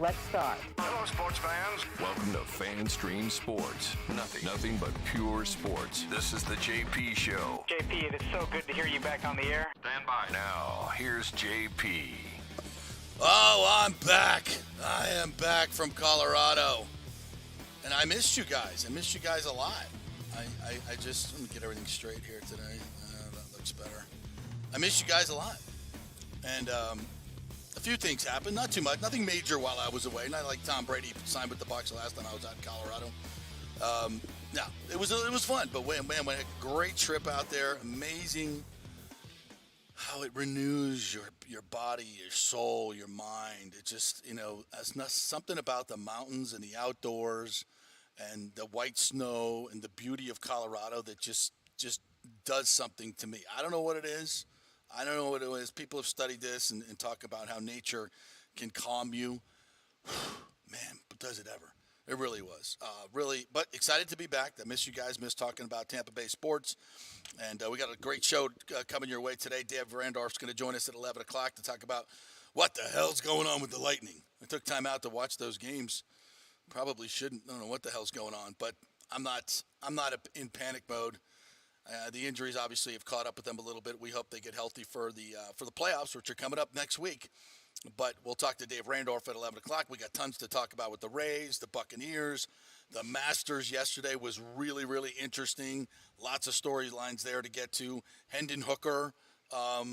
Let's start. Hello, sports fans. Welcome to FanStream Sports. Nothing but pure sports. This is the JP Show. JP, it is so good to hear you back on the air. Stand by. Now, here's JP. Oh, I'm back. I am back from Colorado. And I missed you guys. I missed you guys a lot. I just, let me get everything straight here today. That looks better. I missed you guys a lot. And a few things happened. Not too much. Nothing major while I was away. Not like Tom Brady signed with the Bucs the last time I was out in Colorado. No, it was fun. But man, we had a great trip out there. Amazing how it renews your body, your soul, your mind. It just, it's something about the mountains and the outdoors and the white snow and the beauty of Colorado that just does something to me. I don't know what it is. I don't know what it is. People have studied this and talk about how nature can calm you. Man, but does it ever? It really was. But excited to be back. I miss you guys. Miss talking about Tampa Bay sports. And we got a great show coming your way today. Dave Randorf is going to join us at 11 o'clock to talk about what the hell's going on with the Lightning. I took time out to watch those games. Probably shouldn't. I don't know what the hell's going on, but I'm not in panic mode. The injuries obviously have caught up with them a little bit. We hope they get healthy for the playoffs, which are coming up next week. But we'll talk to Dave Randorf at 11 o'clock. We got tons to talk about with the Rays, the Buccaneers. The Masters yesterday was really, really interesting. Lots of storylines there to get to. Hendon Hooker, a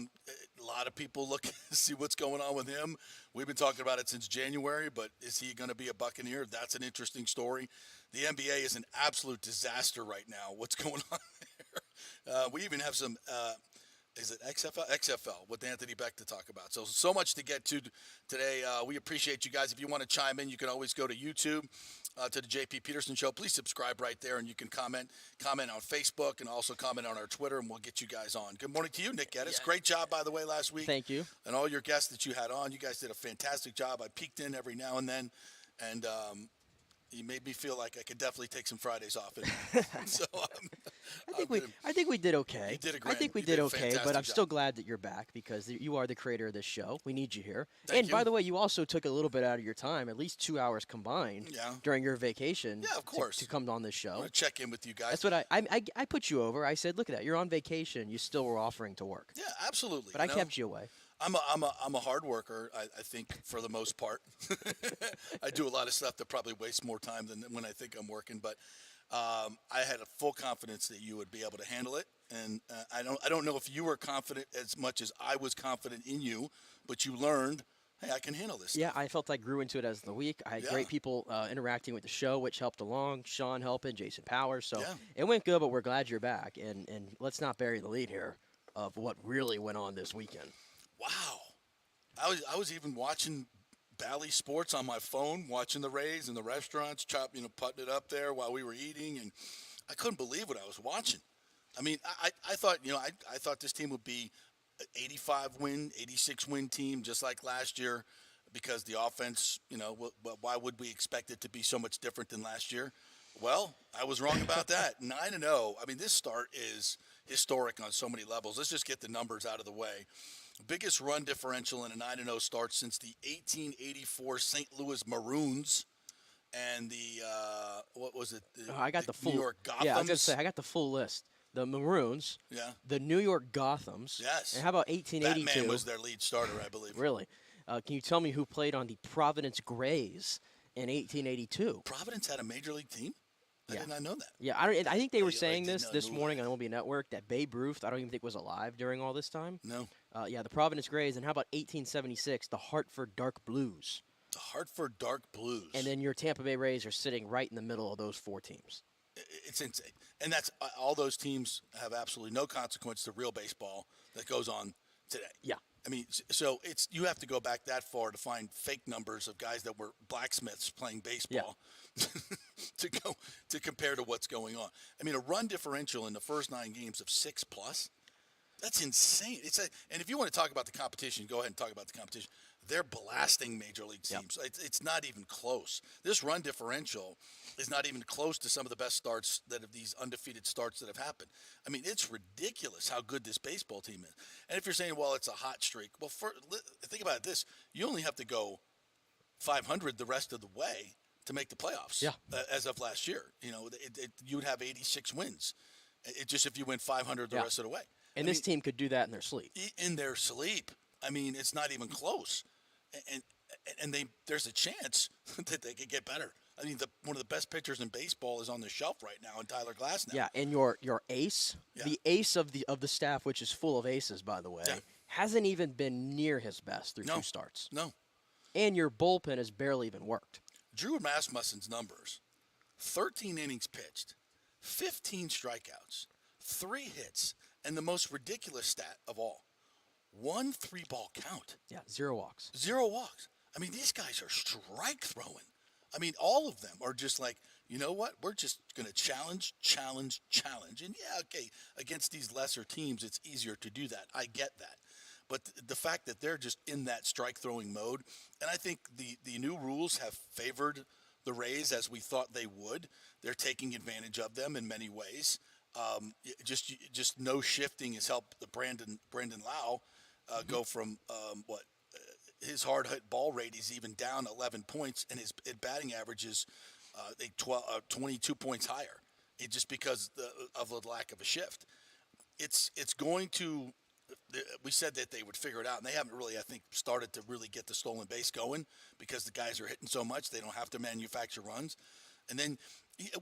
lot of people look to see what's going on with him. We've been talking about it since January, but is he going to be a Buccaneer? That's an interesting story. The NBA is an absolute disaster right now. What's going on there? We even have some is it XFL with Anthony Beck to talk about. So much to get to today. We appreciate you guys. If you want to chime in, you can always go to YouTube, to the JP Peterson Show. Please subscribe right there, and you can comment on Facebook and also comment on our Twitter, and we'll get you guys on. Good morning to you, Nick Geddes. Yeah. Great job, by the way, last week. Thank you. And all your guests that you had on. You guys did a fantastic job. I peeked in every now and then, and you made me feel like I could definitely take some Fridays off. So I think we did okay. You did I think we did okay, but I'm still glad that you're back because you are the creator of this show. We need you here. Thank you. By the way, you also took a little bit out of your time, at least 2 hours combined, during your vacation. Yeah, of course. To come on this show. I want to check in with you guys. That's what I put you over. I said, look at that. You're on vacation. You still were offering to work. Yeah, absolutely. But I kept you away. I'm a hard worker, I think, for the most part. I do a lot of stuff that probably wastes more time than when I think I'm working. But I had a full confidence that you would be able to handle it. And I don't know if you were confident as much as I was confident in you, but you learned, hey, I can handle this stuff. Yeah, I felt I grew into it as the week. I had great people interacting with the show, which helped along. Sean helping, Jason Powers. So it went good, but we're glad you're back. And let's not bury the lead here of what really went on this weekend. Wow. I was even watching Bally Sports on my phone, watching the Rays in the restaurants, putting it up there while we were eating, and I couldn't believe what I was watching. I mean, I thought, I thought this team would be an 85-win, 86-win team just like last year because the offense, why would we expect it to be so much different than last year? Well, I was wrong about that. 9-0. I mean, this start is historic on so many levels. Let's just get the numbers out of the way. Biggest run differential in a 9-0 start since the 1884 St. Louis Maroons and the what was it? I got the full New York Gothams. Yeah, I was gonna say I got the full list. The Maroons. Yeah. The New York Gothams. Yes. And how about 1882? That man was their lead starter, I believe. Really? Can you tell me who played on the Providence Grays in 1882? Providence had a major league team? I did not know that. Yeah, I think they were saying this morning on MLB Network that Babe Ruth, I don't even think was alive during all this time. No. The Providence Grays, and how about 1876, the Hartford Dark Blues? The Hartford Dark Blues. And then your Tampa Bay Rays are sitting right in the middle of those four teams. It's insane. And that's all those teams have absolutely no consequence to real baseball that goes on today. Yeah. I mean, so you have to go back that far to find fake numbers of guys that were blacksmiths playing baseball to compare to what's going on. I mean, a run differential in the first 9 games of 6+. That's insane. And if you want to talk about the competition, go ahead and talk about the competition. They're blasting major league teams. Yep. It's not even close. This run differential is not even close to some of the best starts these undefeated starts that have happened. I mean, it's ridiculous how good this baseball team is. And if you're saying, well, it's a hot streak, well, think about this. You only have to go .500 the rest of the way to make the playoffs. Yeah. As of last year, you would have 86 wins. It just if you win 500 the rest of the way. And this team could do that in their sleep. In their sleep. I mean, it's not even close. And there's a chance that they could get better. I mean, one of the best pitchers in baseball is on the shelf right now in Tyler Glasnow. Yeah, and your ace, the ace of the staff, which is full of aces, by the way, hasn't even been near his best through 2 starts. No. And your bullpen has barely even worked. Drew Rasmussen's numbers, 13 innings pitched, 15 strikeouts, 3 hits, and the most ridiculous stat of all, 1 3-ball count. Yeah, 0 walks. 0 walks. I mean, these guys are strike throwing. I mean, all of them are just like, you know what? We're just going to challenge. And against these lesser teams, it's easier to do that. I get that. But the fact that they're just in that strike-throwing mode, and I think the new rules have favored the Rays as we thought they would. They're taking advantage of them in many ways. Just no shifting has helped the Brandon Lau go from his hard hit ball rate is even down 11 points, and his batting average is 22 points higher. It just because of the lack of a shift. It's going to. We said that they would figure it out, and they haven't really, I think, started to really get the stolen base going because the guys are hitting so much they don't have to manufacture runs. And then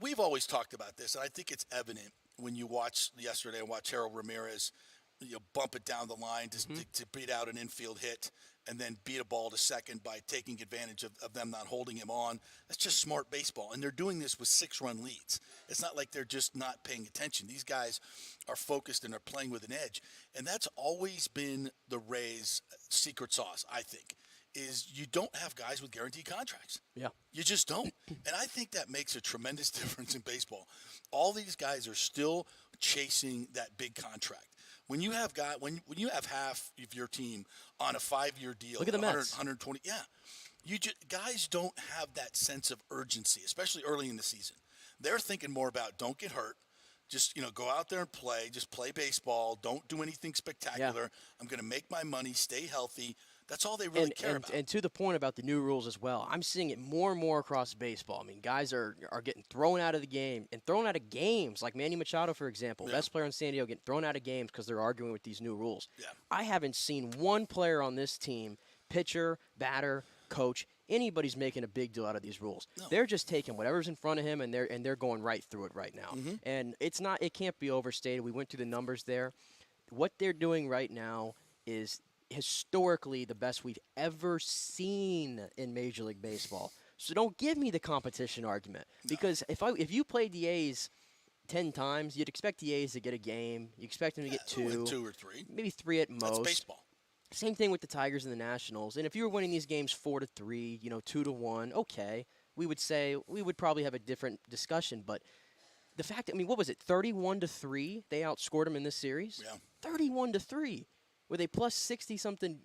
we've always talked about this, and I think it's evident when you watch yesterday and watch Harold Ramirez, bump it down the line to beat out an infield hit and then beat a ball to second by taking advantage of them not holding him on. That's just smart baseball, and they're doing this with 6-run leads. It's not like they're just not paying attention. These guys are focused and are playing with an edge, and that's always been the Rays' secret sauce, I think, is you don't have guys with guaranteed contracts. Yeah. You just don't. And I think that makes a tremendous difference in baseball. All these guys are still chasing that big contract. When you have when you have half of your team on a 5-year deal, look at the Mets. 120, guys don't have that sense of urgency, especially early in the season. They're thinking more about don't get hurt, just go out there and play, just play baseball, don't do anything spectacular. Yeah. I'm going to make my money, stay healthy. That's all they really care about. And to the point about the new rules as well, I'm seeing it more and more across baseball. I mean, guys are getting thrown out of the game and thrown out of games, like Manny Machado, for example, best player in San Diego, getting thrown out of games because they're arguing with these new rules. Yeah. I haven't seen one player on this team, pitcher, batter, coach, anybody's making a big deal out of these rules. No. They're just taking whatever's in front of him and they're going right through it right now. Mm-hmm. And it can't be overstated. We went through the numbers there. What they're doing right now is historically the best we've ever seen in Major League Baseball. So don't give me the competition argument, because if you played the A's 10 times, you'd expect the A's to get a game. You expect them to get 2 or 3, maybe 3 at most. That's baseball. Same thing with the Tigers and the Nationals. And if you were winning these games 4-3, 2-1, okay, we would probably have a different discussion. But the fact that, what was it, 31-3? They outscored them in this series. Yeah, 31-3. With a plus 60-something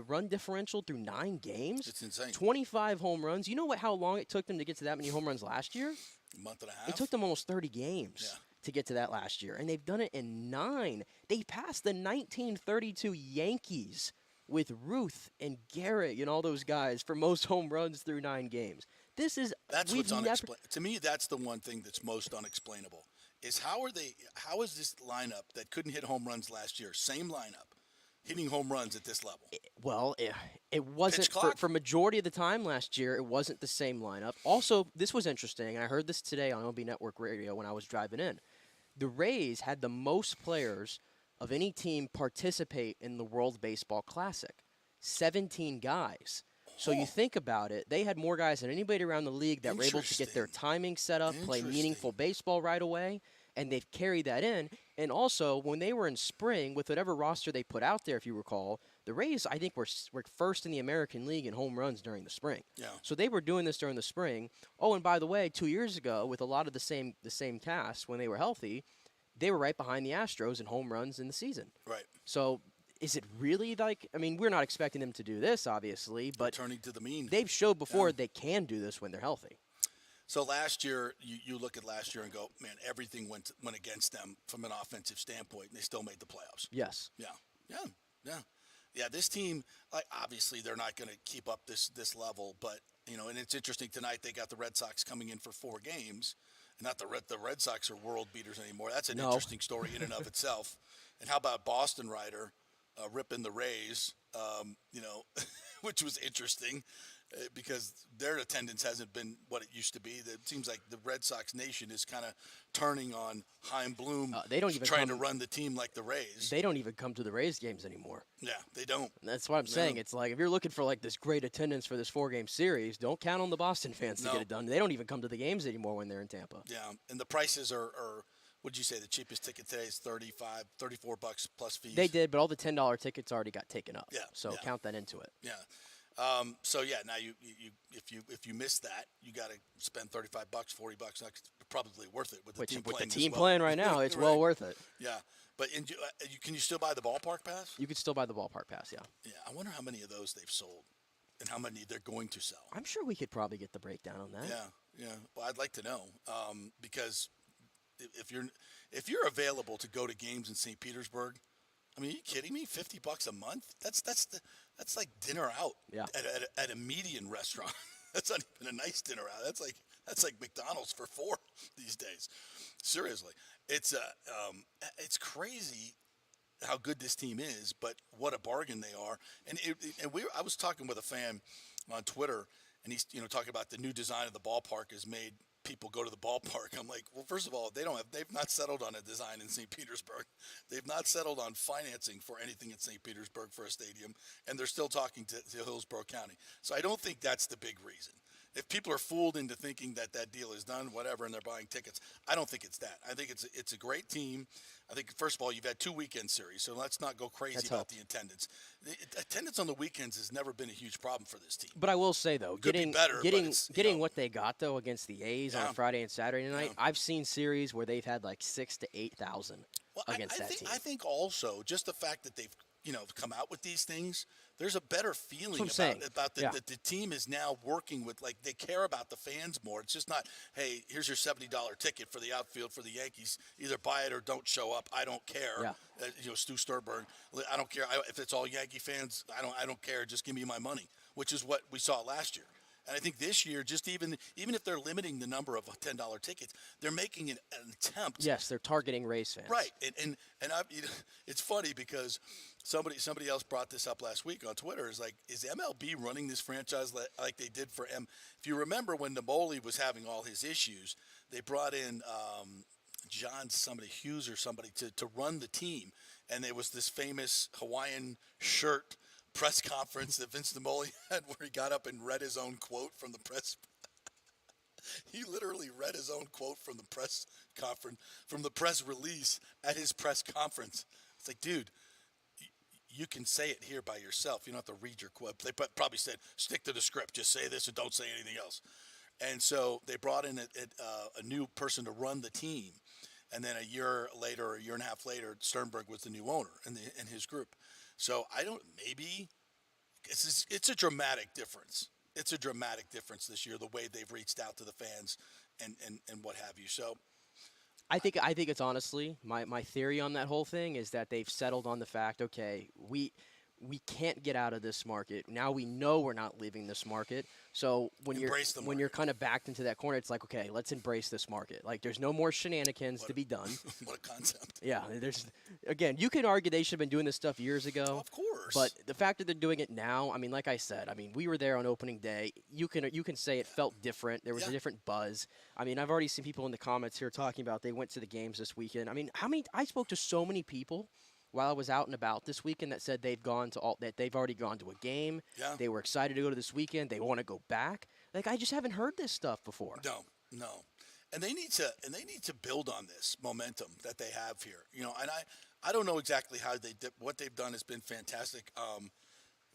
run differential through 9 games. It's insane. 25 home runs. You know how long it took them to get to that many home runs last year? A month and a half. It took them almost 30 games to get to that last year, and they've done it in 9. They passed the 1932 Yankees with Ruth and Garrett and all those guys for most home runs through 9 games. That's what's unexplainable. To me, that's the one thing that's most unexplainable. Is how is this lineup that couldn't hit home runs last year, same lineup, hitting home runs at this level? It wasn't for majority of the time last year. It wasn't the same lineup. Also, this was interesting, and I heard this today on OB Network Radio when I was driving in. The Rays had the most players of any team participate in the World Baseball Classic, 17 guys. So you think about it, they had more guys than anybody around the league that were able to get their timing set up, play meaningful baseball right away, and they've carried that in. And also, when they were in spring, with whatever roster they put out there, if you recall, the Rays, I think, were first in the American League in home runs during the spring. Yeah. So they were doing this during the spring. Oh, and by the way, 2 years ago, with a lot of the same cast, when they were healthy, they were right behind the Astros in home runs in the season. Right. So is it really we're not expecting them to do this, obviously, but returning to the mean. They've showed before they can do this when they're healthy. So last year, you look at last year and go, man, everything went against them from an offensive standpoint, and they still made the playoffs. Yes. Yeah. Yeah, this team, like, obviously they're not going to keep up this level, but and it's interesting tonight they got the Red Sox coming in for 4 games. Not the Red Sox are world beaters anymore. That's an interesting story in and of itself. And how about Boston Ryder ripping the Rays? Which was interesting because their attendance hasn't been what it used to be. It seems like the Red Sox nation is kind of turning on Chaim Bloom. They don't even trying to run the team like the Rays. They don't even come to the Rays games anymore. Yeah, they don't. And that's what I'm saying. It's like if you're looking for like this great attendance for this 4-game series, don't count on the Boston fans to get it done. They don't even come to the games anymore when they're in Tampa. Yeah, and the prices are what'd you say? The cheapest ticket today is $34 plus fees. They did, but all the $10 tickets already got taken up. Yeah. So count that into it. Yeah. Now if you miss that, you got to spend $35, $40. That's probably worth it with the team playing. With the team well. playing right now, it's right. well worth it. Yeah, but can you still buy the ballpark pass? You could still buy the ballpark pass, yeah. Yeah, I wonder how many of those they've sold, and how many they're going to sell. I'm sure we could probably get the breakdown on that. Yeah. Well, I'd like to know because if you're available to go to games in St. Petersburg, I mean, are you kidding me? $50 a month? That's like dinner out at a median restaurant. That's not even a nice dinner out. That's like McDonald's for 4 these days. Seriously, it's crazy how good this team is, but what a bargain they are. And I was talking with a fan on Twitter, and he's talking about the new design of the ballpark has made people go to the ballpark. I'm like, well, first of all, they've not settled on a design in St. Petersburg. They've not settled on financing for anything in St. Petersburg for a stadium, and they're still talking to Hillsborough County. So I don't think that's the big reason. If people are fooled into thinking that deal is done, whatever, and they're buying tickets, I don't think it's that. I think it's a great team. I think, first of all, you've had 2 weekend series, so let's not go crazy about the attendance. The attendance on the weekends has never been a huge problem for this team. But I will say, though, getting what they got, though, against the A's on Friday and Saturday night, I've seen series where they've had like 6,000 to 8,000 against that team. I think also just the fact that they've come out with these things, there's a better feeling about that the team is now working with, like, they care about the fans more. It's just not, hey, here's your $70 ticket for the outfield for the Yankees. Either buy it or don't show up. I don't care. Yeah. Stu Sternberg, I don't care. If it's all Yankee fans, I don't care. Just give me my money, which is what we saw last year. And I think this year, just even if they're limiting the number of $10 tickets, they're making an attempt. Yes, they're targeting Rays fans. Right, and it's funny because somebody else brought this up last week on Twitter. Is MLB running this franchise like they did for M? If you remember when Namoli was having all his issues, they brought in Hughes or somebody to run the team, and there was this famous Hawaiian shirt press conference that Vince Namoli had where he got up and read his own quote from the press. He literally read his own quote from the press conference, from the press release at his press conference. It's like, dude, you can say it here by yourself. You don't have to read your quote. They probably said, stick to the script. Just say this and don't say anything else. And so they brought in a new person to run the team. And then a year and a half later, Sternberg was the new owner in his group. So maybe it's a dramatic difference. It's a dramatic difference this year, the way they've reached out to the fans and what have you. So I think it's honestly my theory on that whole thing is that they've settled on the fact, okay, we can't get out of this market. Now we know we're not leaving this market. So when you're kind of backed into that corner, it's like, okay, let's embrace this market. Like, there's no more shenanigans to be done. What a concept. Yeah, you can argue they should have been doing this stuff years ago. Of course. But the fact that they're doing it now, I mean, like I said, we were there on opening day. You can say it felt different. There was a different buzz. I mean, I've already seen people in the comments here talking about they went to the games this weekend. I mean, I spoke to so many people while I was out and about this weekend that said they've already gone to a game. Yeah. They were excited to go to this weekend. They want to go back. Like, I just haven't heard this stuff before. No. And they need to build on this momentum that they have here. And I don't know exactly how what they've done has been fantastic.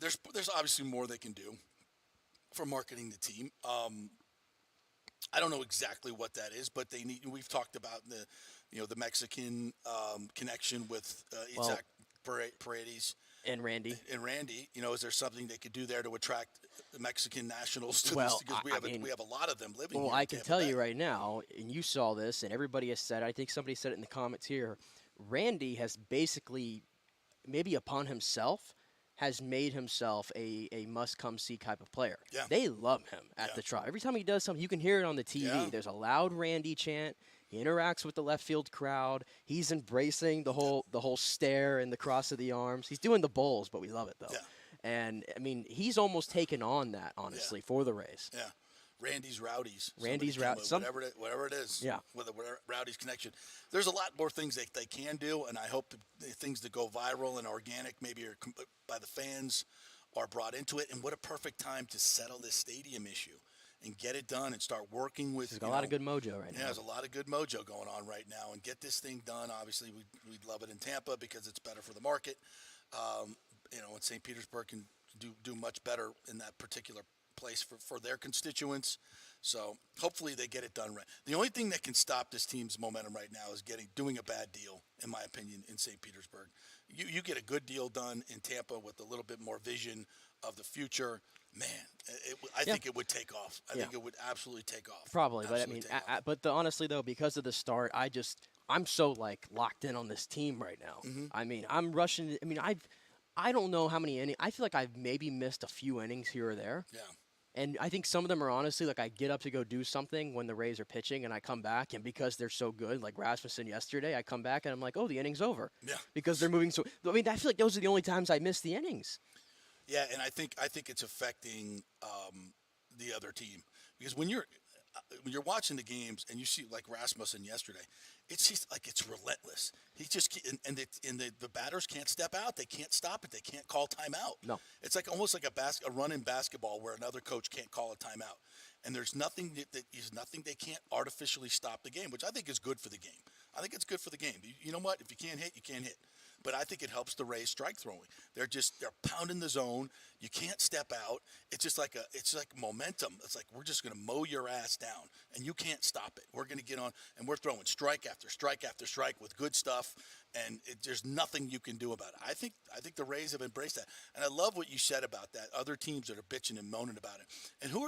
There's obviously more they can do for marketing the team. I don't know exactly what that is, but we've talked about the Mexican connection with Isaac Paredes and Randy. Is there something they could do there to attract the Mexican nationals to this? Because we have a lot of them living here. Well, I can tell you right now, and you saw this, and everybody has said, I think somebody said it in the comments here, Randy has basically, maybe upon himself, has made himself a must-come-see type of player. Yeah. They love him at the Trop. Every time he does something, you can hear it on the TV. Yeah. There's a loud Randy chant. He interacts with the left field crowd. He's embracing the whole stare and the cross of the arms. He's doing the bowls, but we love it, though. Yeah. And, I mean, he's almost taken on that, honestly, for the Rays. Yeah. Randy's Rowdies. Whatever it is. Yeah. With a Rowdies connection. There's a lot more things that they can do, and I hope the things that go viral and organic maybe are by the fans are brought into it. And what a perfect time to settle this stadium issue and get it done and start working with. There's a lot of good mojo right now. Yeah, there's a lot of good mojo going on right now, and get this thing done. Obviously, we'd love it in Tampa because it's better for the market. And St. Petersburg can do much better in that particular place for their constituents. So hopefully they get it done right. The only thing that can stop this team's momentum right now is doing a bad deal, in my opinion, in St. Petersburg. You get a good deal done in Tampa with a little bit more vision of the future. Man, I think it would take off. I think it would absolutely take off. Probably, but honestly though, because of the start, I'm so locked in on this team right now. Mm-hmm. I mean, I'm rushing. I mean, I don't know how many innings. I feel like I've maybe missed a few innings here or there. Yeah. And I think some of them are honestly I get up to go do something when the Rays are pitching, and I come back, and because they're so good, like Rasmussen yesterday, I come back and I'm like, oh, the inning's over. Yeah. Because they're moving so. I mean, I feel like those are the only times I miss the innings. Yeah, and I think it's affecting the other team because when you're watching the games and you see like Rasmussen yesterday, it's just like it's relentless. He just and the batters can't step out. They can't stop it. They can't call timeout. No, it's like almost like a run in basketball where another coach can't call a timeout, and there's nothing nothing they can't artificially stop the game, which I think is good for the game. I think it's good for the game. You know what? If you can't hit, you can't hit. But I think it helps the Rays strike throwing. They're pounding the zone. You can't step out. It's like momentum. It's like we're just going to mow your ass down, and you can't stop it. We're going to get on, and we're throwing strike after strike after strike with good stuff, and there's nothing you can do about it. I think the Rays have embraced that, and I love what you said about that. Other teams that are bitching and moaning about it, and who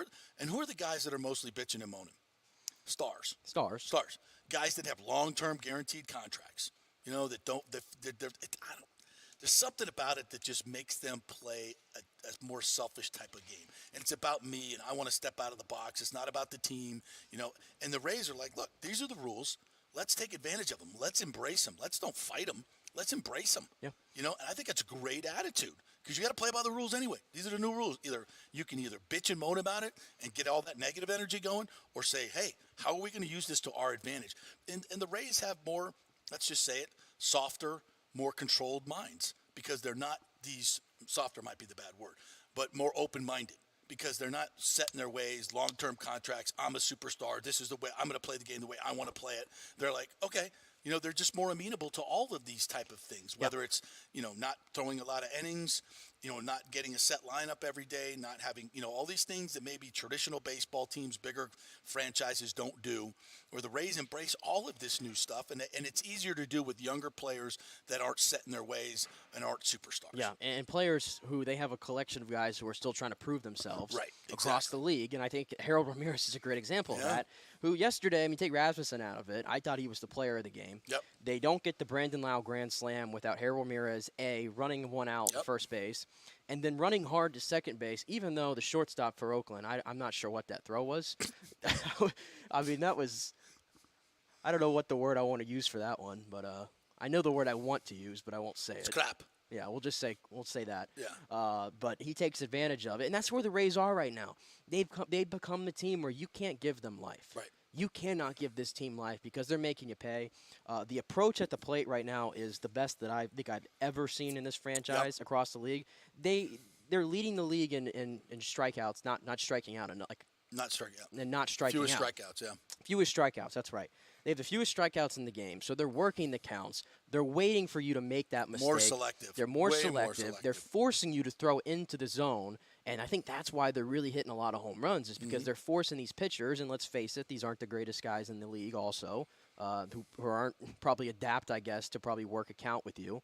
are the guys that are mostly bitching and moaning? Stars. Guys that have long-term guaranteed contracts. That don't. There's something about it that just makes them play a more selfish type of game, and it's about me, and I want to step out of the box. It's not about the team, And the Rays are like, look, these are the rules. Let's take advantage of them. Let's embrace them. Let's don't fight them. Let's embrace them. Yeah. And I think that's a great attitude because you got to play by the rules anyway. These are the new rules. You can either bitch and moan about it and get all that negative energy going, or say, hey, how are we going to use this to our advantage? And the Rays have more. Let's just say it, softer, more controlled minds because they're not these – softer might be the bad word, but more open-minded because they're not set in their ways, long-term contracts. I'm a superstar. This is the way – I'm going to play the game the way I want to play it. They're like, okay, they're just more amenable to all of these type of things, whether it's, not throwing a lot of innings, not getting a set lineup every day, not having, all these things that maybe traditional baseball teams, bigger franchises don't do, where the Rays embrace all of this new stuff, and it's easier to do with younger players that aren't set in their ways and aren't superstars. Yeah, and players who they have a collection of guys who are still trying to prove themselves across the league, and I think Harold Ramirez is a great example of that, who yesterday, take Rasmussen out of it, I thought he was the player of the game. Yep. They don't get the Brandon Lau Grand Slam without Harold Ramirez, running one out at first base, and then running hard to second base, even though the shortstop for Oakland, I'm not sure what that throw was. I mean, that was – I don't know what the word I want to use for that one, but I know the word I want to use, but I won't say it. It's crap. Yeah, we'll say that. Yeah. But he takes advantage of it, and that's where the Rays are right now. They've become the team where you can't give them life. Right. You cannot give this team life because they're making you pay. The approach at the plate right now is the best that I think I've ever seen in this franchise across the league. They're leading the league in strikeouts, not striking out, and not striking out, and not striking fewest out. Strikeouts, yeah. Fewest strikeouts. That's right. They have the fewest strikeouts in the game, so they're working the counts. They're waiting for you to make that mistake. More selective. They're more selective. They're forcing you to throw into the zone, and I think that's why they're really hitting a lot of home runs is because they're forcing these pitchers, and let's face it, these aren't the greatest guys in the league also, who aren't probably adapt, I guess, to probably work a count with you.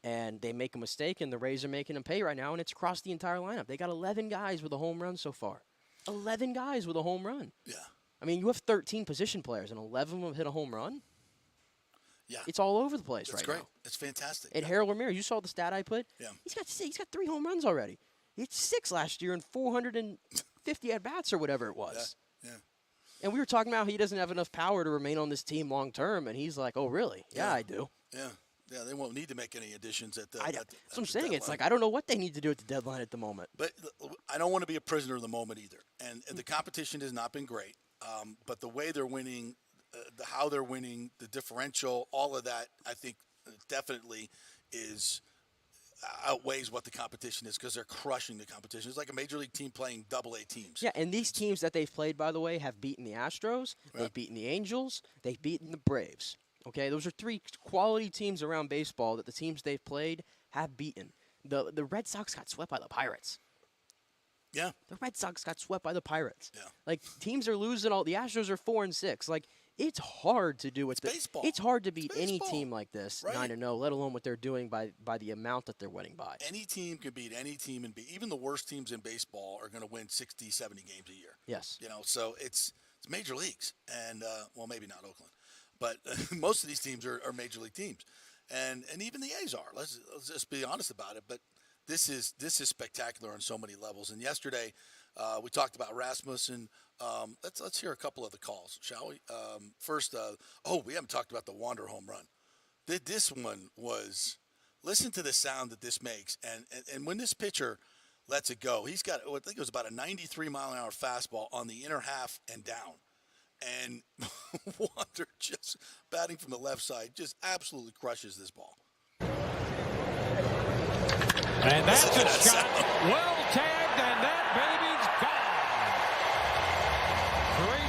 And they make a mistake, and the Rays are making them pay right now, and it's across the entire lineup. They got 11 guys with a home run so far. 11 guys with a home run. Yeah. I mean, you have 13 position players, and 11 of them hit a home run? Yeah. It's all over the place That's right great. now. It's fantastic. And Harold Ramirez, you saw the stat I put? Yeah. He's got 3 home runs already. It's 6 last year and 450 at-bats or whatever it was. Yeah. And we were talking about how he doesn't have enough power to remain on this team long term, and he's like, oh, really? Yeah, I do. Yeah. Yeah, they won't need to make any additions at the That's what I'm saying. deadline. It's like I don't know what they need to do at the deadline at the moment. But I don't want to be a prisoner of the moment either. And the competition has not been great. But the way they're winning, how they're winning, the differential, all of that, I think definitely outweighs what the competition is because they're crushing the competition. It's like a major league team playing double-A teams. Yeah, and these teams that they've played, by the way, have beaten the Astros, they've beaten the Angels, they've beaten the Braves. Okay, those are 3 quality teams around baseball that the teams they've played have beaten. The Red Sox got swept by the Pirates. Yeah. The Red Sox got swept by the Pirates. Yeah. Like, teams are losing all. The Astros are 4-6. Like, it's hard to do with baseball. It's hard to beat any team like this, Right. 9-0, let alone what they're doing by the amount that they're winning by. Any team can beat any team, and even the worst teams in baseball are going to win 60, 70 games a year. Yes. So it's major leagues, and well, maybe not Oakland, but most of these teams are major league teams, and even the A's are. Let's just be honest about it. But this is spectacular on so many levels. And yesterday, we talked about Rasmussen. Let's hear a couple of the calls, shall we? First, we haven't talked about the Wander home run. This one was. Listen to the sound that this makes, and when this pitcher lets it go, he's got, I think it was about a 93-mile-an-hour fastball on the inner half and down. And Wander, just batting from the left side, just absolutely crushes this ball. And that's a shot. Well tagged, and that baby's gone.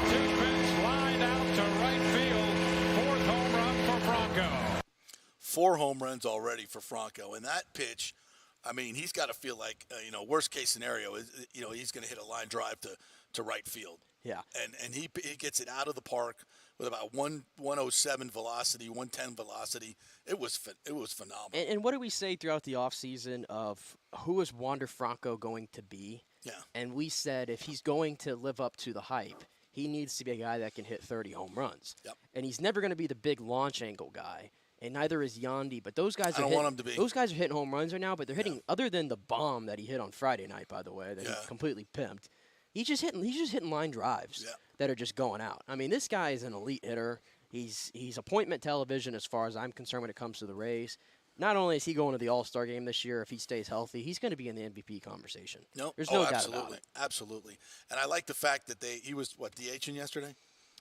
3-2 pitch lined out to right field. 4th home run for Franco. 4 home runs already for Franco. And that pitch, I mean, he's got to feel like, worst case scenario is, he's going to hit a line drive to right field. Yeah. And he gets it out of the park with about 107 velocity, 110 velocity. It was phenomenal. And what did we say throughout the offseason of who is Wander Franco going to be? Yeah. And we said if he's going to live up to the hype, he needs to be a guy that can hit 30 home runs. Yep. And he's never going to be the big launch angle guy. And neither is Yandy, but those guys I don't want him to be. Those guys are hitting home runs right now, but they're hitting other than the bomb that he hit on Friday night, by the way, that he completely pimped. He's just hitting line drives that are just going out. I mean, this guy is an elite hitter. He's appointment television as far as I'm concerned when it comes to the Rays. Not only is he going to the All-Star game this year, if he stays healthy, he's going to be in the MVP conversation. There's no doubt about it. Absolutely. And I like the fact that he was DHing yesterday?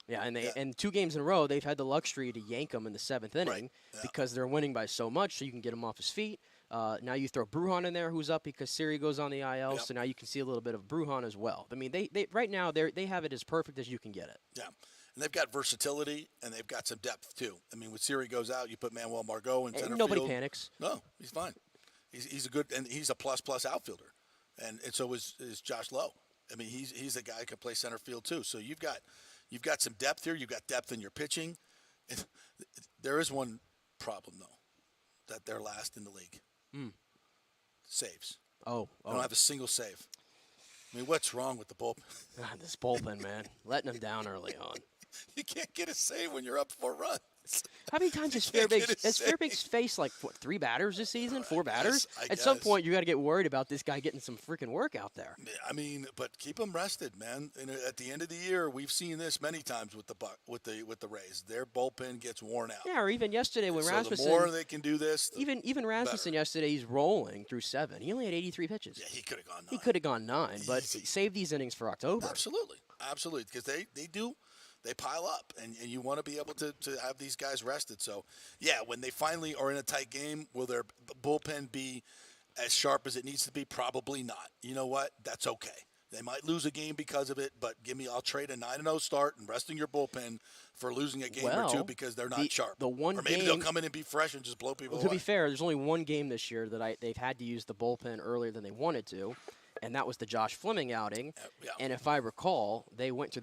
Yeah, and 2 games in a row, they've had the luxury to yank him in the 7th inning because they're winning by so much, so you can get him off his feet. Now you throw Brujan in there, who's up because Siri goes on the IL, so now you can see a little bit of Brujan as well. I mean, they right now they have it as perfect as you can get it. Yeah, and they've got versatility and they've got some depth too. I mean, when Siri goes out, you put Manuel Margot in center field. Nobody panics. No, he's fine. He's a good, and he's a plus outfielder, and so is Josh Lowe. I mean, he's a guy who can play center field too. So you've got some depth here. You've got depth in your pitching. There is one problem though, that they're last in the league. Saves. They don't have a single save. I mean, what's wrong with the bullpen? This bullpen, man, letting them down early on. You can't get a save when you're up 4 runs. How many times has Fairbanks faced 3 batters this season? 4 batters? At some point, you got to get worried about this guy getting some freaking work out there. I mean, but keep him rested, man. And at the end of the year, we've seen this many times with the Rays. Their bullpen gets worn out. Yeah, or even yesterday when Rasmussen. The more they can do this, even Rasmussen yesterday, he's rolling through 7. He only had 83 pitches. Yeah, he could have gone 9. He could have gone 9, but save these innings for October. Absolutely, because they do. They pile up, and you want to be able to have these guys rested. So, yeah, when they finally are in a tight game, will their bullpen be as sharp as it needs to be? Probably not. You know what? That's okay. They might lose a game because of it, but I'll trade a 9-0 start and resting your bullpen for losing a game or 2 because they're not sharp. Or maybe they'll come in and be fresh and just blow people away. To be fair, there's only one game this year that they've had to use the bullpen earlier than they wanted to, and that was the Josh Fleming outing. And if I recall, they went through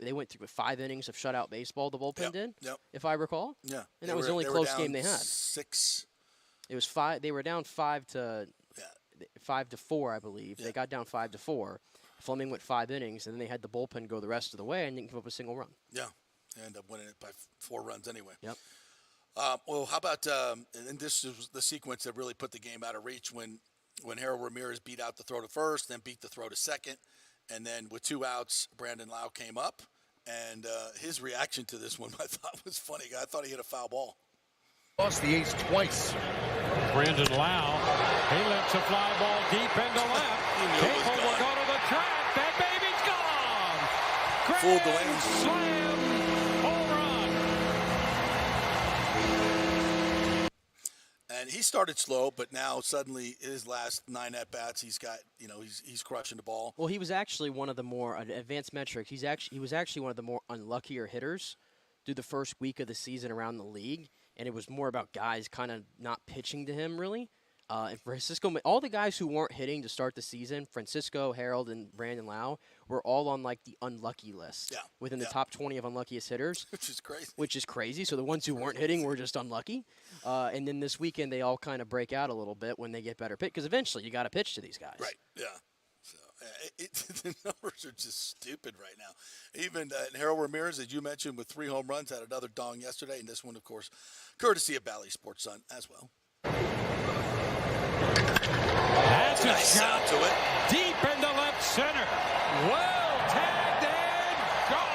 they went through 5 innings of shutout baseball. The bullpen did, if I recall. Yeah, and that was the only close game they had. 6. It was 5. They were down 5-4, I believe. They got down 5-4. Fleming went 5 innings, and then they had the bullpen go the rest of the way and didn't give up a single run. Yeah, they ended up winning it by 4 runs anyway. Yep. Well, how about and this is the sequence that really put the game out of reach when Harold Ramirez beat out the throw to first, then beat the throw to second, and then with 2 outs, Brandon Lau came up, and his reaction to this one I thought was funny. I thought he hit a foul ball. Lost the ace twice. Brandon Lau, he lets a fly ball deep into left. Cable will go to the track. That baby's gone. Fooled the lanes. Slam. Home run. And he started slow, but now suddenly his last 9 at-bats, he's got, he's crushing the ball. Well, he was actually one of the more advanced metrics. He was actually one of the more unluckier hitters through the first week of the season around the league. And it was more about guys kind of not pitching to him, really. And Francisco, all the guys who weren't hitting to start the season, Francisco, Harold, and Brandon Lau, were all on, like, the unlucky list. Yeah. Within the top 20 of unluckiest hitters. Which is crazy. So the ones who weren't hitting were just unlucky. And then this weekend, they all kind of break out a little bit when they get better pitch. Because eventually, you got to pitch to these guys. Right, yeah. The numbers are just stupid right now. Even Harold Ramirez, as you mentioned, with 3 home runs, had another dong yesterday, and this one, of course, courtesy of Bally Sports Sun as well. That's a shot to it. Deep into left center. Well tagged and gone.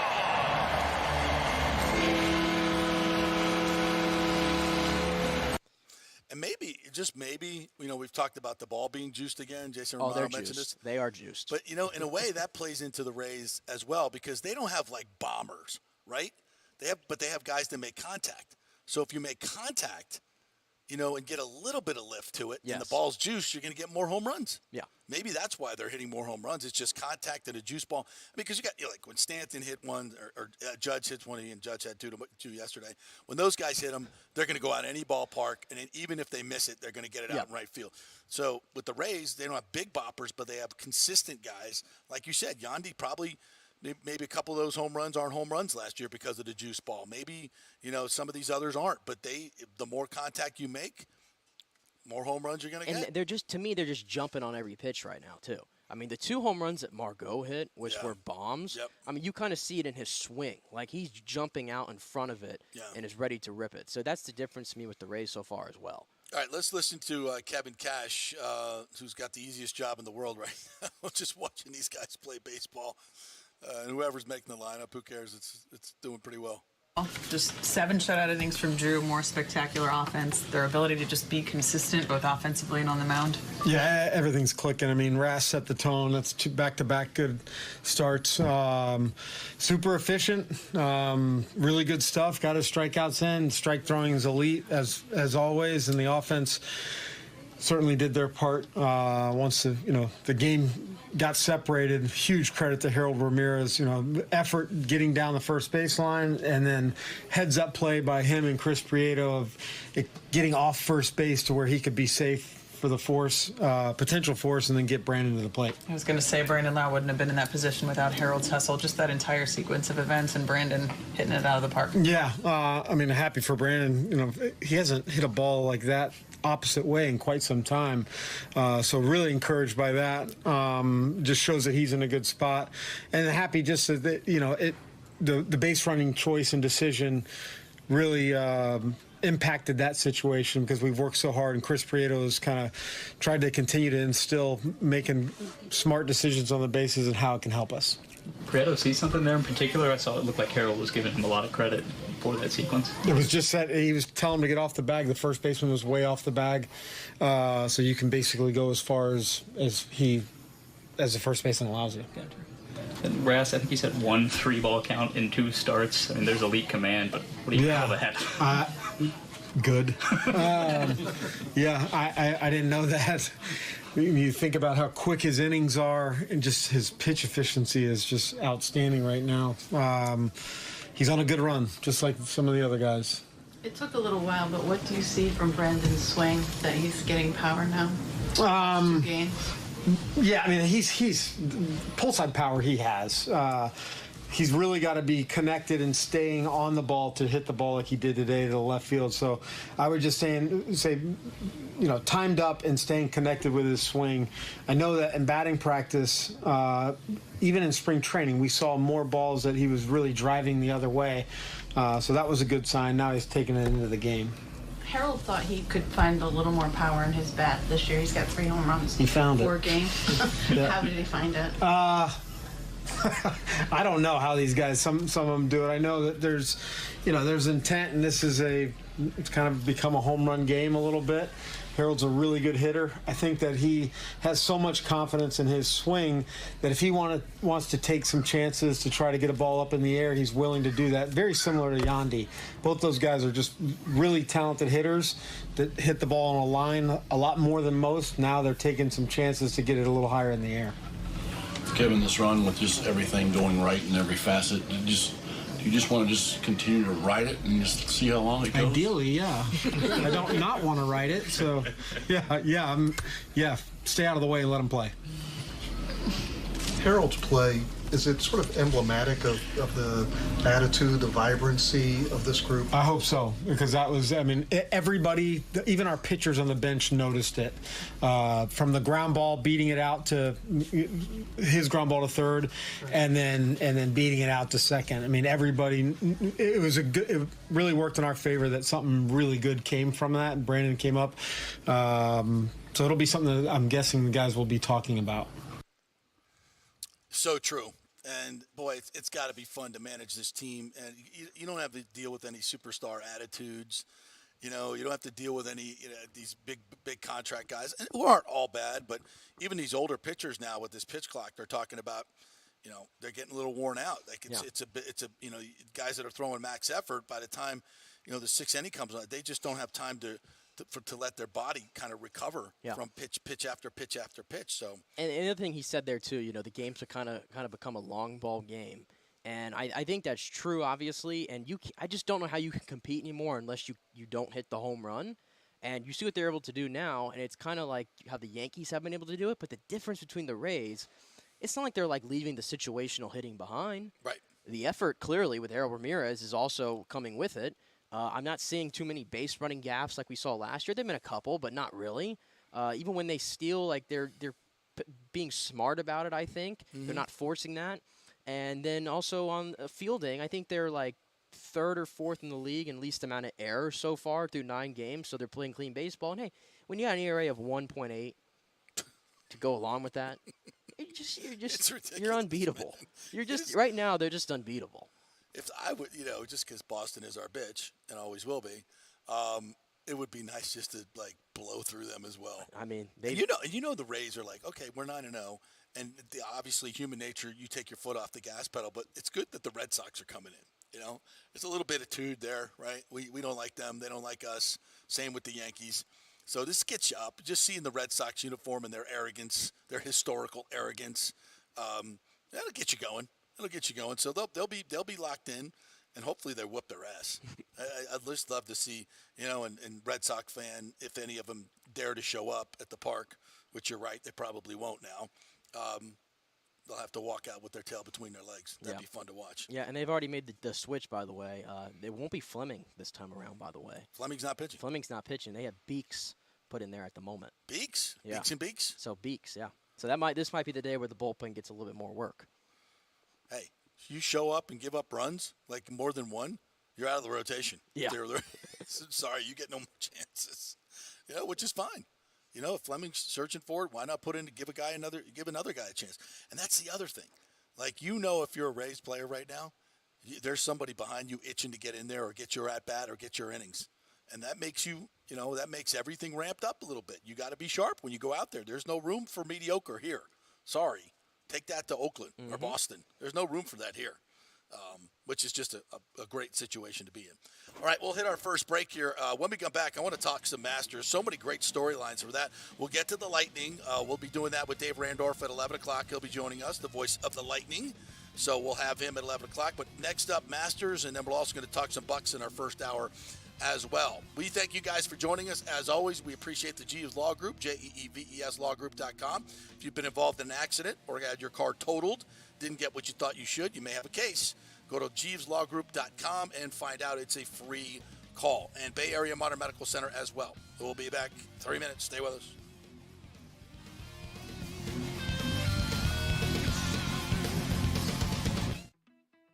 And maybe, just maybe, we've talked about the ball being juiced again. Jason Romano mentioned this. They are juiced. But, in a way, that plays into the Rays as well because they don't have, like, bombers, right? They have guys that make contact. So if you make contact, and get a little bit of lift to it, and the ball's juiced, you're going to get more home runs. Yeah. Maybe that's why they're hitting more home runs. It's just contact and a juice ball. Because you got, like when Stanton hit one or Judge hits one, and Judge had two yesterday. When those guys hit them, they're going to go out any ballpark, and then even if they miss it, they're going to get it out in right field. So with the Rays, they don't have big boppers, but they have consistent guys. Like you said, Yandy probably – maybe a couple of those home runs aren't home runs last year because of the juice ball. Maybe, some of these others aren't. But the more contact you make, more home runs you're going to get. And they're just jumping on every pitch right now, too. I mean, the 2 home runs that Margot hit, which were bombs, I mean, you kind of see it in his swing. Like, he's jumping out in front of it and is ready to rip it. So that's the difference to me with the Rays so far as well. All right, let's listen to Kevin Cash, who's got the easiest job in the world right now, just watching these guys play baseball. And whoever's making the lineup, who cares? It's doing pretty well. Just 7 shutout innings from Drew, more spectacular offense. Their ability to just be consistent, both offensively and on the mound. Yeah, everything's clicking. I mean, Ras set the tone. That's 2 back-to-back good starts. Super efficient, really good stuff. Got his strikeouts in. Strike throwing is elite as always, and the offense certainly did their part. Once the game got separated, huge credit to Harold Ramirez, effort getting down the first baseline, and then heads-up play by him and Chris Prieto of getting off first base to where he could be safe for the potential force, and then get Brandon to the plate. I was going to say Brandon Lau wouldn't have been in that position without Harold's hustle, just that entire sequence of events, and Brandon hitting it out of the park. Yeah, happy for Brandon. He hasn't hit a ball like that opposite way in quite some time, so really encouraged by that. Just shows that he's in a good spot, and happy just that the base running choice and decision really impacted that situation because we've worked so hard, and Chris Prieto has kind of tried to continue to instill making smart decisions on the bases and how it can help us. Prieto see something there in particular? I saw it looked like Harold was giving him a lot of credit for that sequence. It was just that he was telling him to get off the bag. The first baseman was way off the bag, so you can basically go as far as the first baseman allows you. Gotcha. And Ras, I think he said 1 3-ball count in 2 starts. I mean, there's elite command, but what do you call that? Good. I didn't know that. You think about how quick his innings are, and just his pitch efficiency is just outstanding right now. He's on a good run, just like some of the other guys. It took a little while, but what do you see from Brandon's swing that he's getting power now? 2 games. Yeah, I mean, he's pull side power he has. he's really got to be connected and staying on the ball to hit the ball like he did today to the left field. So I would just say, timed up and staying connected with his swing. I know that in batting practice, even in spring training, we saw more balls that he was really driving the other way. So that was a good sign. Now he's taking it into the game. Harold thought he could find a little more power in his bat this year. He's got 3 home runs. He found it. 4 games. How did he find it? I don't know how these guys, some of them do it. I know that there's intent, and it's kind of become a home run game a little bit. Harold's a really good hitter. I think that he has so much confidence in his swing that if he wants to take some chances to try to get a ball up in the air, he's willing to do that. Very similar to Yandy. Both those guys are just really talented hitters that hit the ball on a line a lot more than most. Now they're taking some chances to get it a little higher in the air. Kevin, this run with just everything going right in every facet, you just want to just continue to ride it and just see how long it goes? Ideally, yeah. I don't not want to ride it, so stay out of the way and let him play. Harold's play, is it sort of emblematic of the attitude, the vibrancy of this group? I hope so, because everybody, even our pitchers on the bench noticed it. From the ground ball, beating it out to his ground ball to third, and then beating it out to second. Everybody, it really worked in our favor that something really good came from that, and Brandon came up. So it'll be something that I'm guessing the guys will be talking about. So true. And, boy, it's got to be fun to manage this team. And you don't have to deal with any superstar attitudes. You don't have to deal with any these big contract guys, who aren't all bad. But even these older pitchers now with this pitch clock, they're talking about, they're getting a little worn out. Like it's guys that are throwing max effort, by the time, the 6th inning comes on, they just don't have time to let their body kind of recover from pitch after pitch after pitch. So, and another thing he said there too, the games have kind of become a long ball game, and I think that's true, obviously. And I just don't know how you can compete anymore unless you don't hit the home run. And you see what they're able to do now, and it's kind of like how the Yankees have been able to do it. But the difference between the Rays, it's not like they're like leaving the situational hitting behind. Right. The effort clearly with Harold Ramirez is also coming with it. I'm not seeing too many base running gaffes like we saw last year. There've been a couple, but not really. Even when they steal, like they're being smart about it. I think they're not forcing that. And then also on fielding, I think they're like 3rd or 4th in the league in least amount of errors so far through 9 games. So they're playing clean baseball. And hey, when you got an ERA of 1.8 to go along with that, you're unbeatable. Man. You're just right now. They're just unbeatable. If I would, just because Boston is our bitch and always will be, it would be nice just to blow through them as well. The Rays are like, okay, we're 9-0, and obviously human nature, you take your foot off the gas pedal. But it's good that the Red Sox are coming in. There's a little bit of tude there, right? We don't like them, they don't like us. Same with the Yankees. So this gets you up. Just seeing the Red Sox uniform and their arrogance, their historical arrogance, that'll get you going. It'll get you going. So they'll be locked in, and hopefully they whoop their ass. I'd just love to see, and Red Sox fan, if any of them dare to show up at the park, which you're right, they probably won't now. They'll have to walk out with their tail between their legs. That'd be fun to watch. Yeah, and they've already made the switch, by the way. It won't be Fleming this time around, by the way. Fleming's not pitching. They have Beeks put in there at the moment. Beeks? Yeah. Beeks and Beeks? So Beeks, yeah. So this might be the day where the bullpen gets a little bit more work. Hey, you show up and give up runs, like more than one, you're out of the rotation. Yeah. Sorry, you get no more chances. Which is fine. If Fleming's searching for it, why not give another guy a chance? And that's the other thing. If you're a Rays player right now, there's somebody behind you itching to get in there or get your at bat or get your innings. And that makes that makes everything ramped up a little bit. You got to be sharp when you go out there. There's no room for mediocre here. Sorry. Take that to Oakland or Boston. There's no room for that here, which is just a great situation to be in. All right, we'll hit our first break here. When we come back, I want to talk some Masters. So many great storylines for that. We'll get to the Lightning. We'll be doing that with Dave Randorf at 11 o'clock. He'll be joining us, the voice of the Lightning. So we'll have him at 11 o'clock. But next up, Masters, and then we're also going to talk some Bucks in our first hour. as well. We thank you guys for joining us. As always, we appreciate the Jeeves Law Group, JEEVES lawgroup.com. If you've been involved in an accident or had your car totaled, didn't get what you thought you should, you may have a case. Go to JeevesLawGroup.com and find out. It's a free call. And Bay Area Modern Medical Center as well. We'll be back 3 minutes. Stay with us.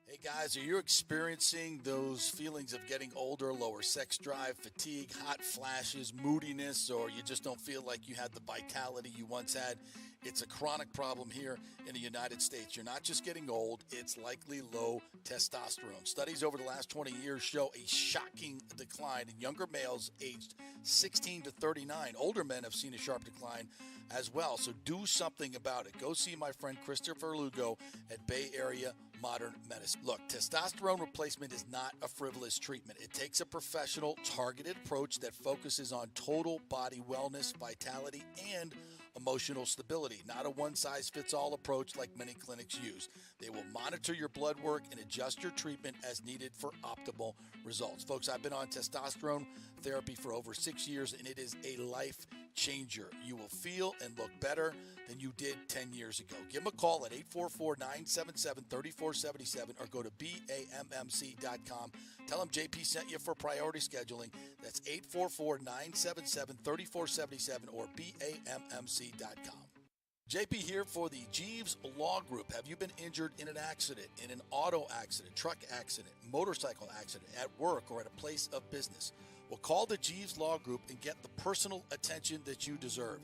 Hey guys, are you experiencing those feelings of getting older, lower sex drive, fatigue, hot flashes, moodiness, or you just don't feel like you had the vitality you once had? It's a chronic problem here in the United States. You're not just getting old, it's likely low testosterone. Studies over the last 20 years show a shocking decline in younger males aged 16 to 39. Older men have seen a sharp decline as well, so do something about it. Go see my friend Christopher Lugo at Bay Area Modern Medicine. Look, testosterone replacement is not a frivolous treatment. It takes a professional, targeted approach that focuses on total body wellness, vitality, and emotional stability, not a one-size-fits-all approach like many clinics use. They will monitor your blood work and adjust your treatment as needed for optimal results. Folks, I've been on testosterone therapy for over 6 years, and it is a life changer. You will feel and look better than you did 10 years ago. Give them a call at 844-977-3477 or go to BAMMC.com. Tell them JP sent you for priority scheduling. That's 844-977-3477 or BAMMC.com. JP here for the Jeeves Law Group. Have you been injured in an accident, in an auto accident, truck accident, motorcycle accident, at work, or at a place of business? Well, call the Jeeves Law Group and get the personal attention that you deserve.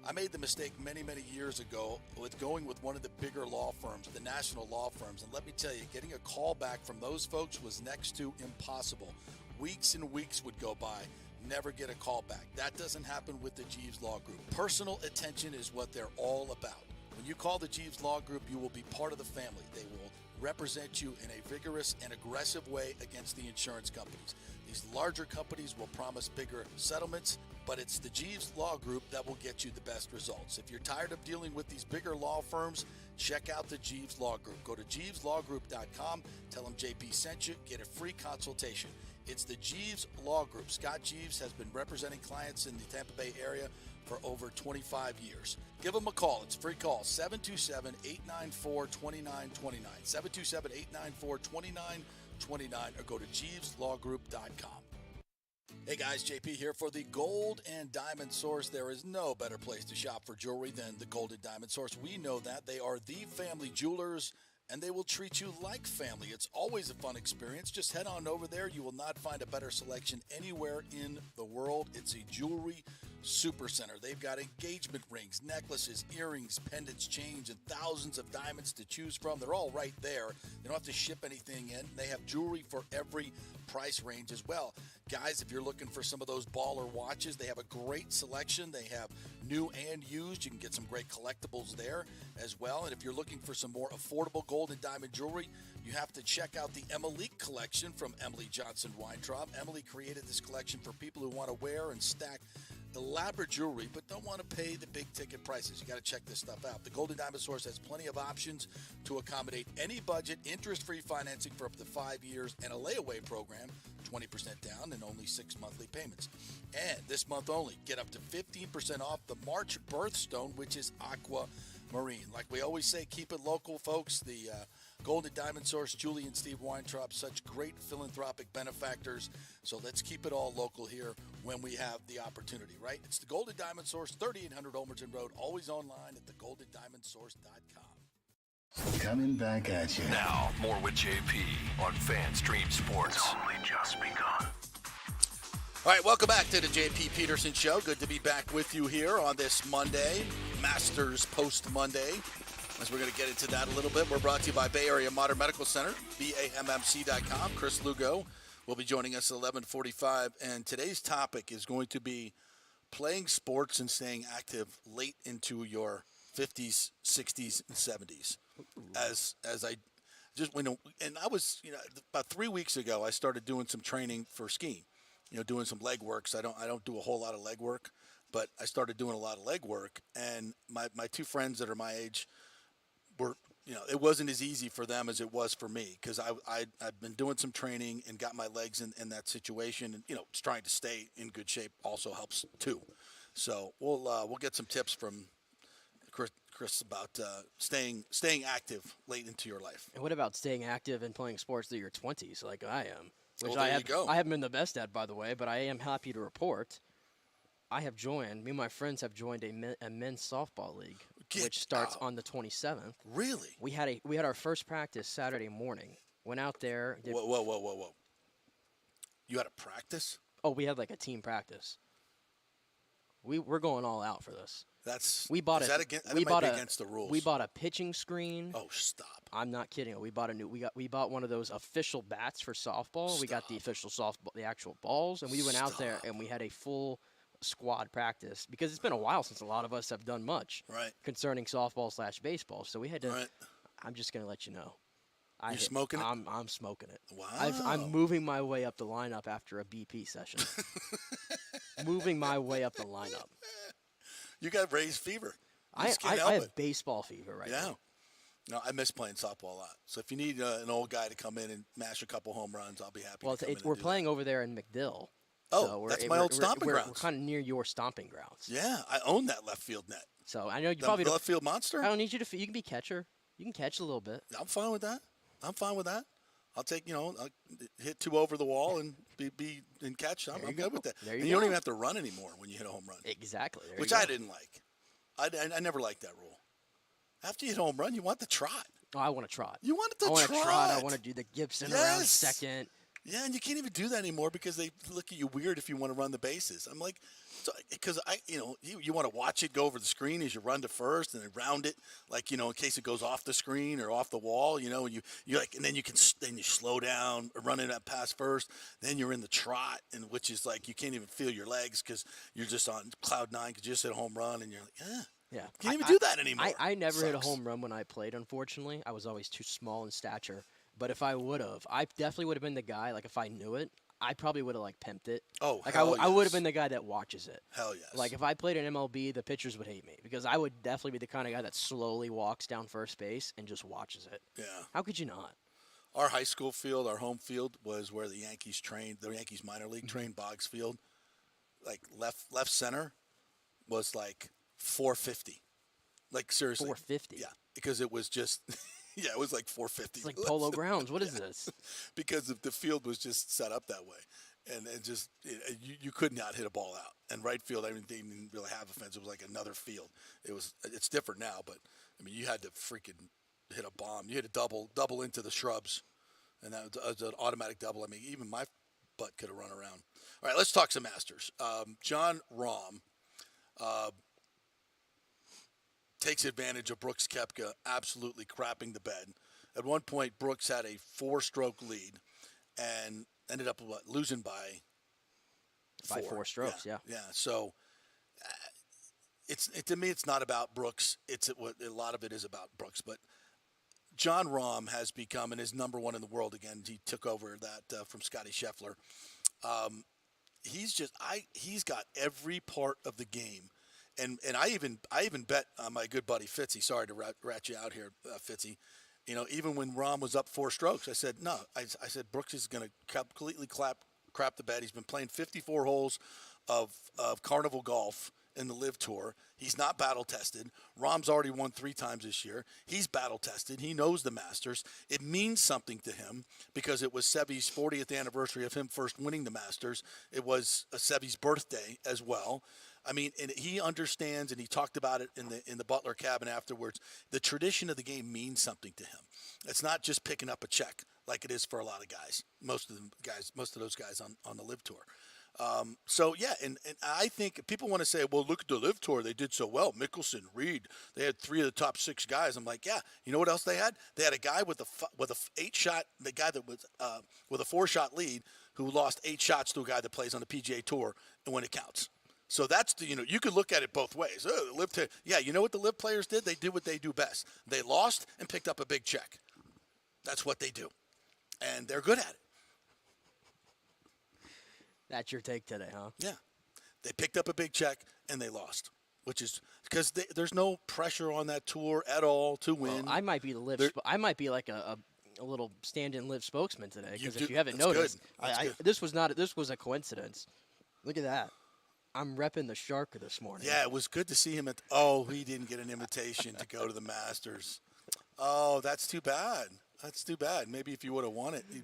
I made the mistake many, many years ago with going with one of the bigger law firms, the national law firms. And let me tell you, getting a call back from those folks was next to impossible. Weeks and weeks would go by, never get a call back. That doesn't happen with the Jeeves Law Group. Personal attention is what they're all about. When you call the Jeeves Law Group, you will be part of the family. They will represent you in a vigorous and aggressive way against the insurance companies. These larger companies will promise bigger settlements, but it's the Jeeves Law Group that will get you the best results. If you're tired of dealing with these bigger law firms, check out the Jeeves Law Group. Go to JeevesLawGroup.com, tell them JP sent you, get a free consultation. It's the Jeeves Law Group. Scott Jeeves has been representing clients in the Tampa Bay area for over 25 years. Give them a call. It's a free call, 727-894-2929, 727-894-2929, or go to JeevesLawGroup.com. Hey guys, JP here for the Gold and Diamond Source. There is no better place to shop for jewelry than the Gold and Diamond Source. We know that. They are the family jewelers, and they will treat you like family. It's always a fun experience. Just head on over there. You will not find a better selection anywhere in the world. It's a jewelry super center. They've got engagement rings, necklaces, earrings, pendants, chains, and thousands of diamonds to choose from. They're all right there. They don't have to ship anything in. They have jewelry for every price range as well. Guys, if you're looking for some of those baller watches, they have a great selection. They have new and used. You can get some great collectibles there as well. And if you're looking for some more affordable gold and diamond jewelry, you have to check out the Emily collection from Emily Johnson Weintraub. Emily created this collection for people who want to wear and stack elaborate jewelry but don't want to pay the big ticket prices. You got to check this stuff out. The Golden Diamond Source has plenty of options to accommodate any budget, interest-free financing for up to 5 years, and a layaway program, 20% down and only 6 monthly payments. And this month only, get up to 15% off the March birthstone, which is aquamarine. Like we always say, keep it local, folks. The Golden Diamond Source, Julie and Steve Weintraub, such great philanthropic benefactors. So let's keep it all local here when we have the opportunity, right? It's the Golden Diamond Source, 3800 Olmerton Road, always online at thegoldendiamondsource.com. Coming back at you. Now, more with JP on FanStream Sports. It's only just begun. All right, welcome back to the JP Peterson Show. Good to be back with you here on this Monday, Masters Post Monday. As we're going to get into that a little bit, we're brought to you by Bay Area Modern Medical Center, BAMMC.com. Chris Lugo will be joining us at 11:45, and today's topic is going to be playing sports and staying active late into your 50s, 60s, and 70s. As I just went, and I was, about 3 weeks ago, I started doing some training for skiing. Doing some leg works. I don't do a whole lot of leg work, but I started doing a lot of leg work, and my two friends that are my age were, it wasn't as easy for them as it was for me because I've been doing some training and got my legs in that situation, and trying to stay in good shape also helps too. So we'll get some tips from Chris about staying active late into your life. And what about staying active and playing sports through your 20s like I am? Which Well, there you go. I haven't been the best at, by the way, but I am happy to report I have joined. Me and my friends have joined a men's softball league, which starts on the 27th. Really? We had our first practice Saturday morning. Went out there. Whoa! You had a practice? Oh, we had like a team practice. We're going all out for this. That might be against the rules. We bought a pitching screen. Oh, stop! I'm not kidding. We bought one of those official bats for softball. Stop. We got the official softball, the actual balls, and we went out there and we had a full squad practice because it's been a while since a lot of us have done much concerning softball/baseball. So we had to. Right. I'm just gonna let you know. You're smoking it? I'm smoking it. Wow. I'm moving my way up the lineup after a BP session. Moving my way up the lineup. You got raised fever. I have baseball fever right now. No, I miss playing softball a lot. So if you need an old guy to come in and mash a couple home runs, I'll be happy to come in. We're playing over there in McDill. Oh, that's my old stomping grounds. We're kind of near your stomping grounds. Yeah, I own that left field net. So I know you probably left field monster. I don't need you to. You can be catcher. You can catch a little bit. I'm fine with that. I'll take, I'll hit 2 over the wall and be and catch. I'm good with that. And you don't even have to run anymore when you hit a home run. Exactly. Which I didn't like. I never liked that rule. After you hit a home run, you want the trot. Oh, I want to trot. You want the trot. I want to trot. I want to do the Gibson around second. Yeah, and you can't even do that anymore because they look at you weird if you want to run the bases. I'm like, because you want to watch it go over the screen as you run to first and then round it, like, in case it goes off the screen or off the wall, and you like, and then you slow down, running that pass first, then you're in the trot, and which is like you can't even feel your legs because you're just on cloud 9 because you just hit a home run and you're like, yeah. Can't even do that anymore. I never hit a home run when I played, unfortunately. I was always too small in stature. But if I would have, I definitely would have been the guy, like if I knew it, I probably would have pimped it. Oh, like I would have been the guy that watches it. Hell yes. Like if I played in MLB, the pitchers would hate me because I would definitely be the kind of guy that slowly walks down first base and just watches it. Yeah. How could you not? Our high school field, our home field, was where the Yankees trained. The Yankees minor league trained Boggs Field. Like left center was like 450. Like seriously. 450. Yeah, because it was just. Yeah, it was like 450. It's like Polo Grounds. What is this? Because the field was just set up that way. And you could not hit a ball out. And right field, they didn't really have a fence. It was like another field. It's different now, but, you had to freaking hit a bomb. You had to double into the shrubs. And that was an automatic double. Even my butt could have run around. All right, let's talk some Masters. Jon Rahm takes advantage of Brooks Koepka absolutely crapping the bed. At one point, Brooks had a 4-stroke lead and ended up losing by 4 strokes. Yeah. So to me, it's not about Brooks. A lot of it is about Brooks. But Jon Rahm has become and is number 1 in the world again. He took over that from Scottie Scheffler. He's got every part of the game. And I even bet on my good buddy Fitzy. Sorry to rat you out here, Fitzy. Even when Rahm was up 4 strokes, I said no. I said Brooks is going to completely crap the bed. He's been playing 54 holes of Carnival Golf in the Live Tour. He's not battle tested. Rahm's already won 3 times this year. He's battle tested. He knows the Masters. It means something to him because it was Seve's 40th anniversary of him first winning the Masters. It was Seve's birthday as well. And he understands, and he talked about it in the Butler cabin afterwards. The tradition of the game means something to him. It's not just picking up a check like it is for a lot of guys. Most of those guys on the Live Tour. And I think people want to say, well, look at the Live Tour. They did so well. Mickelson, Reed, they had 3 of the top 6 guys. I'm like, yeah. You know what else they had? They had a guy with a 8-shot, the guy that was with a 4-shot lead who lost 8 shots to a guy that plays on the PGA Tour and when it counts. So that's you could look at it both ways. You know what the Live players did? They did what they do best. They lost and picked up a big check. That's what they do, and they're good at it. That's your take today, huh? Yeah, they picked up a big check and they lost, which is because there's no pressure on that tour at all to win. Well, I might be the live. I might be like a little stand-in live spokesman today, because if you haven't noticed, this was a coincidence. Look at that. I'm repping the Shark this morning. Yeah, it was good to see him he didn't get an invitation to go to the Masters. Oh, that's too bad. Maybe if you would have won it, he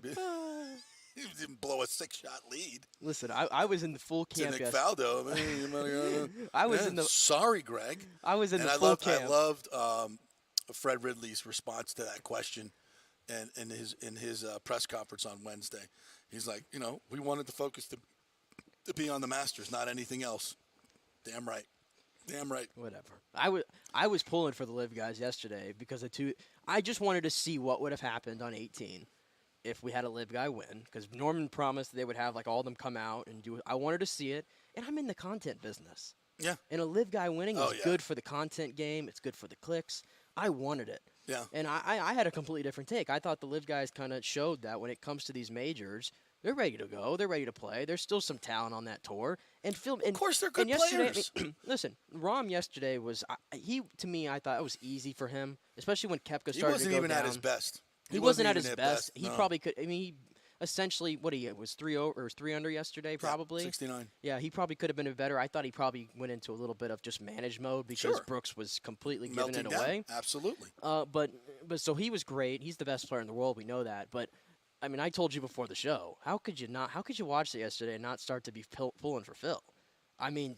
didn't blow a 6-shot lead. Listen, I was in the full camp. Nick Faldo. Sorry, Greg. I was in the full camp. I loved Fred Ridley's response to that question, and in his press conference on Wednesday. He's like, we wanted the focus to be on the Masters, not anything else. Damn right. Whatever. I was pulling for the live guys yesterday because I just wanted to see what would have happened on 18 if we had a live guy win, because Norman promised they would have all of them come out and do it. I wanted to see it, and I'm in the content business. Yeah. And a live guy winning is good for the content game. It's good for the clicks. I wanted it. Yeah. And I had a completely different take. I thought the live guys kind of showed that when it comes to these majors, they're ready to go. They're ready to play. There's still some talent on that tour. And of course, they're good players. Listen, Rahm yesterday was to me, I thought it was easy for him, especially when Koepka started to go down. He wasn't even at his best. He wasn't at his best. He probably could. I mean, he essentially was 3 under yesterday, probably. 69. Yeah, he probably could have been better. I thought he probably went into a little bit of just manage mode because Brooks was completely giving it away. Absolutely. But so he was great. He's the best player in the world. We know that. But I mean, I told you before the show. How could you watch it yesterday and not start to be pulling for Phil? I mean,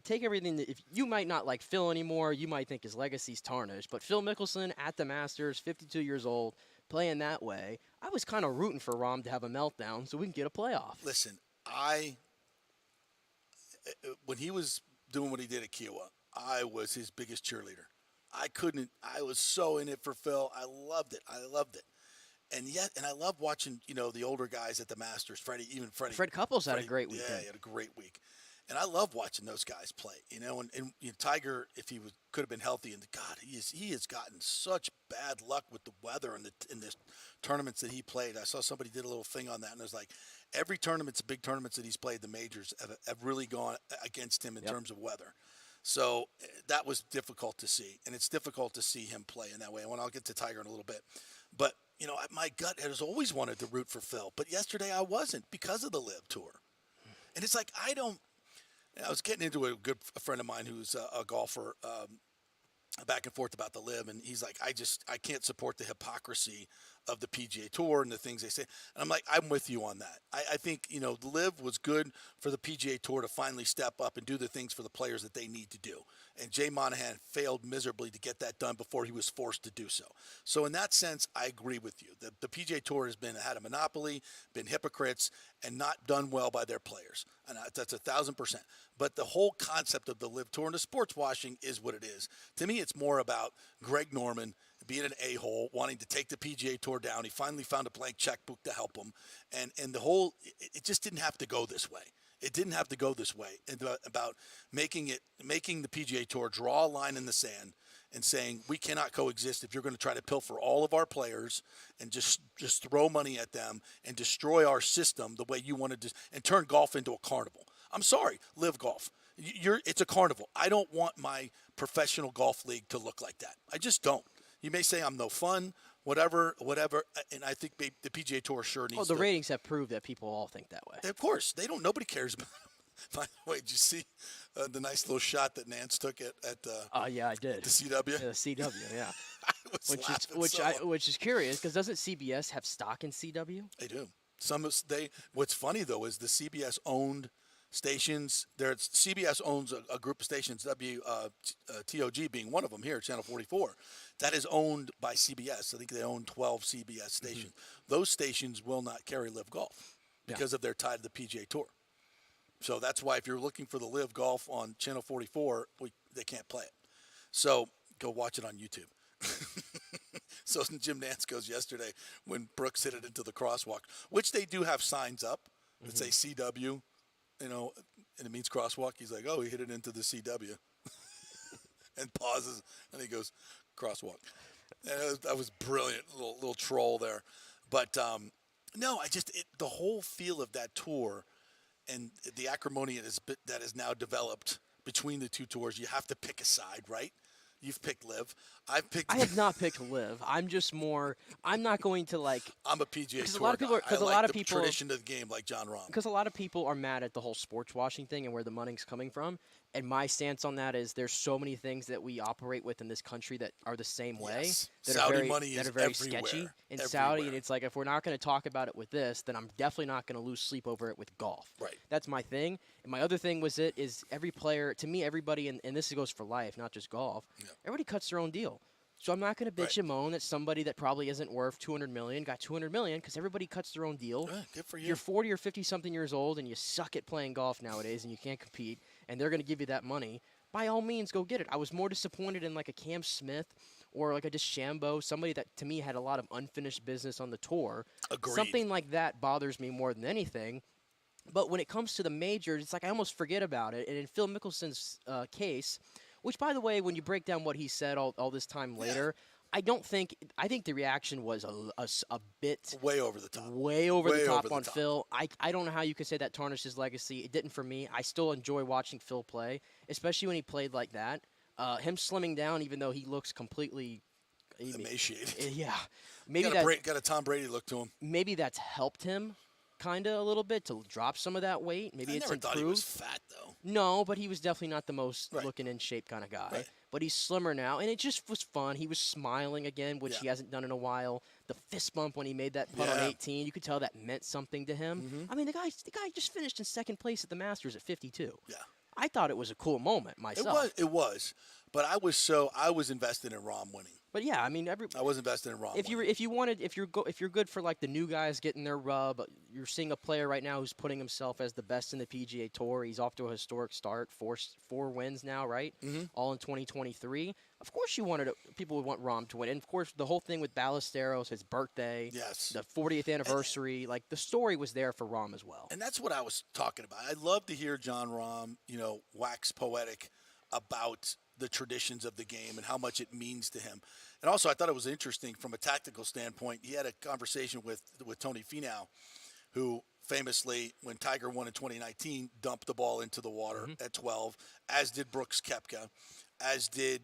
take everything. If you might not like Phil anymore, you might think his legacy's tarnished. But Phil Mickelson at the Masters, 52 years old, playing that way, I was kind of rooting for Rahm to have a meltdown so we can get a playoff. Listen, when he was doing what he did at Kiowa, I was his biggest cheerleader. I was so in it for Phil. I loved it. And I love watching, the older guys at the Masters. Fred Couples had a great weekend. Yeah, he had a great week. And I love watching those guys play, and Tiger, if he could have been healthy, and God, he has gotten such bad luck with the weather in the tournaments that he played. I saw somebody did a little thing on that, and it was like every big tournaments that he's played, the majors have really gone against him in terms of weather. So that was difficult to see, and it's difficult to see him play in that way. And I'll get to Tiger in a little bit, but my gut has always wanted to root for Phil, but yesterday I wasn't because of the Live Tour, and it's like I was getting into a friend of mine who's a golfer, back and forth about the Live, and he's like, I can't support the hypocrisy of the PGA Tour and the things they say. And I'm like, I'm with you on that. I think, the Live was good for the PGA Tour to finally step up and do the things for the players that they need to do. And Jay Monahan failed miserably to get that done before he was forced to do so. So in that sense, I agree with you. The PGA Tour has had a monopoly, been hypocrites, and not done well by their players. And that's 1,000%. But the whole concept of the Live Tour and the sports washing is what it is. To me, it's more about Greg Norman being an a-hole, wanting to take the PGA Tour down. He finally found a blank checkbook to help him. And the whole, it just didn't have to go this way. It didn't have to go this way. And about making the PGA Tour draw a line in the sand and saying we cannot coexist if you're going to try to pilfer all of our players and just throw money at them and destroy our system the way you wanted to and turn golf into a carnival. I'm sorry, Live Golf. It's a carnival. I don't want my professional golf league to look like that. I just don't. You may say I'm no fun, whatever, and I think the PGA Tour sure needs the ratings have proved that people all think that way. Of course. Nobody cares about them. By the way, did you see the nice little shot that Nance took at yeah, I did. The CW? Yeah, the CW, yeah. Which is curious, because doesn't CBS have stock in CW? They do. What's funny, though, is the CBS-owned stations. CBS owns a group of stations, TOG being one of them here, Channel 44. That is owned by CBS. I think they own 12 CBS stations. Mm-hmm. Those stations will not carry Live Golf because of their tie to the PGA Tour. So that's why if you're looking for the Live Golf on Channel 44, they can't play it. So go watch it on YouTube. So Jim Nance goes yesterday when Brooks hit it into the crosswalk, which they do have signs up that say CW, and it means crosswalk. He's like, oh, he hit it into the CW. And pauses, and he goes, crosswalk. And that was brilliant, little troll there. But, no, the whole feel of that tour and the acrimony that is now developed between the two tours, you have to pick a side, right? You've picked Liv. I have not picked Liv. I'm just more. I'm not going to like. I'm a PGA Tour a lot of people. Because a lot of people tradition of the game, like Jon Rahm. Because a lot of people are mad at the whole sports washing thing and where the money's coming from. And my stance on that is there's so many things that we operate with in this country that are the same way. Yes. That Saudi are very, money that is are very everywhere. sketchy in Saudi. And it's like, if we're not going to talk about it with this, then I'm definitely not going to lose sleep over it with golf. Right. That's my thing. And my other thing is every player, to me, everybody, and this goes for life, not just golf, everybody cuts their own deal. So I'm not going to bitch and moan that somebody that probably isn't worth $200 million got $200 million because everybody cuts their own deal. Good for you. You're 40 or 50-something years old and you suck at playing golf nowadays and you can't compete, and they're going to give you that money. By all means, go get it. I was more disappointed in like a Cam Smith or like a DeChambeau, somebody that to me had a lot of unfinished business on the tour. Agreed. Something like that bothers me more than anything. But when it comes to the majors, it's like I almost forget about it. And in Phil Mickelson's case, which, by the way, when you break down what he said all this time later, I think the reaction was a bit way over the top. Way over the top on Phil. I don't know how you could say that tarnished his legacy. It didn't for me. I still enjoy watching Phil play, especially when he played like that. Him slimming down, even though he looks completely emaciated. Yeah, maybe got a Tom Brady look to him. Maybe that's helped him kind of a little bit to drop some of that weight. Maybe it's improved. Thought he was fat though. No, but he was definitely not the most looking in shape kind of guy. Right. But he's slimmer now, and it just was fun. He was smiling again, which he hasn't done in a while. The fist bump when he made that putt on 18, you could tell that meant something to him. Mm-hmm. I mean, the guy just finished in second place at the Masters at 52. Yeah. I thought it was a cool moment myself. It was. But I was invested in Rahm winning. But yeah, I mean, I was invested in Rahm. If you're good for like the new guys getting their rub, you're seeing a player right now who's putting himself as the best in the PGA Tour. He's off to a historic start, four wins now, right? Mm-hmm. All in 2023. Of course, people would want Rahm to win, and of course, the whole thing with Ballesteros, his birthday, the 40th anniversary, like the story was there for Rahm as well. And that's what I was talking about. I'd love to hear Jon Rahm, wax poetic about the traditions of the game and how much it means to him. And also, I thought it was interesting from a tactical standpoint. He had a conversation with Tony Finau, who famously, when Tiger won in 2019, dumped the ball into the water at 12, as did Brooks Koepka, as did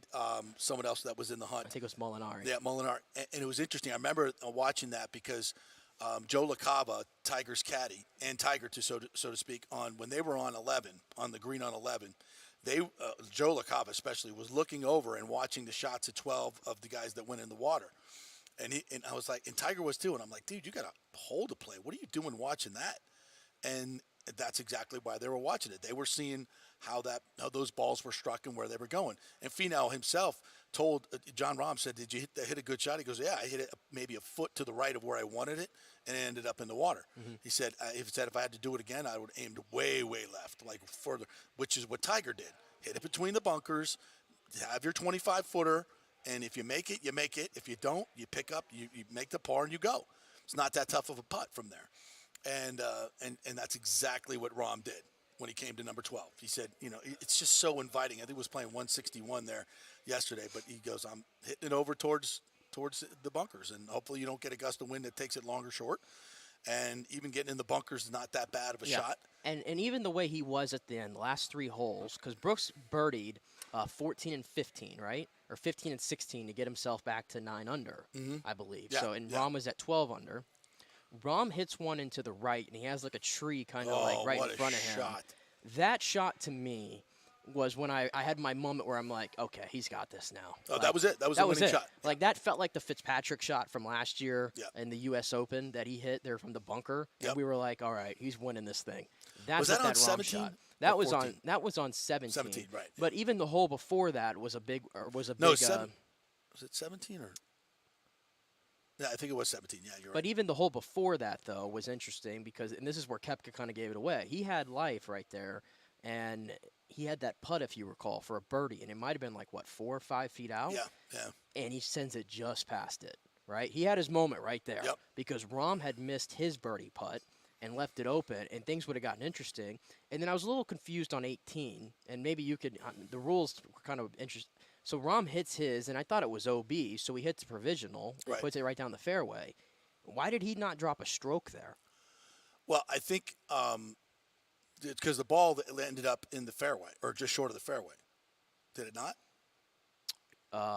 someone else that was in the hunt. I think it was Molinari. Yeah, Molinari. And it was interesting. I remember watching that because Joe LaCava, Tiger's caddy, and Tiger, so to speak, when they were on the green on 11, Joe LaCava especially was looking over and watching the shots at 12 of the guys that went in the water. And I was like, and Tiger was too. And I'm like, dude, you got a hole to play. What are you doing watching that? And that's exactly why they were watching it. They were seeing how those balls were struck and where they were going. And Finau himself told Jon Rahm, said, "Did you hit a good shot?" He goes, "Yeah, I hit it maybe a foot to the right of where I wanted it, and it ended up in the water." Mm-hmm. He said, "If I had to do it again, I would have aimed way, way left, like further," which is what Tiger did. Hit it between the bunkers, have your 25-footer, and if you make it, you make it. If you don't, you pick up, you make the par, and you go. It's not that tough of a putt from there. And that's exactly what Rahm did when he came to number 12. He said, it's just so inviting. I think he was playing 161 there yesterday, but he goes, I'm hitting it over towards the bunkers, and hopefully you don't get a gust of wind that takes it long or short. And even getting in the bunkers is not that bad of a shot. And even the way he was at the end, the last three holes, because Brooks birdied 14 and 15, right? Or 15 and 16 to get himself back to 9 under, I believe. Yeah, Rahm was at 12 under. Rahm hits one into the right, and he has like a tree kind of right in front of him. Shot. That shot to me was when I had my moment where I'm like, okay, he's got this now. Oh, that was it. That was the winning shot. Like that felt like the Fitzpatrick shot from last year in the U.S. Open that he hit there from the bunker, and we were like, all right, he's winning this thing. That's was that on Rahm 17? Shot. That was 14? on 17. 17, right? But even the hole before that was a big. Was it 17 or? Yeah, I think it was 17. Yeah, you're right. But even the hole before that, though, was interesting because, and this is where Koepka kind of gave it away. He had life right there, and he had that putt, if you recall, for a birdie, and it might have been like, 4 or 5 feet out? Yeah. And he sends it just past it, right? He had his moment right there because Rahm had missed his birdie putt and left it open, and things would have gotten interesting. And then I was a little confused on 18, and maybe you could – the rules were kind of interesting. So Rahm hits his, and I thought it was OB, so he hits the provisional, puts it right down the fairway. Why did he not drop a stroke there? Well, I think because the ball that ended up in the fairway or just short of the fairway. Did it not?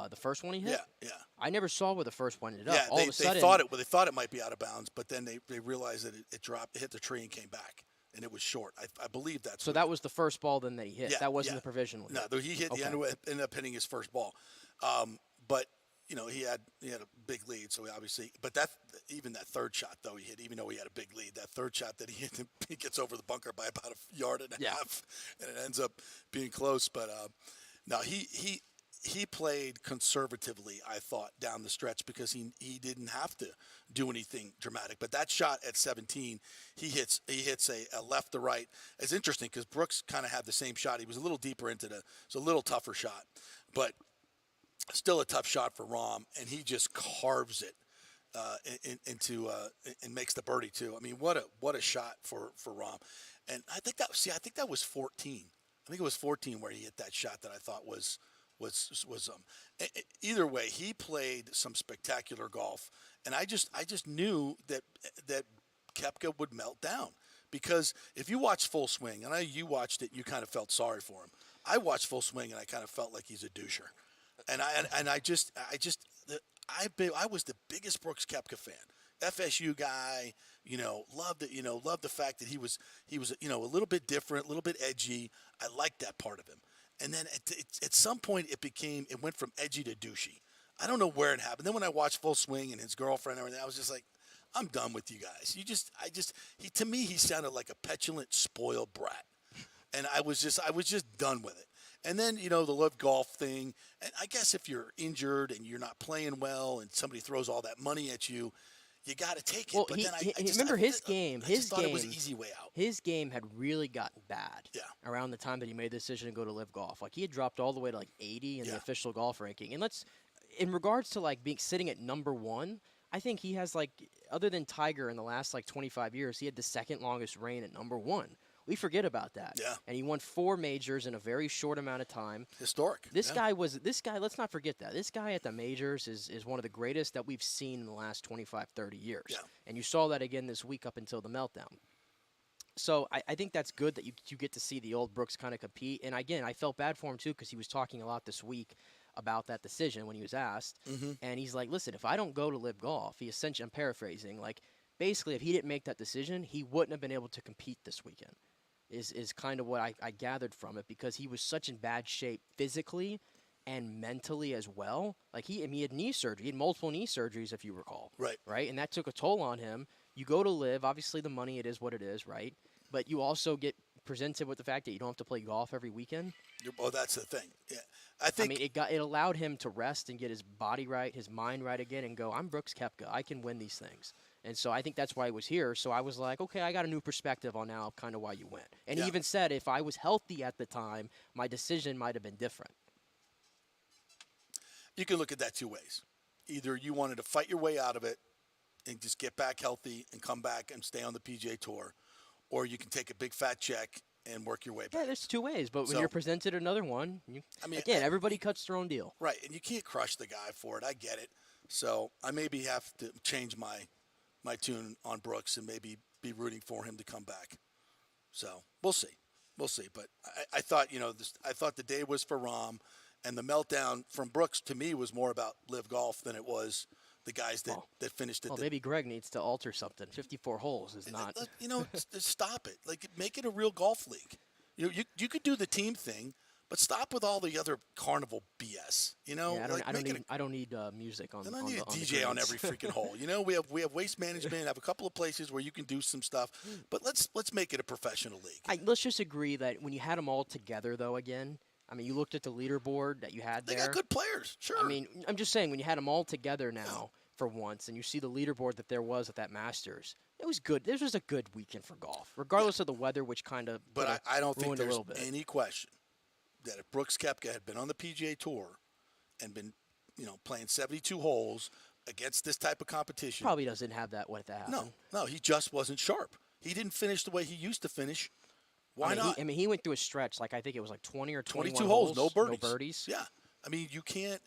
The first one he hit? Yeah. I never saw where the first one ended up. Yeah, All of a sudden, they thought it might be out of bounds, but then they realized that it dropped, it hit the tree and came back, and it was short. I believe that's. So that was the first ball then that he hit. Yeah, that wasn't the provisional. No, he hit. Okay. He ended up hitting his first ball, but he had a big lead, so obviously. But even that third shot though he hit, even though he had a big lead, that third shot that he hit, he gets over the bunker by about a yard and a half, and it ends up being close. But no, he played conservatively, I thought, down the stretch because he didn't have to do anything dramatic. But that shot at 17, he hits a left to right. It's interesting because Brooks kind of had the same shot. He was a little deeper into it's a little tougher shot, but still a tough shot for Rahm, and he just carves it and makes the birdie too. I mean, what a shot for Rahm. And I think that was 14. I think it was 14 where he hit that shot that I thought was either way, he played some spectacular golf, and I just knew that Koepka would melt down because if you watch Full Swing, and you watched it, you kind of felt sorry for him. I watched Full Swing, and I kind of felt like he's a doucher, and I was the biggest Brooks Koepka fan. FSU guy, loved it. Loved the fact that he was a little bit different, a little bit edgy. I liked that part of him. And then at some point it went from edgy to douchey. I don't know where it happened. Then when I watched Full Swing and his girlfriend and everything, I was just like, I'm done with you guys. To me, he sounded like a petulant, spoiled brat. And I was just done with it. And then, the Live Golf thing. And I guess if you're injured and you're not playing well and somebody throws all that money at you, you got to take it. Well, but then remember his game. It was an easy way out. His game had really gotten bad. Yeah. Around the time that he made the decision to go to Live Golf, like he had dropped all the way to like 80 in the official golf ranking. And in regards to like sitting at number 1, I think he has other than Tiger in the last 25 years, he had the second longest reign at number 1. We forget about that. Yeah. And he won 4 majors in a very short amount of time. Historic. This guy, let's not forget that. This guy at the majors is one of the greatest that we've seen in the last 25, 30 years. Yeah. And you saw that again this week up until the meltdown. So I think that's good that you get to see the old Brooks kind of compete. And again, I felt bad for him too because he was talking a lot this week about that decision when he was asked. Mm-hmm. And he's like, listen, if I don't go to Live Golf, I'm paraphrasing, basically if he didn't make that decision, he wouldn't have been able to compete this weekend. Is kind of what I gathered from it because he was such in bad shape physically and mentally as well. He had knee surgery. He had multiple knee surgeries, if you recall. Right? And that took a toll on him. You go to Live. Obviously, the money, it is what it is, right? But you also get presented with the fact that you don't have to play golf every weekend. Well, that's the thing. Yeah. I mean, it allowed him to rest and get his body right, his mind right again, and go, I'm Brooks Koepka. I can win these things. And so I think that's why he was here. So I was like, okay, I got a new perspective on now kind of why you went. And he even said if I was healthy at the time, my decision might have been different. You can look at that 2 ways. Either you wanted to fight your way out of it and just get back healthy and come back and stay on the PGA Tour, or you can take a big fat check and work your way back. Yeah, there's 2 ways. But when you're presented another one, everybody cuts their own deal. Right, and you can't crush the guy for it. I get it. So I maybe have to change my tune on Brooks and maybe be rooting for him to come back. So we'll see. But I thought, I thought the day was for Rahm, and the meltdown from Brooks to me was more about Live Golf than it was the guys that finished it. Well, maybe Greg needs to alter something. 54 holes is not. Stop it. Make it a real golf league. You could do the team thing. But stop with all the other carnival BS. I don't need music on. I don't need a DJ on every freaking hole. We have waste management. Have a couple of places where you can do some stuff. But let's make it a professional league. Let's just agree that when you had them all together, though, again, I mean, you looked at the leaderboard that you had there. They got good players, sure. I mean, I'm just saying when you had them all together now for once, and you see the leaderboard that there was at that Masters. It was good. This was a good weekend for golf, regardless of the weather, which kind of. But I don't think there's any question that if Brooks Koepka had been on the PGA Tour and been, playing 72 holes against this type of competition, probably doesn't have that what that happened. No, he just wasn't sharp. He didn't finish the way he used to finish. Why not? He went through a stretch I think it was 20 or 22 holes, no birdies. No birdies. Yeah, I mean you can't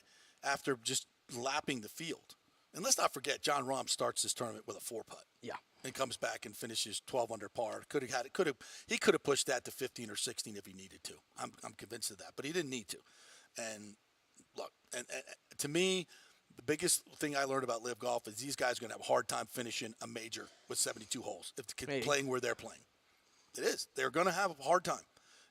after just lapping the field. And let's not forget, Jon Rahm starts this tournament with a 4-putt. Yeah. And comes back and finishes 12 under par. He could have pushed that to 15 or 16 if he needed to. I'm convinced of that, but he didn't need to. And look, and to me, the biggest thing I learned about LIV Golf is these guys are going to have a hard time finishing a major with 72 holes if they're playing where they're playing. It is. They're going to have a hard time.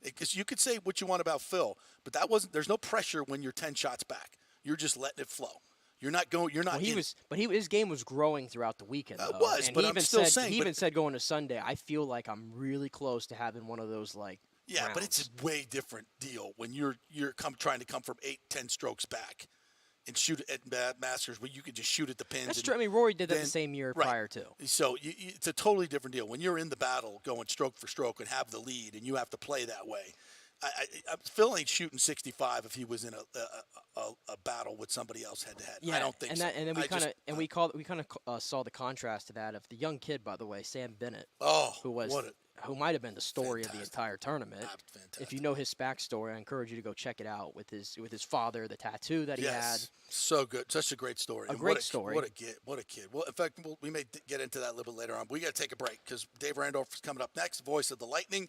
Because you could say what you want about Phil, but there's no pressure when you're 10 shots back. You're just letting it flow. You're not going. You're not. His game was growing throughout the weekend. Though. It was, and but I'm still saying. He even said going to Sunday, I feel like I'm really close to having one of those Yeah, rounds. but it's a way different deal when you're trying to come from 8-10 strokes back and shoot at Masters where you could just shoot at the pins. That's true. I mean, Rory did that the same year prior to. So it's a totally different deal when you're in the battle, going stroke for stroke and have the lead, and you have to play that way. Phil ain't shooting 65 if he was in a battle with somebody else head to head. Yeah, I don't think so. And then we kind of saw the contrast to that of the young kid, by the way, Sam Bennett. Who might have been the story of the entire tournament. If you know his backstory, I encourage you to go check it out with his father, the tattoo that he had. So good, such a great story. Great story. What a kid. Well, in fact, we may get into that a little bit later on. We got to take a break because Dave Randorf is coming up next, voice of the Lightning.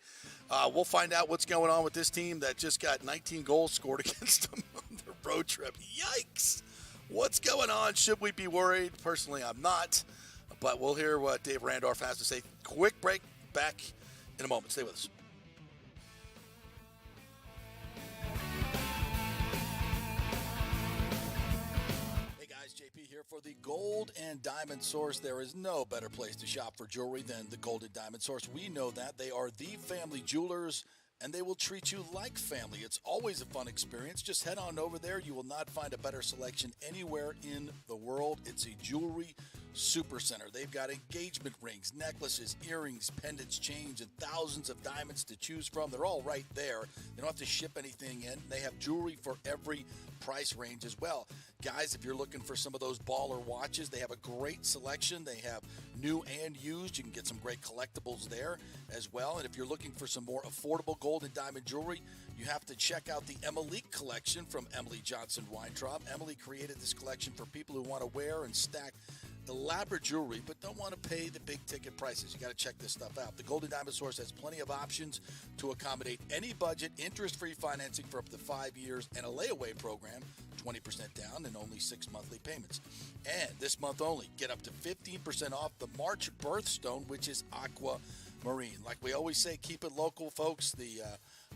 We'll find out what's going on with this team that just got 19 goals scored against them on their road trip. Yikes! What's going on? Should we be worried? Personally, I'm not. But we'll hear what Dave Randorf has to say. Quick break. Back in a moment. Stay with us. Hey guys, JP here for the Gold and Diamond Source. There is no better place to shop for jewelry than the Gold and Diamond Source. We know that. They are the family jewelers, and they will treat you like family. It's always a fun experience. Just head on over there. You will not find a better selection anywhere in the world. It's a jewelry super center. They've got engagement rings, necklaces, earrings, pendants, chains, and thousands of diamonds to choose from. They're all right there. They don't have to ship anything in. They have jewelry for every price range as well. Guys, if you're looking for some of those baller watches, they have a great selection. They have new and used. You can get some great collectibles there as well. And if you're looking for some more affordable gold and diamond jewelry, you have to check out the Emily collection from Emily Johnson Weintraub. Emily created this collection for people who want to wear and stack elaborate jewelry but don't want to pay the big ticket prices. You got to check this stuff out. The Golden Diamond Source has plenty of options to accommodate any budget, interest-free financing for up to 5 years, and a layaway program, 20% down and only 6 monthly payments. And this month only, get up to 15% off the March birthstone, which is aquamarine. Like we always say, keep it local, folks. The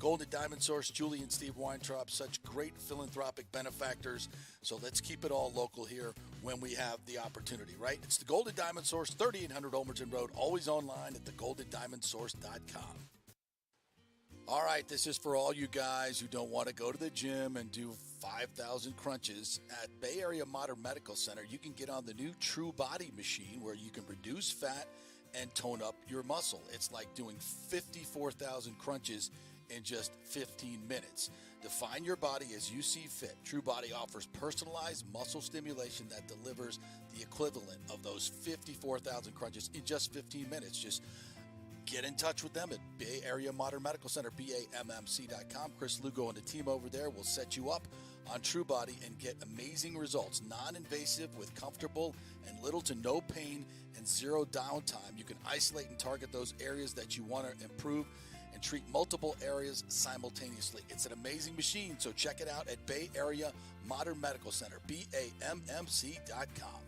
Golden Diamond Source, Julie and Steve Weintraub, such great philanthropic benefactors. So let's keep it all local here when we have the opportunity, right? It's the Golden Diamond Source, 3800 Olmerton Road, always online at thegoldendiamondsource.com. All right, this is for all you guys who don't want to go to the gym and do 5,000 crunches. At Bay Area Modern Medical Center, you can get on the new True Body machine where you can reduce fat and tone up your muscle. It's like doing 54,000 crunches in just 15 minutes. Define your body as you see fit. True Body offers personalized muscle stimulation that delivers the equivalent of those 54,000 crunches in just 15 minutes. Just get in touch with them at Bay Area Modern Medical Center, BAMMC.com. Chris Lugo and the team over there will set you up on True Body and get amazing results. Non-invasive with comfortable and little to no pain and zero downtime. You can isolate and target those areas that you want to improve and treat multiple areas simultaneously. It's an amazing machine, so check it out at Bay Area Modern Medical Center, BAMMC.com.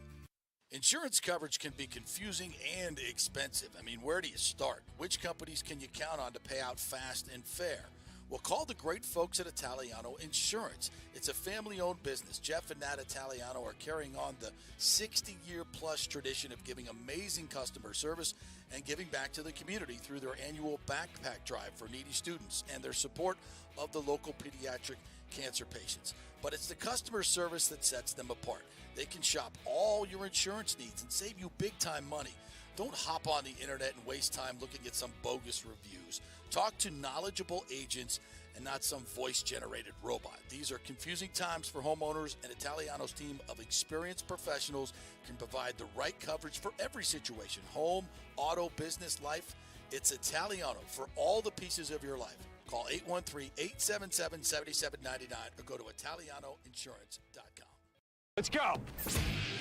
Insurance coverage can be confusing and expensive. I mean, where do you start? Which companies can you count on to pay out fast and fair? Well, call the great folks at Italiano Insurance. It's a family-owned business. Jeff and Nat Italiano are carrying on the 60-year-plus tradition of giving amazing customer service and giving back to the community through their annual backpack drive for needy students and their support of the local pediatric cancer patients. But it's the customer service that sets them apart. They can shop all your insurance needs and save you big-time money. Don't hop on the internet and waste time looking at some bogus reviews. Talk to knowledgeable agents and not some voice-generated robot. These are confusing times for homeowners, and Italiano's team of experienced professionals can provide the right coverage for every situation: home, auto, business, life. It's Italiano for all the pieces of your life. Call 813-877-7799 or go to italianoinsurance.com. Let's go.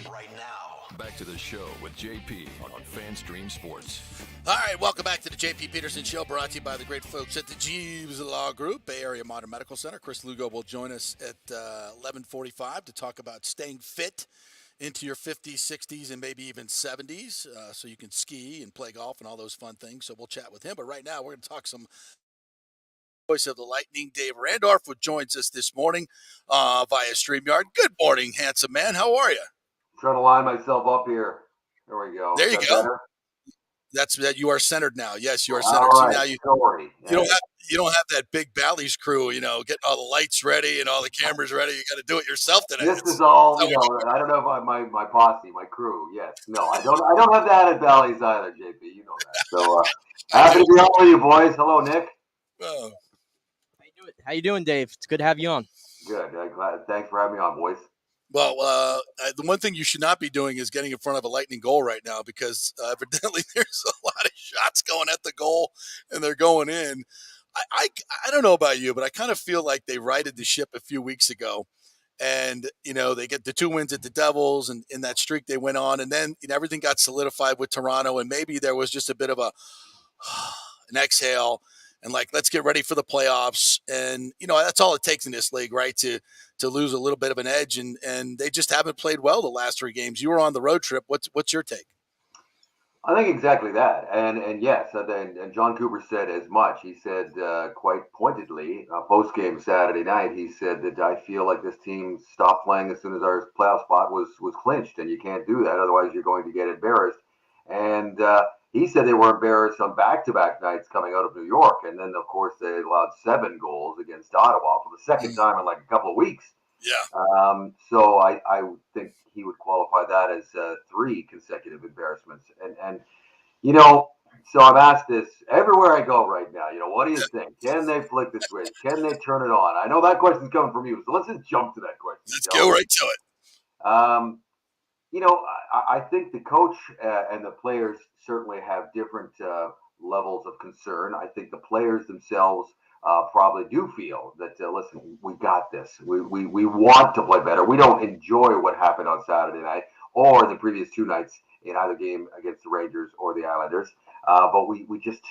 Right now, back to the show with JP on FanStream Sports. All right, welcome back to the JP Peterson Show, brought to you by the great folks at the Jeeves Law Group, Bay Area Modern Medical Center. Chris Lugo will join us at 11:45 to talk about staying fit into your 50s, 60s, and maybe even 70s, so you can ski and play golf and all those fun things. So we'll chat with him. But right now, we're going to talk some voice of the Lightning, Dave Randorf, who joins us this morning via StreamYard. Good morning, handsome man. How are you? Trying to line myself up here. There we go. There you go. Better? That's that. You are centered now. Yes, you are centered. All right. So now you don't have that big Bally's crew. You know, getting all the lights ready and all the cameras ready. You got to do it yourself today. This is all. You know, I don't know if my posse, my crew. Yes, no, I don't have that at Bally's either, JP. You know that. So happy to be on with you, boys. Hello, Nick. Oh. How you doing, Dave? It's good to have you on. Good. Glad. Thanks for having me on, boys. Well, the one thing you should not be doing is getting in front of a Lightning goal right now, because evidently there's a lot of shots going at the goal and they're going in. I don't know about you, but I kind of feel like they righted the ship a few weeks ago, and you know they get the 2 wins at the Devils, and in that streak they went on, and then everything got solidified with Toronto, and maybe there was just a bit of an exhale. And let's get ready for the playoffs. And, you know, that's all it takes in this league, right? To lose a little bit of an edge. And they just haven't played well the last 3 games. You were on the road trip. What's your take? I think exactly that. And yes, and John Cooper said as much. He said quite pointedly, post-game Saturday night, he said that I feel like this team stopped playing as soon as our playoff spot was clinched. And you can't do that. Otherwise, you're going to get embarrassed. And he said they were embarrassed on back-to-back nights coming out of New York. And then, of course, they allowed 7 goals against Ottawa for the second time in like a couple of weeks. Yeah. So I think he would qualify that as 3 consecutive embarrassments. And you know, so I've asked this everywhere I go right now. You know, what do you think? Can they flick the switch? Can they turn it on? I know that question's coming from you. So let's just jump to that question. Let's go right to it. You know, I think the coach and the players certainly have different levels of concern. I think the players themselves probably do feel that, listen, we got this. We want to play better. We don't enjoy what happened on Saturday night or the previous 2 nights in either game against the Rangers or the Islanders. But we just,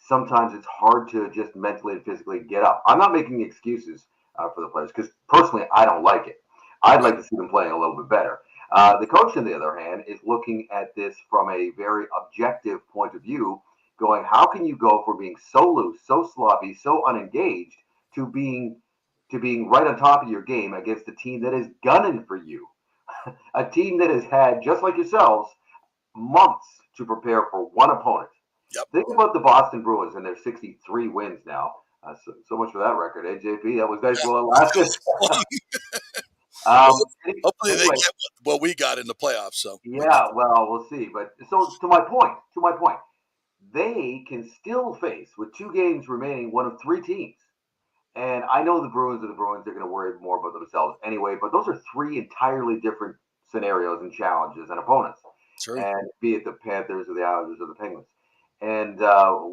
sometimes it's hard to just mentally and physically get up. I'm not making excuses for the players because personally, I don't like it. I'd like to see them playing a little bit better. The coach, on the other hand, is looking at this from a very objective point of view, going, how can you go from being so loose, so sloppy, so unengaged to being right on top of your game against a team that is gunning for you, a team that has had, just like yourselves, months to prepare for one opponent. Yep. Think about the Boston Bruins and their 63 wins now. So much for that record, JP? That was nice while it lasted. Hopefully they get what we got in the playoffs. So yeah, well, we'll see. But so to my point, they can still face, with 2 games remaining, one of 3 teams. And I know the Bruins are the Bruins. They're going to worry more about themselves anyway. But those are 3 entirely different scenarios and challenges and opponents. Sure. And be it the Panthers or the Islanders or the Penguins. And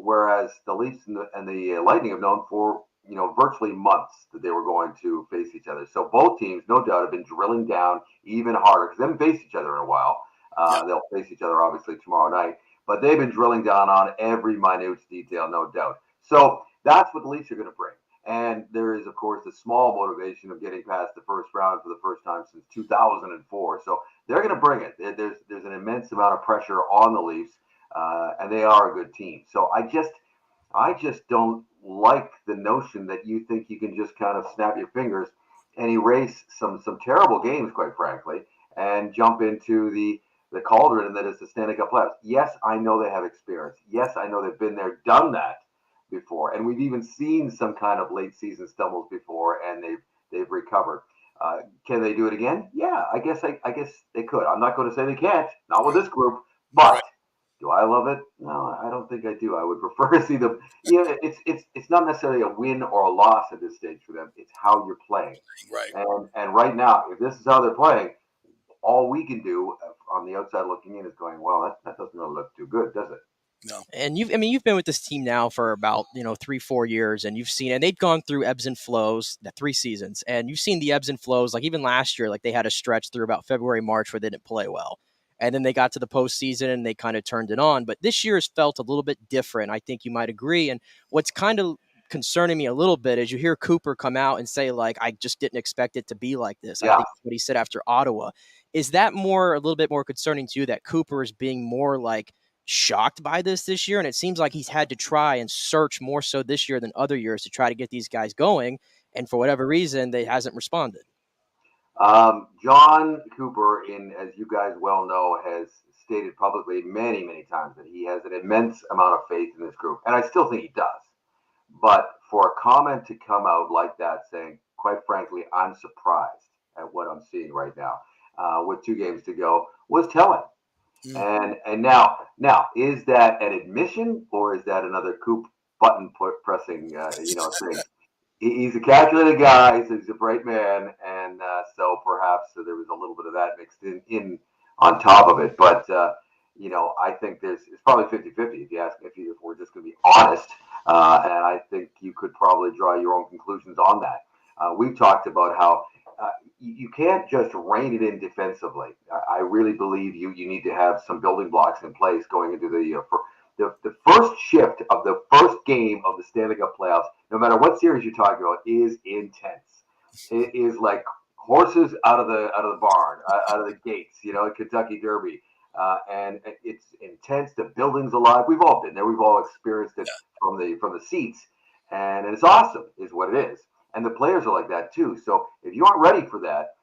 whereas the Leafs and the Lightning have known for virtually months that they were going to face each other. So both teams, no doubt, have been drilling down even harder because they haven't faced each other in a while. They'll face each other, obviously, tomorrow night. But they've been drilling down on every minute detail, no doubt. So that's what the Leafs are going to bring. And there is, of course, the small motivation of getting past the first round for the first time since 2004. So they're going to bring it. There's an immense amount of pressure on the Leafs, and they are a good team. So I just don't like the notion that you think you can just kind of snap your fingers and erase some terrible games, quite frankly, and jump into the cauldron that is the Stanley Cup playoffs. Yes, I know they have experience. Yes, I know they've been there, done that before, and we've even seen some kind of late season stumbles before, and they've recovered. Can they do it again? Yeah, I guess they could. I'm not going to say they can't, not with this group, but do I love it? No, I don't think I do. I would prefer to see them. It's not necessarily a win or a loss at this stage for them. It's how you're playing. Right. And right now, if this is how they're playing, all we can do on the outside looking in is going, well, that doesn't really look too good, does it? No. And you've been with this team now for about 3-4 years, and you've seen, and they've gone through ebbs and flows, the 3 seasons, and you've seen the ebbs and flows. Like even last year, like they had a stretch through about February, March where they didn't play well, and then they got to the postseason and they kind of turned it on. But this year has felt a little bit different. I think you might agree. And what's kind of concerning me a little bit is you hear Cooper come out and say, like, I just didn't expect it to be like this. Yeah. I think that's what he said after Ottawa. Is that a little bit more concerning to you, that Cooper is being more like shocked by this year? And it seems like he's had to try and search more so this year than other years to try to get these guys going. And for whatever reason, they hasn't responded. Jon Cooper, as you guys well know, has stated publicly many, many times that he has an immense amount of faith in this group. And I still think he does. But for a comment to come out like that saying, quite frankly, I'm surprised at what I'm seeing right now with 2 games to go, was telling. And now, is that an admission or is that another Coop button pressing, thing? He's a calculated guy. He's a bright man. And so perhaps there was a little bit of that mixed in on top of it. But, I think it's probably 50-50 if we're just going to be honest. And I think you could probably draw your own conclusions on that. We've talked about how you can't just rein it in defensively. I really believe you need to have some building blocks in place going into the first shift of the first game of the Stanley Cup playoffs, no matter what series you're talking about, is intense. It is like horses out of the barn, out of the gates, Kentucky Derby. And it's intense. The building's alive. We've all been there. We've all experienced it from the seats, and it's awesome, is what it is. And the players are like that too. So if you aren't ready for that,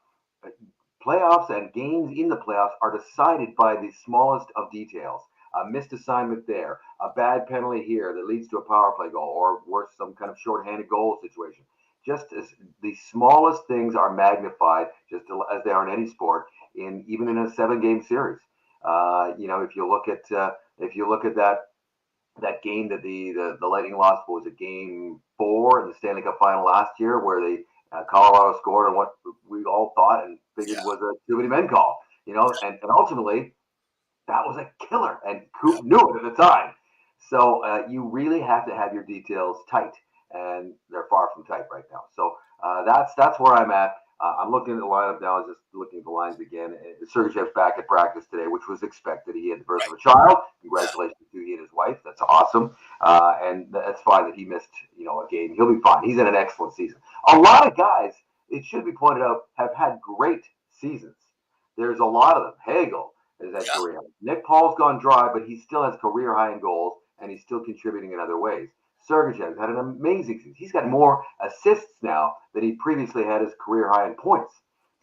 playoffs and games in the playoffs are decided by the smallest of details. A missed assignment there, a bad penalty here that leads to a power play goal, or worse, some kind of shorthanded goal situation. Just as the smallest things are magnified, just as they are in any sport, even in a 7-game series. If you look at that game that the Lightning lost, was it Game 4 in the Stanley Cup Final last year, where Colorado scored on what we all thought and figured was a too many men call, and ultimately that was a killer, and Coop knew it at the time. So you really have to have your details tight, and they're far from tight right now. So that's where I'm at. I'm looking at the lineup now. I was just looking at the lines again. Sergeyev's back at practice today, which was expected. He had the birth of a child. Congratulations to he and his wife. That's awesome. And that's fine that he missed, a game. He'll be fine. He's in an excellent season. A lot of guys, it should be pointed out, have had great seasons. There's a lot of them. Hagel is at career. Nick Paul's gone dry, but he still has career high in goals, and he's still contributing in other ways. Sergeyev's had an amazing season. He's got more assists now than he previously had his career high in points.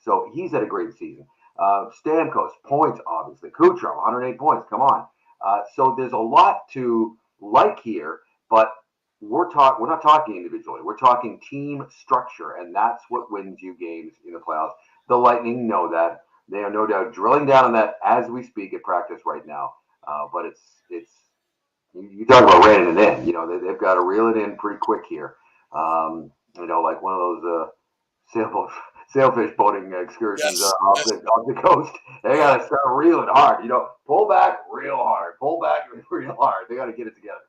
So he's had a great season. Stamkos, points, obviously. Kucherov, 108 points. Come on. So there's a lot to like here, but we're not talking individually. We're talking team structure, and that's what wins you games in the playoffs. The Lightning know that. They are no doubt drilling down on that as we speak at practice right now. But it's you talk about reining it in. They've got to reel it in pretty quick here. Like one of those sailfish boating excursions off the coast. They got to start reeling hard. Pull back real hard. Pull back real hard. They got to get it together.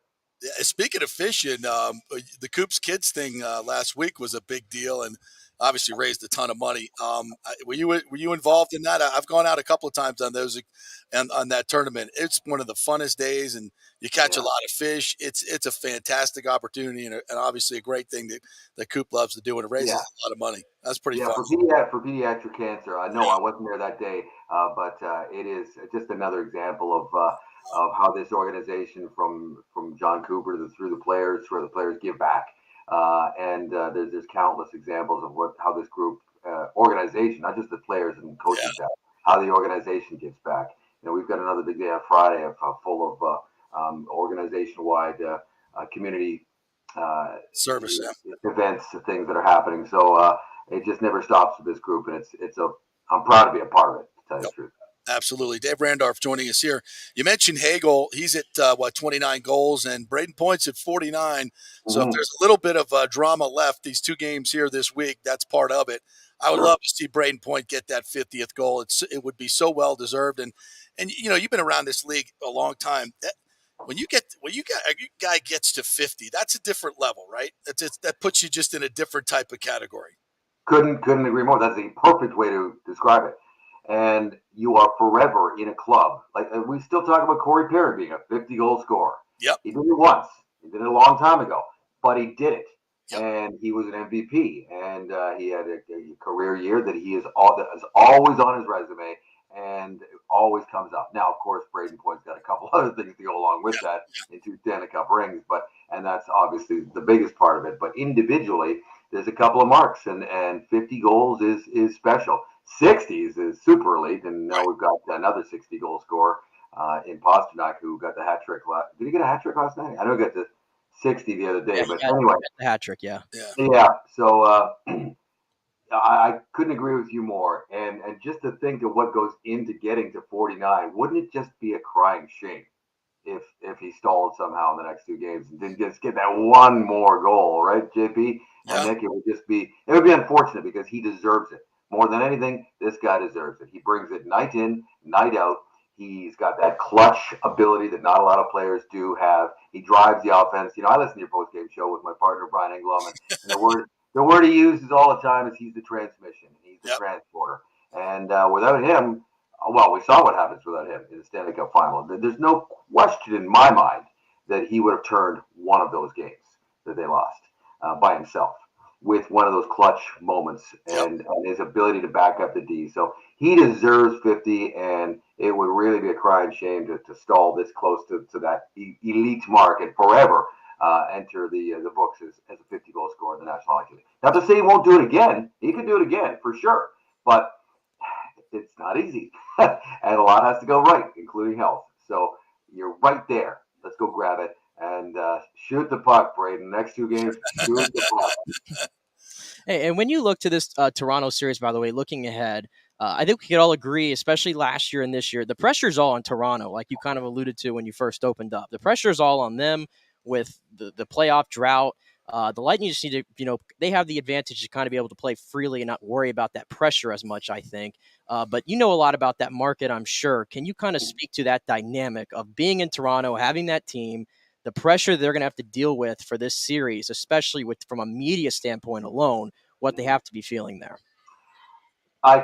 Yeah, speaking of fishing, the Coops Kids thing last week was a big deal, and obviously raised a ton of money. Were you involved in that? I've gone out a couple of times on those and on that tournament. It's one of the funnest days, and you catch a lot of fish. It's a fantastic opportunity and obviously a great thing that Coop loves to do, and it raises a lot of money. That's pretty fun. For pediatric cancer. I know I wasn't there that day, but it is just another example of how this organization from Jon Cooper through the players give back. And there's countless examples of how this group organization, not just the players and coaching staff, how the organization gives back. We've got another big day on Friday full of organization-wide community service events, things that are happening. So it just never stops with this group, and I'm proud to be a part of it, to tell you the truth. Absolutely. Dave Randorf joining us here. You mentioned Hagel. He's at 29 goals, and Braden Point's at 49. So if there's a little bit of drama left, these 2 games here this week, that's part of it. I would love to see Braden Point get that 50th goal. It would be so well deserved. And you've been around this league a long time. When a guy gets to 50, that's a different level, right? That puts you just in a different type of category. Couldn't agree more. That's a perfect way to describe it. And you are forever in a club. Like we still talk about Corey Perry being a 50-goal scorer. Yep. He did it once. He did it a long time ago, but he did it. Yep. And he was an MVP, and he had a career year that is always on his resume and always comes up. Now, of course, Braden Point's got a couple other things to go along with that into Stanley Cup rings, and that's obviously the biggest part of it. But individually, there's a couple of marks, and 50 goals is special. 60s is super elite, and now we've got another 60-goal scorer in Pasternak who got the hat trick. Did he get a hat trick last night? I know he got the 60 the other day, but anyway. The hat trick, yeah. So I couldn't agree with you more. And just to think of what goes into getting to 49, wouldn't it just be a crying shame if he stalled somehow in the next two games and didn't just get that one more goal, right, JP? Yeah. And Nick, it would be unfortunate because he deserves it. More than anything, this guy deserves it. He brings it night in, night out. He's got that clutch ability that not a lot of players do have. He drives the offense. I listen to your post-game show with my partner, Brian Englum, and the word he uses all the time is he's the transmission. He's the transporter. And without him, well, we saw what happens without him in the Stanley Cup final. There's no question in my mind that he would have turned one of those games that they lost by himself with one of those clutch moments and his ability to back up the D. So he deserves 50, and it would really be a crying shame to stall this close to that elite mark and forever enter the books as a 50-goal scorer in the National Hockey League. Not to say he won't do it again. He could do it again for sure, but it's not easy. And a lot has to go right, including health. So you're right there. Let's go grab it. And shoot the puck, Braden. Next two games, shoot the puck. Hey, and when you look to this Toronto series, by the way, looking ahead, I think we could all agree, especially last year and this year, the pressure's all on Toronto, like you kind of alluded to when you first opened up. The pressure's all on them with the playoff drought. The Lightning just need to, they have the advantage to kind of be able to play freely and not worry about that pressure as much, I think. But you know a lot about that market, I'm sure. Can you kind of speak to that dynamic of being in Toronto, having that team, the pressure they're going to have to deal with for this series, especially from a media standpoint alone, what they have to be feeling there? I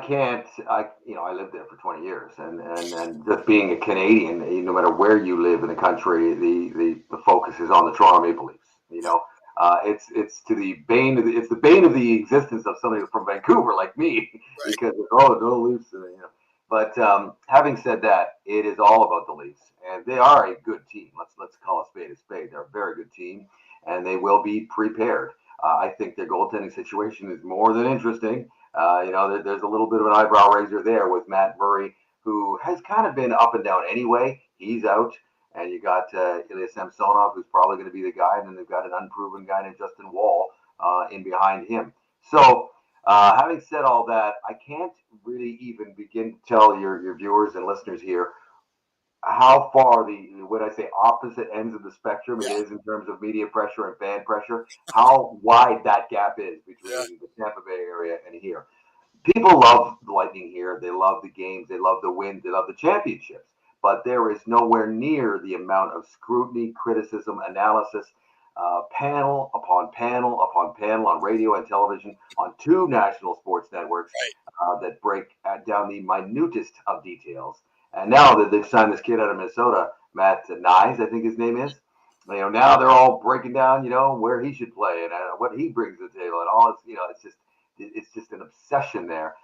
lived there for 20 years, and just being a Canadian, no matter where you live in the country, the focus is on the Toronto Maple Leafs. It's the bane of the existence of somebody from Vancouver like me, because no Leafs, But having said that, it is all about the Leafs, and they are a good team. Let's call a spade a spade. They're a very good team, and they will be prepared. I think their goaltending situation is more than interesting. There's a little bit of an eyebrow raiser there with Matt Murray, who has kind of been up and down anyway. He's out, and you got Ilya Samsonov, who's probably going to be the guy, and then they've got an unproven guy named Justin Wall in behind him. So, having said all that, I can't really even begin to tell your viewers and listeners here how far when I say opposite ends of the spectrum it is in terms of media pressure and fan pressure, how wide that gap is between the Tampa Bay area and here. People love the Lightning here. They love the games. They love the wins. They love the championships. But there is nowhere near the amount of scrutiny, criticism, analysis, panel upon panel upon panel on radio and television on two national sports networks that break down the minutest of details. And now that they've signed this kid out of Minnesota, Matt Nyes, I think his name is, now they're all breaking down, where he should play and what he brings to the table and all. It's just an obsession there.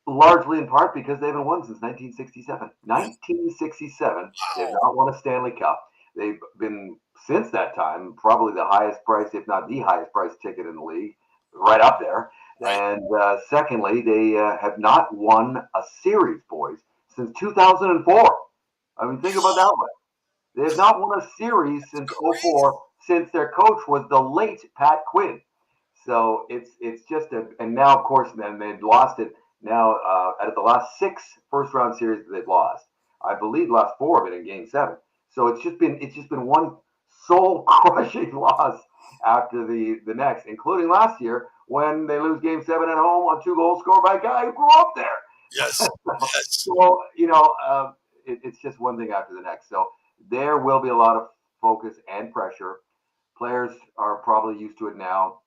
Largely in part because they haven't won since 1967. 1967, they've not won a Stanley Cup. They've been, since that time, probably the highest price, if not the highest price ticket in the league, right up there. And secondly, they have not won a series, boys, since 2004. I mean, think about that one. They have not won a series since 2004, since their coach was the late Pat Quinn. So it's just and now, of course, then they've lost it. Now, out of the last 6 first-round series that they've lost, I believe last 4 of it in Game 7. So it's just been one soul-crushing loss after the next, including last year when they lose Game 7 at home on 2 goals scored by a guy who grew up there. Yes. So it's just one thing after the next. So there will be a lot of focus and pressure. Players are probably used to it now.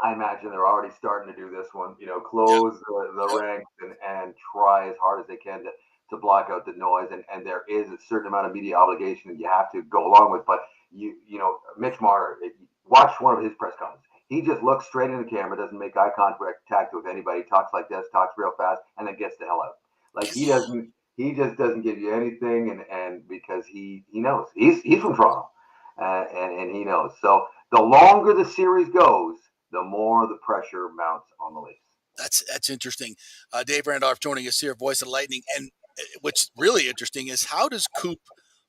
I imagine they're already starting to do this one, close the ranks and try as hard as they can to block out the noise. And there is a certain amount of media obligation that you have to go along with. But, Mitch Marner, watch one of his press conferences. He just looks straight in the camera, doesn't make eye contact with anybody, talks like this, talks real fast, and then gets the hell out. Like he just doesn't give you anything. And because he knows he's from Toronto and he knows. So the longer the series goes, the more the pressure mounts on the Leafs. That's interesting. Dave Randorf joining us here, voice of the Lightning. And what's really interesting is how does Coop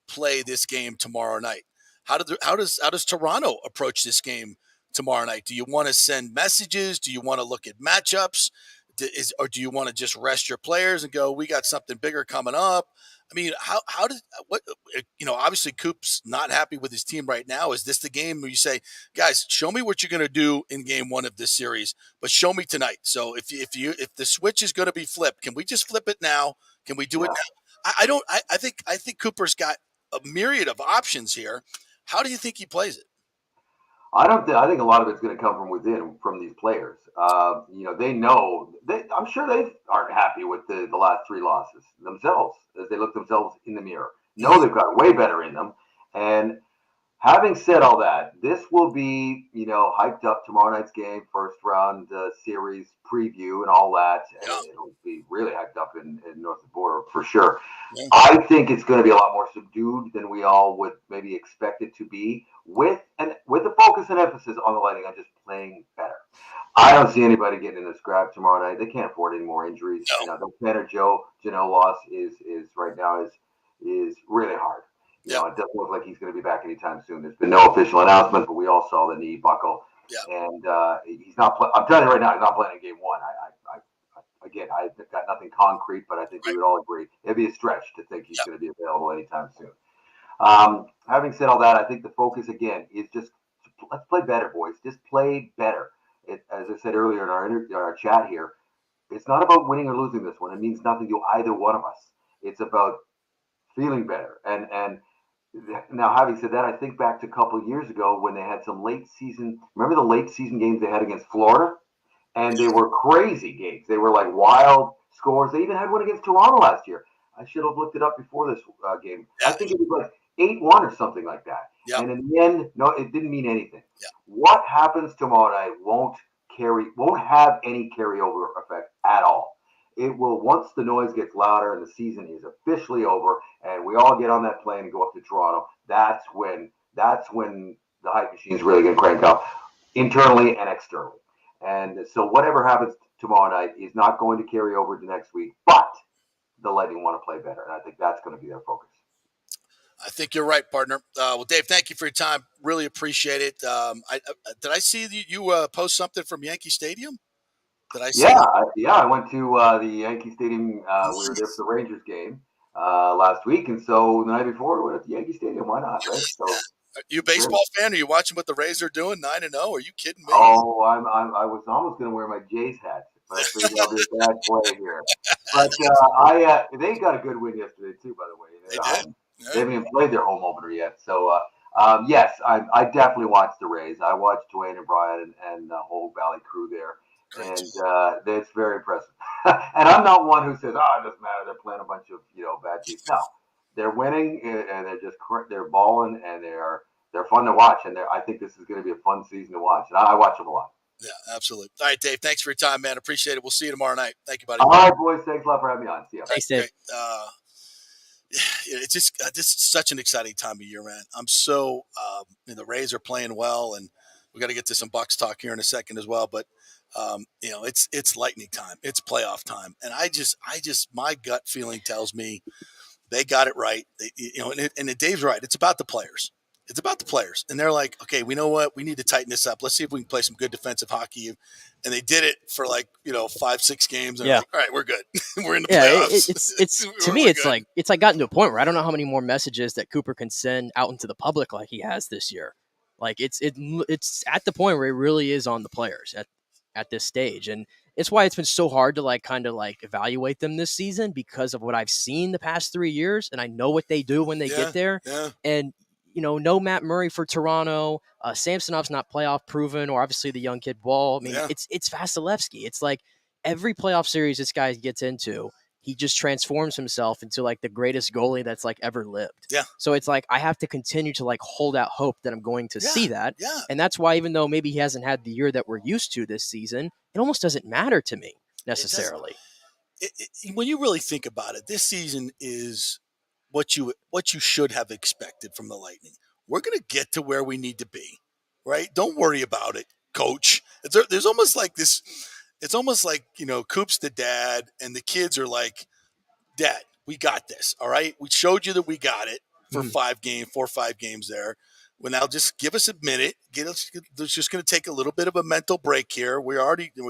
play this game tomorrow night? How does Toronto approach this game tomorrow night? Do you want to send messages? Do you want to look at matchups? Or do you want to just rest your players and go, we got something bigger coming up? I mean, obviously Coop's not happy with his team right now. Is this the game where you say, guys, show me what you're going to do in game one of this series, but show me tonight. So if the switch is going to be flipped, can we just flip it now? Can we do it now? I think Cooper's got a myriad of options here. How do you think he plays it? I think a lot of it's going to come from within, from these players. They know. I'm sure they aren't happy with the last three losses themselves as they look themselves in the mirror. No, they've got way better in them. And having said all that, this will be, hyped up tomorrow night's game, first round series preview and all that. And it'll be really hyped up in north of the border for sure. Yeah. I think it's going to be a lot more subdued than we all would maybe expect it to be, with the focus and emphasis on the Lightning on just playing better. I don't see anybody getting in the scrap tomorrow night. They can't afford any more injuries. No. The Tanner Jeannot loss is right now is really hard. It doesn't look like he's going to be back anytime soon. There's been no official announcement, but we all saw the knee buckle. Yeah. And he's not. I'm telling you right now, he's not playing in game one. I've got nothing concrete, but I think we would all agree it'd be a stretch to think he's going to be available anytime soon. Having said all that, I think the focus again is just let's play better, boys. Just play better. As I said earlier in our chat here, it's not about winning or losing this one. It means nothing to either one of us. It's about feeling better. And now, having said that, I think back to a couple of years ago when they had some late season. Remember the late season games they had against Florida? And they were crazy games. They were like wild scores. They even had one against Toronto last year. I should have looked it up before this game. I think it was like 8-1 or something like that. Yep. And in the end, no, it didn't mean anything. Yep. What happens tomorrow night won't have any carryover effect at all. It will, once the noise gets louder and the season is officially over and we all get on that plane and go up to Toronto, that's when the hype machine is really going to crank up internally and externally. And so whatever happens tomorrow night is not going to carry over to next week, but the Lightning want to play better. And I think that's going to be their focus. I think you're right, partner. Well, Dave, thank you for your time. Really appreciate it. Did I see you post something from Yankee Stadium? Did I see? Yeah. I went to the Yankee Stadium. Nice. We were there for the Rangers game last week, and so the night before we went to Yankee Stadium. Why not? Right? So, are you a baseball fan? Are you watching what the Rays are doing? 9-0? Are you kidding me? Oh, I was almost going to wear my Jays hat, but I figured that'll be a bad play here. But they got a good win yesterday too, by the way. They did. They haven't even played their home opener yet. So, yes, I definitely watched the Rays. I watched Dwayne and Brian and the whole Bally crew there. Great. And it's very impressive. And I'm not one who says, it doesn't matter. They're playing a bunch of bad teams. No, they're winning and they're balling and they're fun to watch. And I think this is going to be a fun season to watch. And I watch them a lot. Yeah, absolutely. All right, Dave, thanks for your time, man. Appreciate it. We'll see you tomorrow night. Thank you, buddy. All right, boys. Thanks a lot for having me on. See you. Thanks, Dave. It's just this is such an exciting time of year, man. I'm so the Rays are playing well, and we got to get to some Bucks talk here in a second as well. But it's Lightning time, it's playoff time, and I just my gut feeling tells me they got it right. And Dave's right. It's about the players. It's about the players, and they're like, okay, we know what we need to tighten this up. Let's see if we can play some good defensive hockey. And they did it for 5-6 games. And like, all right, we're good. We're in the playoffs. It's to me, it's like gotten to a point where I don't know how many more messages that Cooper can send out into the public like he has this year. Like it's at the point where he really is on the players at this stage. And it's why it's been so hard to kind of evaluate them this season because of what I've seen the past 3 years, and I know what they do when they get there. Yeah. And no Matt Murray for Toronto. Samsonov's not playoff proven, or obviously the young kid Ball. I mean, it's Vasilevsky. It's like every playoff series this guy gets into, he just transforms himself into the greatest goalie that's ever lived. Yeah. So it's I have to continue to hold out hope that I'm going to see that. Yeah. And that's why, even though maybe he hasn't had the year that we're used to this season, it almost doesn't matter to me necessarily. When you really think about it, this season is what you should have expected from the Lightning. We're going to get to where we need to be, right? Don't worry about it, coach. There's almost like this. It's almost like, Coop's the dad and the kids are like, Dad, we got this. All right. We showed you that we got it for 4 or 5 games there. Well, now just give us a minute. It's just going to take a little bit of a mental break here. We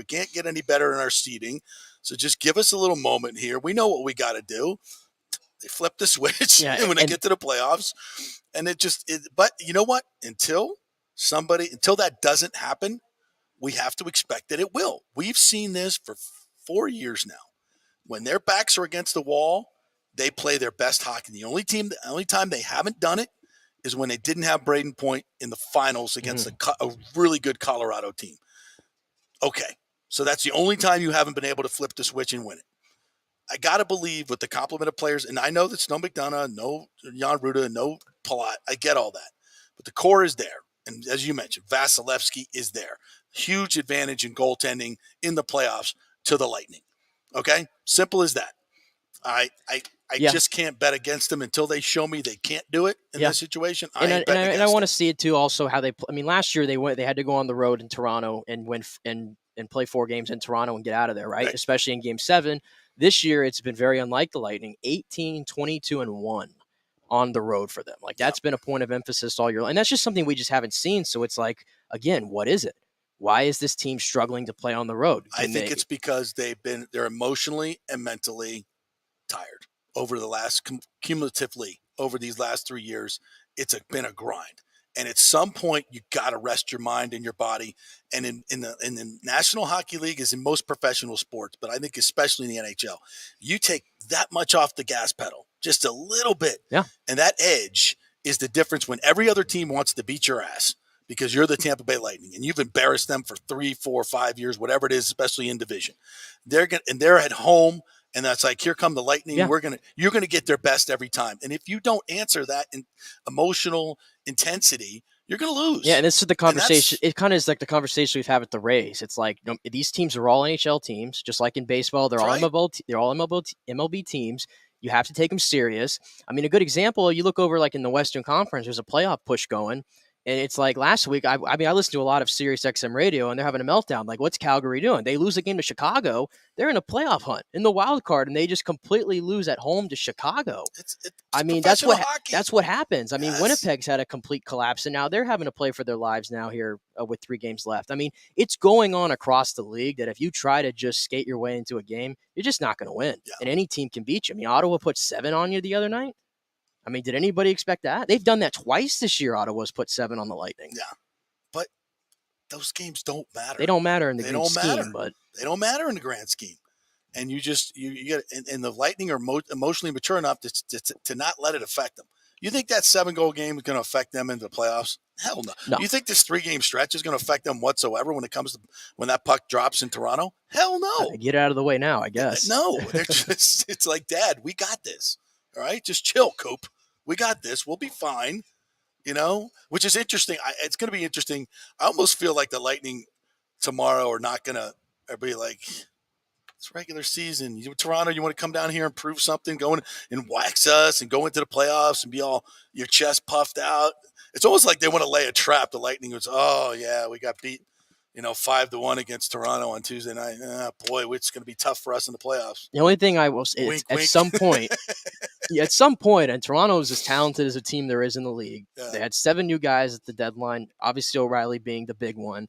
can't get any better in our seating. So just give us a little moment here. We know what we got to do. They flip the switch when they get to the playoffs. And but you know what? Until that doesn't happen, we have to expect that it will. We've seen this for 4 years now. When their backs are against the wall, they play their best hockey. The only time they haven't done it is when they didn't have Braden Point in the finals against a really good Colorado team. Okay, so that's the only time you haven't been able to flip the switch and win it. I got to believe with the complement of players, and I know that's no McDonough, no Jan Ruda, no Palat. I get all that. But the core is there. And as you mentioned, Vasilevsky is there. Huge advantage in goaltending in the playoffs to the Lightning. Okay? Simple as that. I just can't bet against them until they show me they can't do it in this situation. And I want to see it too. Also, how they. I mean, last year they had to go on the road in Toronto and win and play 4 games in Toronto and get out of there, right? Especially in Game 7. This year, it's been very unlike the Lightning. 18, 22-1 on the road for them. That's been a point of emphasis all year, and that's just something we just haven't seen. So it's again, what is it? Why is this team struggling to play on the road? I think it's because they're emotionally and mentally tired over the last cumulatively over these last 3 years. It's been a grind, and at some point you got to rest your mind and your body. And in the National Hockey League, as in most professional sports, but I think especially in the NHL, you take that much off the gas pedal, just a little bit, and that edge is the difference when every other team wants to beat your ass because you're the Tampa Bay Lightning and you've embarrassed them for 3, 4, 5 years, whatever it is, especially in division. They're at home. And that's here come the Lightning. Yeah. You're gonna get their best every time. And if you don't answer that emotional intensity, you're gonna lose. Yeah, and this is the conversation. It kind of is like the conversation we've had with the Rays. It's these teams are all NHL teams, just like in baseball. They're all MLB teams. You have to take them serious. I mean, a good example. You look over in the Western Conference. There's a playoff push going. And it's last week, I listen to a lot of Sirius XM radio, and they're having a meltdown. What's Calgary doing? They lose a game to Chicago. They're in a playoff hunt in the wild card, and they just completely lose at home to Chicago. That's what happens. I mean, Winnipeg's had a complete collapse, and now they're having to play for their lives now here with 3 games left. I mean, it's going on across the league that if you try to just skate your way into a game, you're just not going to win. Yeah. And any team can beat you. I mean, Ottawa put 7 on you the other night. I mean, did anybody expect that? They've done that twice this year. Ottawa's put 7 on the Lightning. Yeah, but those games don't matter. They don't matter in the grand scheme, but they don't matter in the grand scheme. And you get, and the Lightning are emotionally mature enough to not let it affect them. You think that 7-goal game is going to affect them into the playoffs? Hell no. You think this 3-game stretch is going to affect them whatsoever when it comes to when that puck drops in Toronto? Hell no. Get out of the way now, I guess. No, they're just. It's Dad, we got this. All right, just chill, Coop. We got this. We'll be fine, which is interesting. It's going to be interesting. I almost feel like the Lightning tomorrow are not going to be it's regular season. Toronto, you want to come down here and prove something, go in and wax us and go into the playoffs and be all your chest puffed out. It's almost like they want to lay a trap. The Lightning goes, oh, yeah, we got beat 5-1 against Toronto on Tuesday night. Boy, it's going to be tough for us in the playoffs. The only thing I will say is at some point, and Toronto is as talented as a team there is in the league. Yeah. They had 7 new guys at the deadline, obviously O'Reilly being the big one.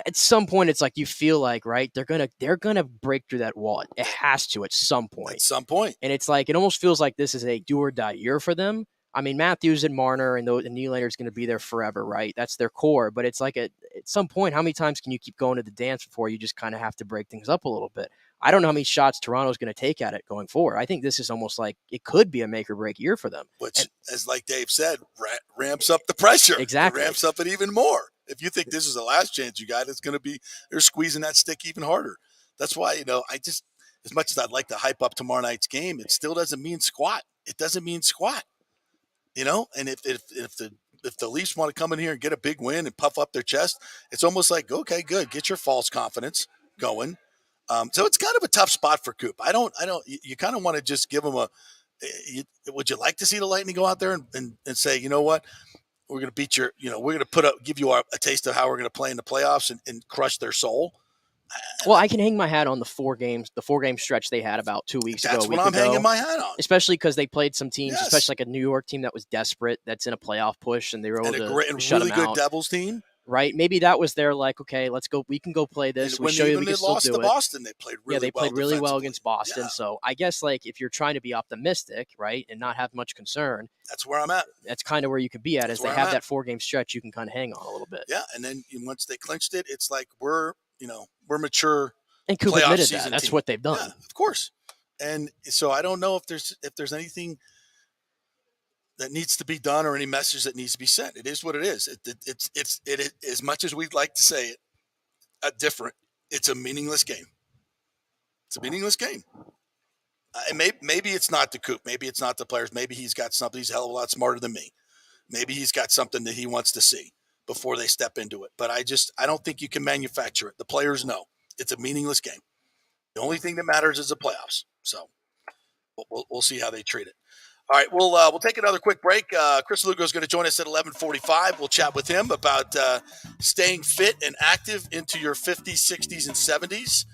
At some point, it's you feel right, they're gonna break through that wall. It has to at some point. At some point. And it's it almost feels like this is a do or die year for them. I mean, Matthews and Marner and Nylander is going to be there forever, right? That's their core. But it's like at some point, how many times can you keep going to the dance before you just kind of have to break things up a little bit? I don't know how many shots Toronto's going to take at it going forward. I think this is almost like it could be a make or break year for them. Which, as like Dave said, ramps up the pressure. Exactly. It ramps up it even more. If you think this is the last chance you got, it's going to be, they're squeezing that stick even harder. That's why, as much as I'd like to hype up tomorrow night's game, it still doesn't mean squat. It doesn't mean squat. And if the Leafs want to come in here and get a big win and puff up their chest, it's almost like, okay, good, get your false confidence going. So it's kind of a tough spot for Coop. You kind of want to just give him would you like to see the Lightning go out there and say, you know what, we're going to beat we're going to give you a taste of how we're going to play in the playoffs and crush their soul. Well, I can hang my hat on the four game stretch they had about 2 weeks ago. That's what I'm hanging my hat on. Especially because they played some teams, especially like a New York team that was desperate, that's in a playoff push, and they were able to shut them out. Really good Devils team. Right? Maybe that was their okay, let's go. We can go play this. We show you we can still do it. Boston, they played really well. Yeah, they played really well against Boston. Yeah. So I guess if you're trying to be optimistic, right, and not have much concern, that's where I'm at. That's kind of where you could be at. As they have that 4 game stretch, you can kind of hang on a little bit. Yeah, and then once they clinched it, it's like we're mature. And Coop admitted that. That's what they've done. Yeah, of course. And so I don't know if there's anything that needs to be done or any message that needs to be sent. It is what it is. It's as much as we'd like to say it different. It's a meaningless game. It's a meaningless game. And maybe it's not the Coop. Maybe it's not the players. Maybe he's got something. He's a hell of a lot smarter than me. Maybe he's got something that he wants to see before they step into it. But I don't think you can manufacture it. The players know. It's a meaningless game. The only thing that matters is the playoffs. So we'll see how they treat it. All right, we'll take another quick break. Chris Lugo is going to join us at 11:45. We'll chat with him about staying fit and active into your 50s, 60s, and 70s,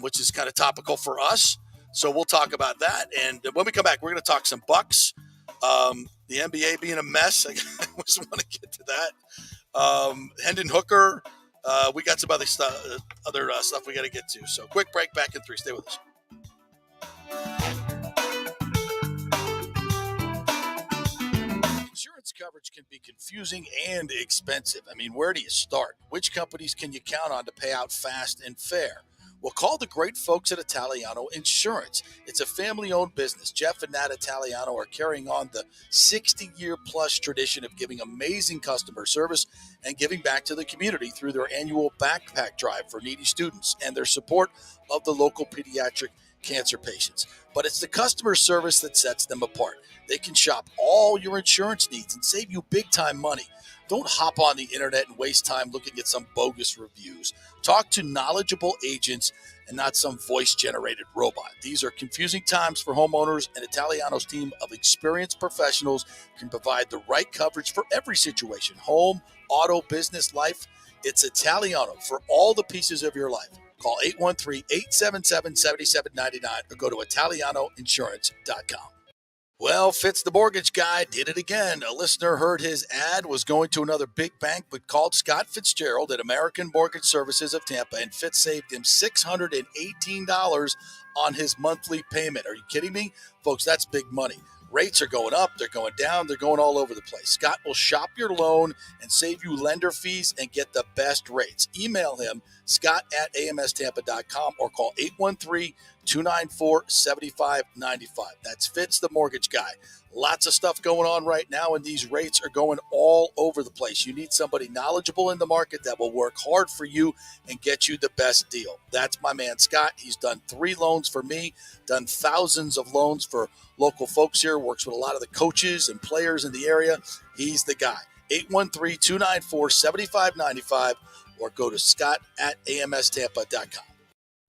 which is kind of topical for us. So we'll talk about that. And when we come back, we're going to talk some Bucks. The NBA being a mess. I just want to get to that. Hendon Hooker. We got some other stuff we got to get to. So quick break, back in 3. Stay with us. Insurance coverage can be confusing and expensive. I mean, where do you start? Which companies can you count on to pay out fast and fair? Well, call the great folks at Italiano Insurance. It's a family-owned business. Jeff and Nat Italiano are carrying on the 60-year-plus tradition of giving amazing customer service and giving back to the community through their annual backpack drive for needy students and their support of the local pediatric cancer patients. But it's the customer service that sets them apart. They can shop all your insurance needs and save you big-time money. Don't hop on the internet and waste time looking at some bogus reviews. Talk to knowledgeable agents and not some voice-generated robot. These are confusing times for homeowners, and Italiano's team of experienced professionals can provide the right coverage for every situation: home, auto, business, life. It's Italiano for all the pieces of your life. Call 813-877-7799 or go to italianoinsurance.com. Well, Fitz the mortgage guy did it again. A listener heard his ad, was going to another big bank, but called Scott Fitzgerald at American Mortgage Services of Tampa, and Fitz saved him $618 on his monthly payment. Are you kidding me? Folks, that's big money. Rates are going up, they're going down, they're going all over the place. Scott will shop your loan and save you lender fees and get the best rates. Email him, scott@amstampa.com, or call 813-294-7595. That's Fitz the mortgage guy. Lots of stuff going on right now, and these rates are going all over the place. You need somebody knowledgeable in the market that will work hard for you and get you the best deal. That's my man, Scott. He's done 3 loans for me, done thousands of loans for local folks here, works with a lot of the coaches and players in the area. He's the guy. 813-294-7595, or go to scott@amstampa.com.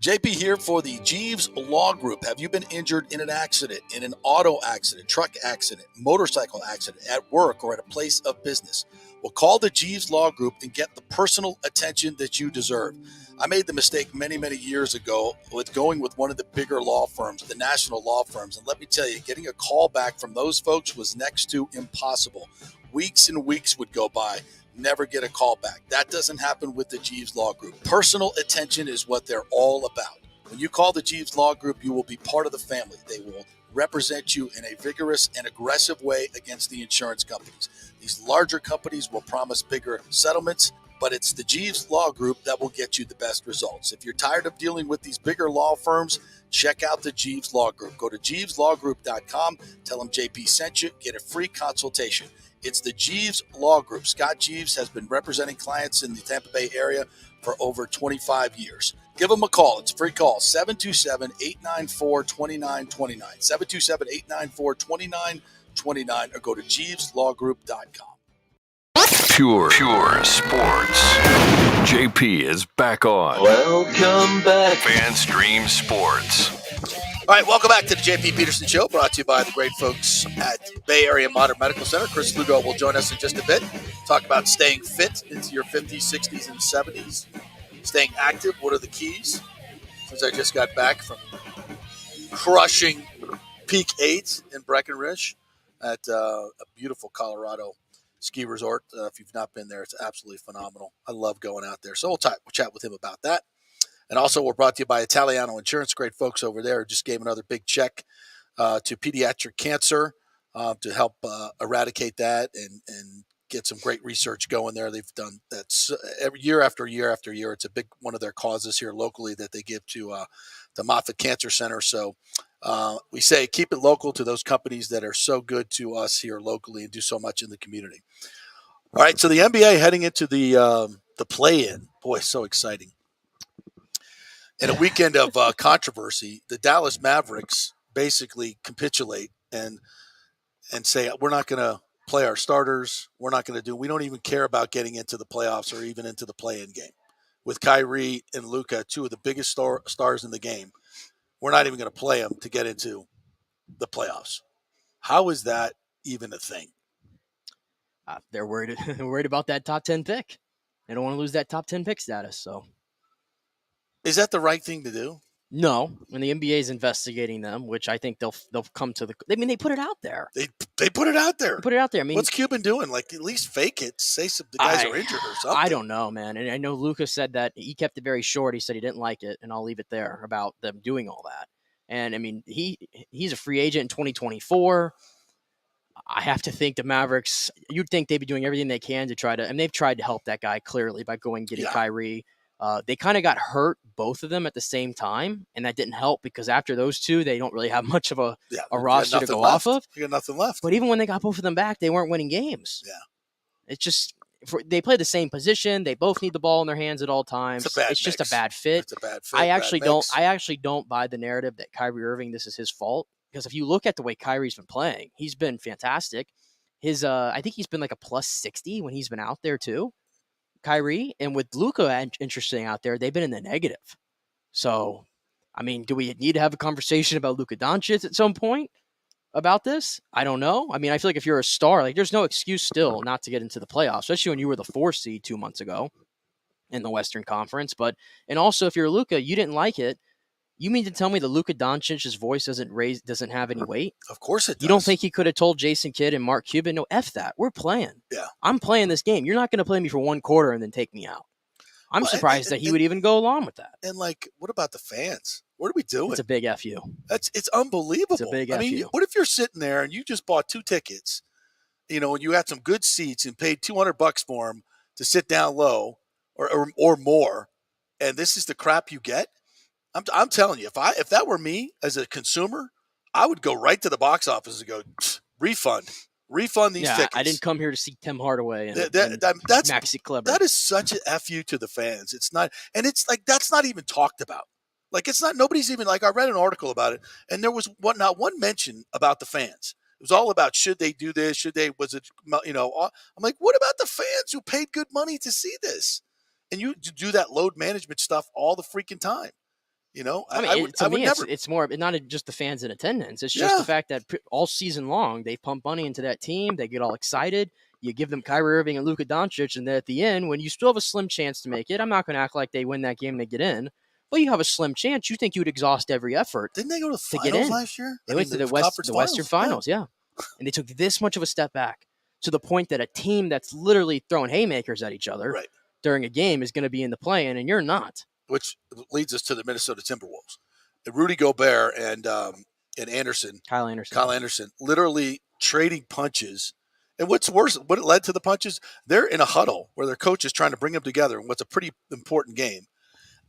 JP here for the Jeeves Law Group. Have you been injured in an accident, in an auto accident, truck accident, motorcycle accident, at work, or at a place of business? Well, call the Jeeves Law Group and get the personal attention that you deserve. I made the mistake many, many years ago with going with one of the bigger law firms, the national law firms. And let me tell you, getting a call back from those folks was next to impossible. Weeks and weeks would go by, never get a call back. That doesn't happen with the Jeeves Law Group. Personal attention is what they're all about. When you call the Jeeves Law Group, you will be part of the family. They will represent you in a vigorous and aggressive way against the insurance companies. These larger companies will promise bigger settlements, but it's the Jeeves Law Group that will get you the best results. If you're tired of dealing with these bigger law firms, check out the Jeeves Law Group. Go to jeeveslawgroup.com, tell them JP sent you, get a free consultation. It's the Jeeves Law Group. Scott Jeeves has been representing clients in the Tampa Bay area for over 25 years. Give them a call. It's a free call, 727-894-2929, 727-894-2929, or go to jeeveslawgroup.com. Pure sports. JP is back on. Welcome back. FanStream Sports. All right, welcome back to the JP Peterson Show, brought to you by the great folks at Bay Area Modern Medical Center. Chris Lugo will join us in just a bit. Talk about staying fit into your 50s, 60s, and 70s. Staying active, what are the keys? Since I just got back from crushing Peak 8 in Breckenridge at a beautiful Colorado ski resort. If you've not been there, it's absolutely phenomenal. I love going out there. So we'll chat with him about that. And also, we're brought to you by Italiano Insurance. Great folks over there just gave another big check to pediatric cancer to help eradicate that and get some great research going there. They've done that every year after year after year. It's a big one of their causes here locally that they give to the Moffitt Cancer Center. So we say keep it local to those companies that are so good to us here locally and do so much in the community. All right, so the NBA heading into the play-in. Boy, so exciting. In a weekend of controversy, the Dallas Mavericks basically capitulate and say, we're not going to play our starters. We don't even care about getting into the playoffs or even into the play-in game. With Kyrie and Luka, two of the biggest stars in the game, we're not even going to play them to get into the playoffs. How is that even a thing? They're worried about that top 10 pick. They don't want to lose that top 10 pick status, so. Is that the right thing to do? No, when the NBA is investigating them, which I think they'll come to they put it out there. They put it out there. They put it out there. I mean, what's Cuban doing? Like, at least fake it. Say the guys are injured or something. I don't know, man. And I know Lucas said that he kept it very short. He said he didn't like it, and I'll leave it there about them doing all that. And I mean, he's a free agent in 2024. I have to think the Mavericks. You'd think they'd be doing everything they can to try to, and they've tried to help that guy clearly by getting Kyrie. They kind of got hurt, both of them at the same time, and that didn't help because after those two, they don't really have much of a roster to go off of. You got nothing left. But even when they got both of them back, they weren't winning games. Yeah. It's just they play the same position. They both need the ball in their hands at all times. It's just a bad fit. It's a bad fit. I actually don't buy the narrative that Kyrie Irving, this is his fault. Because if you look at the way Kyrie's been playing, he's been fantastic. I think he's been like a plus 60 when he's been out there too. Kyrie, and with Luka interesting out there, they've been in the negative. So, I mean, do we need to have a conversation about Luka Doncic at some point about this? I don't know. I mean, I feel like if you're a star, like there's no excuse still not to get into the playoffs, especially when you were the 4 seed 2 months ago in the Western Conference. And also if you're Luka, you didn't like it. You mean to tell me that Luka Doncic's voice doesn't have any weight? Of course it does. You don't think he could have told Jason Kidd and Mark Cuban, no, F that. We're playing. Yeah. I'm playing this game. You're not going to play me for 1 quarter and then take me out. I'm surprised that he would even go along with that. And what about the fans? What are we doing? It's a big FU. It's unbelievable. It's a big FU. What if you're sitting there and you just bought 2 tickets, and you had some good seats and paid $200 for them to sit down low or more, and this is the crap you get? I'm telling you, if that were me as a consumer, I would go right to the box office and go, refund these tickets. I didn't come here to see Tim Hardaway and Maxi Kleber. That is such a FU to the fans. It's not, and it's like that's not even talked about. Like it's not. Nobody's even like. I read an article about it, and there was not one mention about the fans. It was all about should they do this? I'm like, what about the fans who paid good money to see this? And you do that load management stuff all the freaking time. It's more not just the fans in attendance. It's just the fact that all season long they pump money into that team. They get all excited. You give them Kyrie Irving and Luka Doncic, and then at the end, when you still have a slim chance to make it, I'm not going to act like they win that game and they get in. But you have a slim chance. You think you would exhaust every effort. Didn't they go to the finals last year? They went to the Western Finals, yeah. And they took this much of a step back to the point that a team that's literally throwing haymakers at each other during a game is going to be in the play-in, and you're not. Which leads us to the Minnesota Timberwolves. Rudy Gobert and Anderson. Kyle Anderson. Literally trading punches. And what's worse, what it led to the punches, they're in a huddle where their coach is trying to bring them together in what's a pretty important game.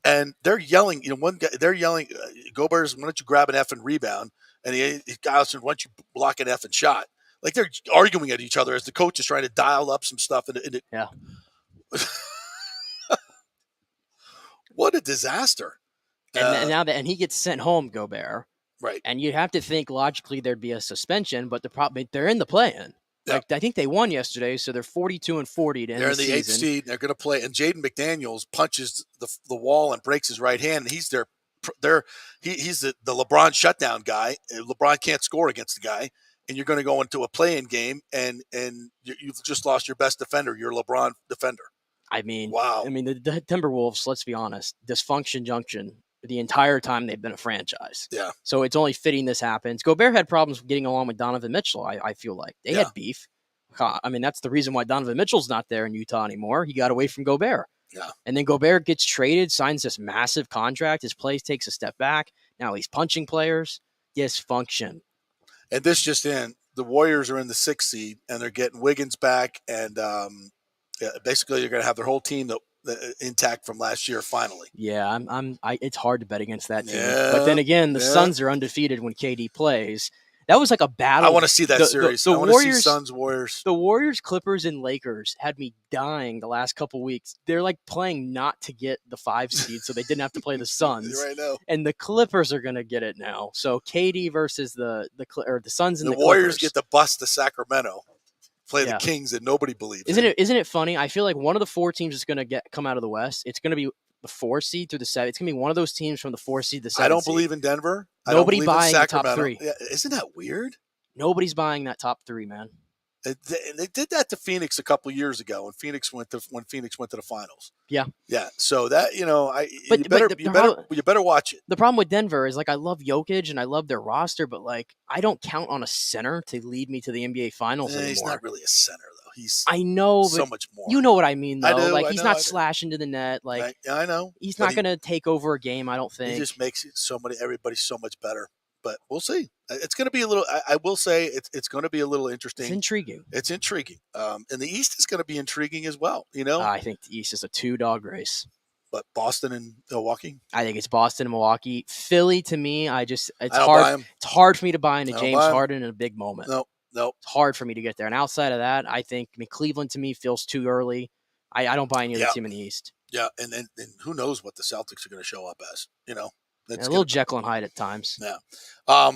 And they're yelling, one guy, they're yelling, Gobert, why don't you grab an effing rebound? And the guy said, why don't you block an effing shot? Like they're arguing at each other as the coach is trying to dial up some stuff. Yeah. What a disaster. And he gets sent home, Gobert. Right. And you'd have to think logically there'd be a suspension, but the problem, they're in the play-in. Yeah. Like I think they won yesterday, so they're 42-40 to end the season. They're in the 8th seed. They're going to play, and Jaden McDaniels punches the wall and breaks his right hand. And he's he's the LeBron shutdown guy. LeBron can't score against the guy, and you're going to go into a play-in game, and you've just lost your best defender, your LeBron defender. I mean, wow. I mean, the Timberwolves, let's be honest, dysfunction junction the entire time they've been a franchise. Yeah. So it's only fitting this happens. Gobert had problems getting along with Donovan Mitchell, I feel like. They had beef. I mean, that's the reason why Donovan Mitchell's not there in Utah anymore. He got away from Gobert. Yeah. And then Gobert gets traded, signs this massive contract. His play takes a step back. Now he's punching players. Dysfunction. And this just in, the Warriors are in the 6th seed, and they're getting Wiggins back, and basically you're going to have their whole team intact from last year finally. Yeah, it's hard to bet against that team. Yeah, but then again, the Suns are undefeated when KD plays. That was like a battle. I want to see that series. I want to see Suns, Warriors. The Warriors, Clippers, and Lakers had me dying the last couple weeks. They're like playing not to get the 5 seed, so they didn't have to play the Suns. Right now. And the Clippers are going to get it now. So KD versus the Suns and the Warriors Clippers. Get to bust the Sacramento. Play the Kings that nobody believes. Isn't it funny? I feel like one of the 4 teams is going to come out of the West. It's going to be the 4 seed through the 7. It's going to be one of those teams from the 4 seed to the 7. I don't believe in Denver. Nobody buying the top 3. Yeah, isn't that weird? Nobody's buying that top 3, man. They did that to Phoenix a couple years ago when Phoenix went to the finals. Yeah. Yeah. So that, you better watch it. The problem with Denver is, like, I love Jokic and I love their roster, but, like, I don't count on a center to lead me to the NBA finals anymore. He's not really a center, though. He's I know, so but much more. You know what I mean, though. I do, like, I he's know, not slashing to the net. Like, I know. He's not going to take over a game, I don't think. He just makes it everybody so much better. But we'll see. It's going to be a little. I will say it's going to be a little interesting. It's intriguing. It's intriguing. And the East is going to be intriguing as well. You know, I think the East is a 2-dog race. But Boston and Milwaukee. I think it's Boston and Milwaukee. Philly, to me, it's hard. Buy him. It's hard for me to buy into James Harden in a big moment. No. It's hard for me to get there. And outside of that, I think Cleveland to me feels too early. I don't buy any other team in the East. Yeah, and who knows what the Celtics are going to show up as? You know, a little Jekyll and Hyde at times. Yeah.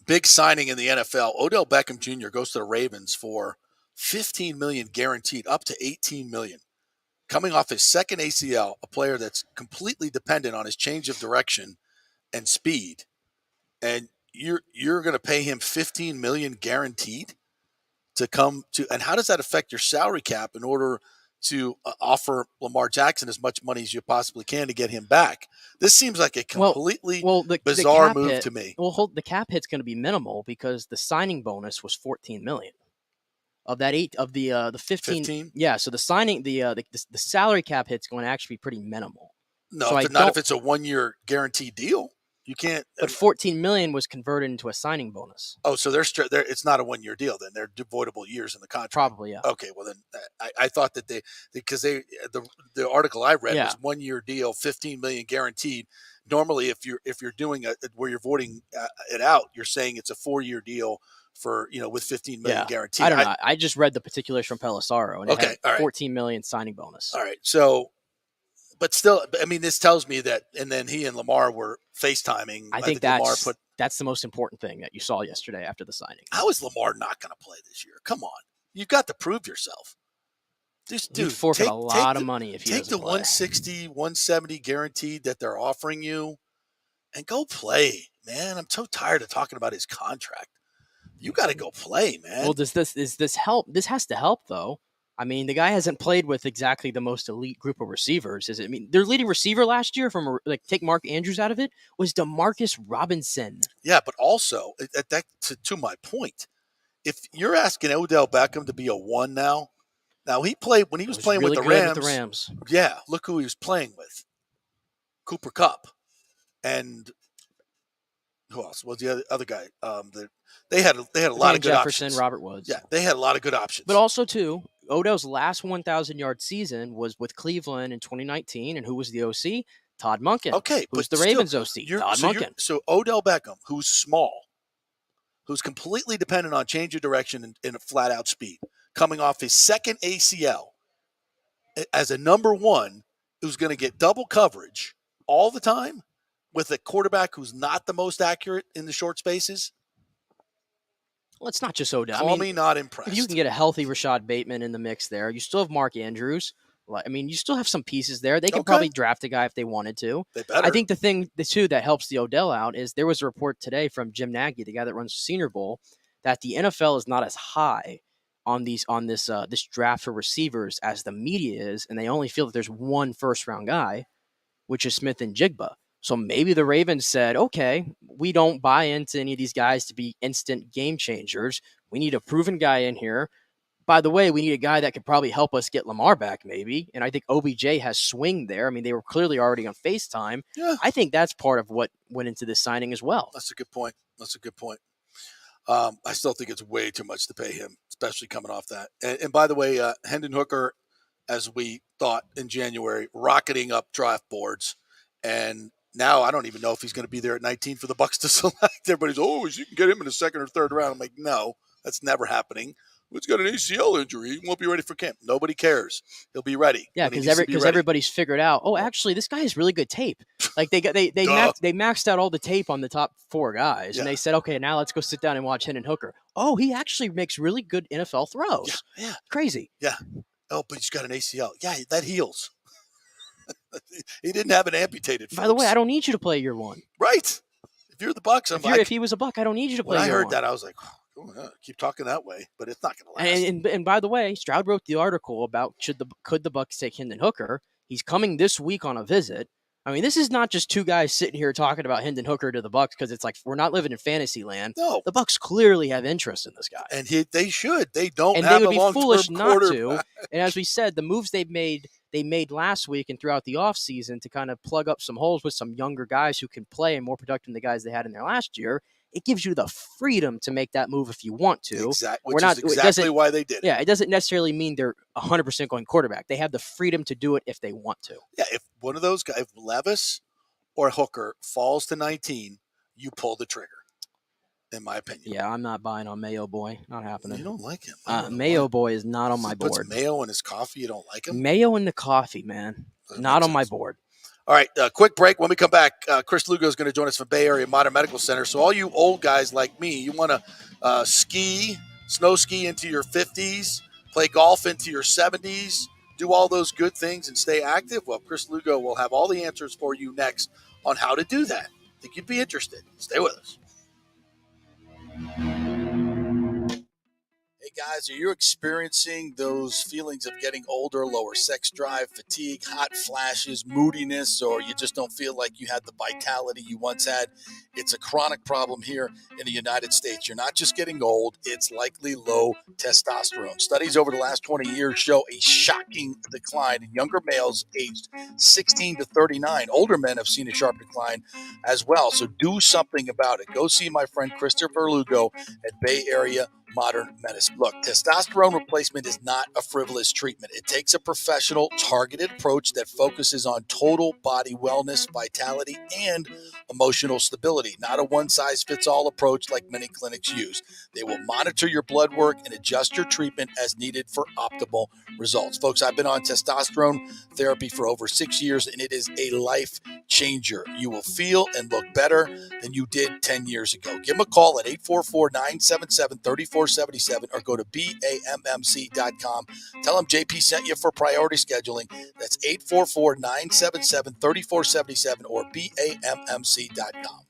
Big signing in the NFL. Odell Beckham Jr. goes to the Ravens for $15 million guaranteed, up to $18 million. Coming off his second ACL, a player that's completely dependent on his change of direction and speed, and you're going to pay him $15 million guaranteed to come to. And how does that affect your salary cap in order to offer Lamar Jackson as much money as you possibly can to get him back? This seems like a completely bizarre move to me. Well, the cap hit's going to be minimal because the signing bonus was $14 million. Of that the 15. Yeah, so the signing the salary cap hit's going to actually be pretty minimal. No, so not if it's a 1-year guaranteed deal. You can't. But $14 million was converted into a signing bonus. Oh, so they're it's not a 1-year deal then. They're devoidable years in the contract. Probably, yeah. Okay, well then I thought that the article I read was 1-year deal, $15 million guaranteed. Normally, if you're doing where you're voiding it out, you're saying it's a 4-year deal for with $15 million guaranteed. I don't know. I just read the particulars from Pelissaro, and it had all right. $14 million signing bonus. All right, so. But still, I mean, this tells me that, and then he and Lamar were FaceTiming. I think that's the most important thing that you saw yesterday after the signing. How is Lamar not going to play this year? Come on. You've got to prove yourself. Dude, forfeit a lot of money if you take the play. 160, 170 guaranteed that they're offering you and go play, man. I'm so tired of talking about his contract. You got to go play, man. Well, does this help? This has to help, though. I mean, the guy hasn't played with exactly the most elite group of receivers. I mean, their leading receiver last year, take Mark Andrews out of it, was DeMarcus Robinson. Yeah, but also, to my point, if you're asking Odell Beckham to be a 1 now he played when he was playing really with the Rams. Yeah, look who he was playing with, Cooper Kupp, and who else? Was the other guy? They had a lot of good Jefferson, options. Robert Woods. Yeah, they had a lot of good options. But also, too, Odell's last 1,000-yard season was with Cleveland in 2019, and who was the OC? Todd Monken. Okay, who's but the Ravens OC? Todd Monken. So Odell Beckham, who's small, who's completely dependent on change of direction and a flat-out speed, coming off his second ACL as a number one, who's going to get double coverage all the time with a quarterback who's not the most accurate in the short spaces. Well, it's not just Odell. Call me not impressed. If you can get a healthy Rashad Bateman in the mix there, you still have Mark Andrews. I mean, you still have some pieces there. They could probably draft a guy if they wanted to. They better. I think the two that helps the Odell out is there was a report today from Jim Nagy, the guy that runs the Senior Bowl, that the NFL is not as high on this draft for receivers as the media is, and they only feel that there's one first-round guy, which is Smith and Jigba. So maybe the Ravens said, okay, we don't buy into any of these guys to be instant game changers. We need a proven guy in here. By the way, we need a guy that could probably help us get Lamar back maybe. And I think OBJ has swing there. I mean, they were clearly already on FaceTime. Yeah. I think that's part of what went into this signing as well. That's a good point. I still think it's way too much to pay him, especially coming off that. And by the way, Hendon Hooker, as we thought in January, rocketing up draft boards. And now I don't even know if he's going to be there at 19 for the Bucs to select. Everybody's, you can get him in the second or third round. I'm like, no, that's never happening. He's got an ACL injury. He won't be ready for camp. Nobody cares. He'll be ready. Yeah, because everybody's figured out, actually, this guy has really good tape. Like they maxed out all the tape on the top four guys, and they said, okay, now let's go sit down and watch Hendon Hooker. Oh, he actually makes really good NFL throws. Yeah. Crazy. Yeah. Oh, but he's got an ACL. Yeah, that heals. He didn't have it amputated. By the way, I don't need you to play year one. Right. If you're the Bucs, if he was a Buck, I don't need you to play year one. When I heard that, I was like, keep talking that way, but it's not going to last. And by the way, Stroud wrote the article about could the Bucs take Hendon Hooker. He's coming this week on a visit. I mean, this is not just two guys sitting here talking about Hendon Hooker to the Bucs because it's like we're not living in fantasy land. No, the Bucs clearly have interest in this guy, and they should. They don't, and have they would a be foolish not to. Back. And as we said, the moves they made last week and throughout the offseason to kind of plug up some holes with some younger guys who can play and more productive than the guys they had in there last year. It gives you the freedom to make that move if you want to. Exactly, which is exactly why they did it. Yeah, it doesn't necessarily mean they're 100% going quarterback. They have the freedom to do it if they want to. Yeah, if one of those guys, if Levis or Hooker falls to 19, you pull the trigger, in my opinion. Yeah, I'm not buying on Mayo Boy. Not happening. You don't like him. Mayo Boy is not on my board. Puts mayo in his coffee. You don't like him? Mayo in the coffee, man. Not on my board. All right, quick break. When we come back, Chris Lugo is going to join us from Bay Area Modern Medical Center. So all you old guys like me, you want to snow ski into your 50s, play golf into your 70s, do all those good things and stay active? Well, Chris Lugo will have all the answers for you next on how to do that. I think you'd be interested. Stay with us. Hey guys, are you experiencing those feelings of getting older, lower sex drive, fatigue, hot flashes, moodiness, or you just don't feel like you had the vitality you once had? It's a chronic problem here in the United States. You're not just getting old, it's likely low testosterone. Studies over the last 20 years show a shocking decline in younger males aged 16 to 39. Older men have seen a sharp decline as well, so do something about it. Go see my friend Christopher Lugo at Bay Area Modern Medicine. Look, testosterone replacement is not a frivolous treatment. It takes a professional, targeted approach that focuses on total body wellness, vitality, and emotional stability, not a one-size-fits-all approach like many clinics use. They will monitor your blood work and adjust your treatment as needed for optimal results. Folks, I've been on testosterone therapy for over 6 years, and it is a life changer. You will feel and look better than you did 10 years ago. Give them a call at 844-977-3477 or go to BAMMC.com. Tell them JP sent you for priority scheduling. That's 844-977-3477 or BAMMC.com.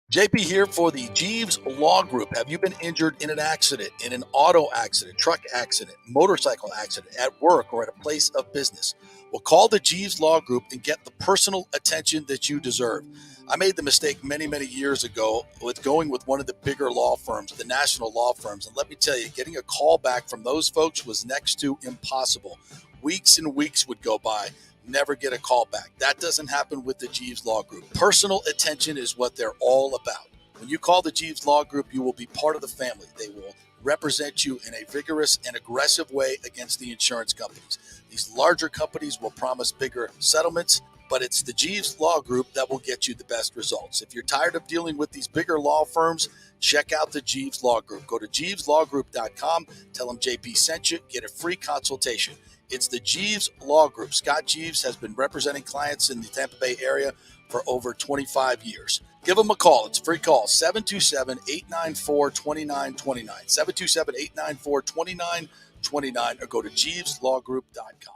JP here for the Jeeves Law Group. Have you been injured in an accident, in an auto accident, truck accident, motorcycle accident, at work, or at a place of business? Well, call the Jeeves Law Group and get the personal attention that you deserve. I made the mistake many, many years ago with going with one of the bigger law firms, the national law firms. And let me tell you, getting a call back from those folks was next to impossible. Weeks and weeks would go by. Never get a call back. That doesn't happen with the Jeeves Law Group. Personal attention is what they're all about. When you call the Jeeves Law Group, you will be part of the family. They will represent you in a vigorous and aggressive way against the insurance companies. These larger companies will promise bigger settlements, but it's the Jeeves Law Group that will get you the best results. If you're tired of dealing with these bigger law firms, check out the Jeeves Law Group. Go to jeeveslawgroup.com, tell them JP sent you, get a free consultation. It's the Jeeves Law Group. Scott Jeeves has been representing clients in the Tampa Bay area for over 25 years. Give them a call. It's a free call, 727-894-2929, 727-894-2929, or go to jeeveslawgroup.com.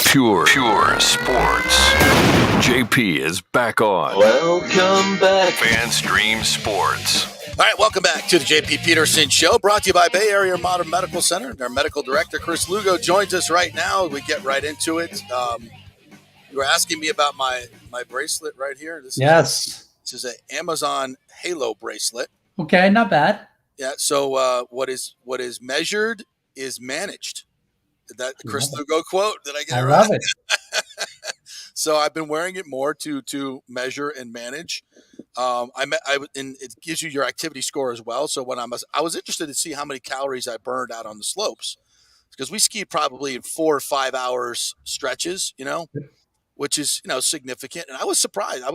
Pure sports. JP is back on. Welcome back. FanStream Sports. All right, welcome back to the JP Peterson Show, brought to you by Bay Area Modern Medical Center. Our medical director, Chris Lugo, joins us right now. We get right into it. You were asking me about my bracelet right here. This is an Amazon Halo bracelet. Okay, not bad. Yeah, so what is measured is managed. That Chris Lugo quote, did I get it right? I love it. So I've been wearing it more to measure and manage. And it gives you your activity score as well. So when I was interested to see how many calories I burned out on the slopes, because we ski probably in 4 or 5 hours stretches, which is significant. And I was surprised. I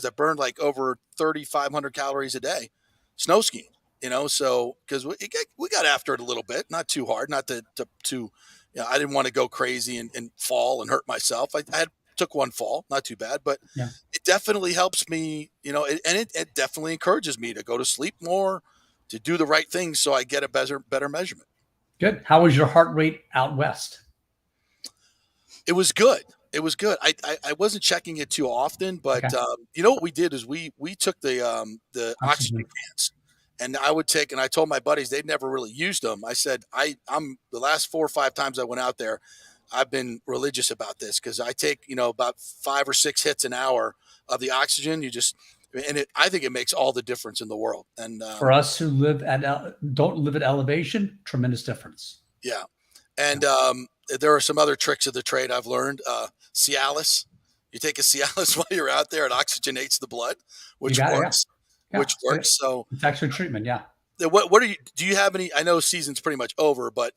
burned like over 3,500 calories a day snow skiing. So because we got after it a little bit, not too hard, not to I didn't want to go crazy and fall and hurt myself. I took one fall, not too bad, but it definitely helps me, it definitely encourages me to go to sleep more, to do the right things so I get a better measurement. Good. How was your heart rate out west? It was good. I wasn't checking it too often, but what we did is we took the oxygen cans. And I told my buddies, they'd never really used them. I said, I'm the last 4 or 5 times I went out there, I've been religious about this because I take, about 5 or 6 hits an hour of the oxygen. I think it makes all the difference in the world. And for us who don't live at elevation, tremendous difference. Yeah. And there are some other tricks of the trade I've learned. Cialis, you take a Cialis while you're out there, it oxygenates the blood, which works. So it's actually treatment. Yeah. What do you have any, I know season's pretty much over, but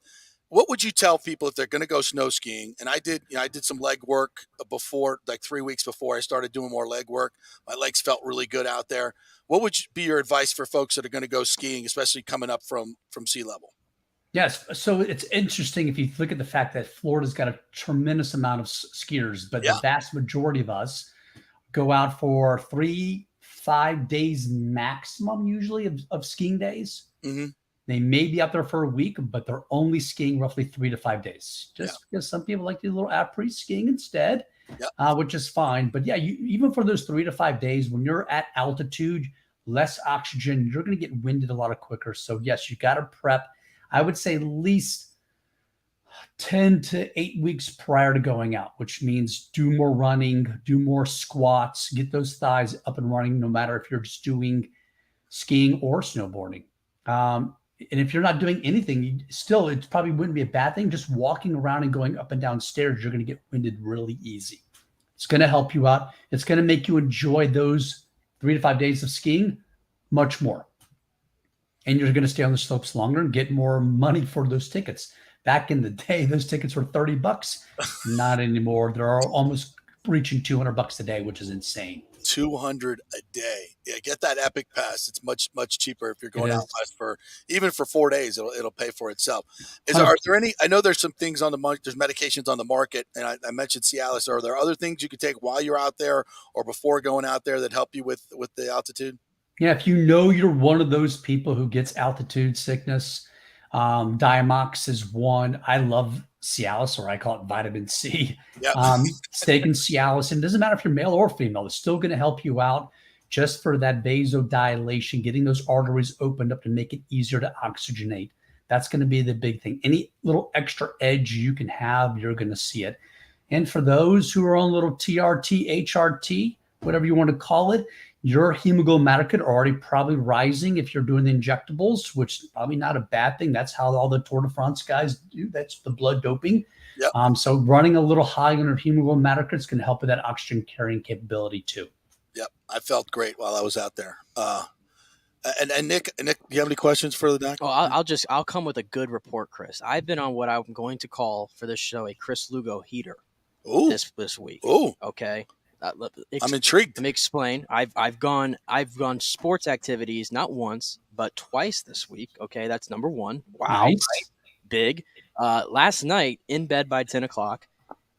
what would you tell people if they're going to go snow skiing? And I did some leg work before, like 3 weeks before I started doing more leg work. My legs felt really good out there. What would be your advice for folks that are going to go skiing, especially coming up from sea level? Yes. So it's interesting if you look at the fact that Florida's got a tremendous amount of skiers, but the vast majority of us go out for 3-5 days maximum, usually of skiing days. Mm-hmm. They may be out there for a week, but they're only skiing roughly 3 to 5 days. Because some people like to do a little après skiing instead, which is fine. But even for those 3 to 5 days, when you're at altitude, less oxygen, you're going to get winded a lot quicker. So yes, you got to prep. I would say at least 10 to 8 weeks prior to going out, which means do more running, do more squats, get those thighs up and running, no matter if you're just doing skiing or snowboarding. And if you're not doing anything, it probably wouldn't be a bad thing. Just walking around and going up and down stairs, you're going to get winded really easy. It's going to help you out. It's going to make you enjoy those 3 to 5 days of skiing much more. And you're going to stay on the slopes longer and get more money for those tickets. Back in the day, those tickets were $30. Not anymore. They're almost reaching $200 a day, which is insane. $200 a day. Yeah, get that Epic Pass. It's much cheaper if you're going out west even for 4 days. It'll pay for itself. Are there any? I know there's some things on the market. There's medications on the market, and I mentioned Cialis. Are there other things you could take while you're out there or before going out there that help you with the altitude? Yeah, if you know you're one of those people who gets altitude sickness, Diamox is one. I love Cialis, or I call it vitamin C. Yep. Taking Cialis, and it doesn't matter if you're male or female, it's still going to help you out just for that vasodilation, getting those arteries opened up to make it easier to oxygenate. That's going to be the big thing. Any little extra edge you can have, you're going to see it. And for those who are on little TRT, HRT, whatever you want to call it, your hemoglobin are already probably rising if you're doing the injectables, which is probably not a bad thing. That's how all the Tour de France guys do. That's the blood doping. Yep. So running a little high on your hemoglobin is going to help with that oxygen carrying capability too. Yep. I felt great while I was out there. And Nick, do you have any questions for the doc? Oh, I'll come with a good report, Chris. I've been on what I'm going to call for this show a Chris Lugo heater. This week. Oh, okay. I'm intrigued. Let me explain. I've gone sports activities not once but twice this week. Okay, that's number one. Wow, nice. Right? Big. Last night in bed by 10 o'clock.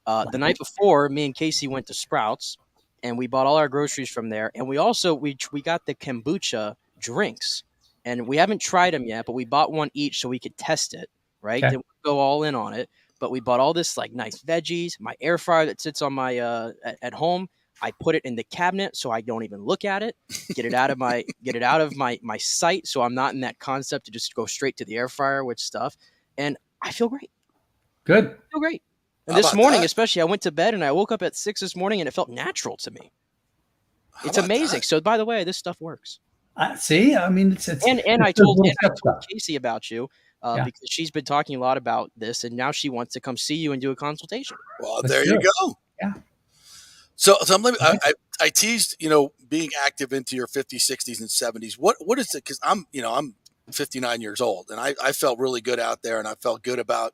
The night before, me and Casey went to Sprouts, and we bought all our groceries from there. And we also we got the kombucha drinks, and we haven't tried them yet, but we bought one each so we could test it. Right? Okay. Didn't go all in on it. But we bought all this like nice veggies. My air fryer that sits on my at home, I put it in the cabinet so I don't even look at it. Get it out of my my sight, so I'm not in that concept to just go straight to the air fryer with stuff. And I feel great. Good. I feel great. And this morning, especially, I went to bed and I woke up at 6 this morning, and it felt natural to me. It's amazing. So, by the way, this stuff works. See, I mean, it's and I told Casey about you. Because she's been talking a lot about this, and now she wants to come see you and do a consultation. Well, there you go. Yeah. So I teased, being active into your 50s, 60s, and 70s. What is it? Because I'm 59 years old, and I felt really good out there, and I felt good about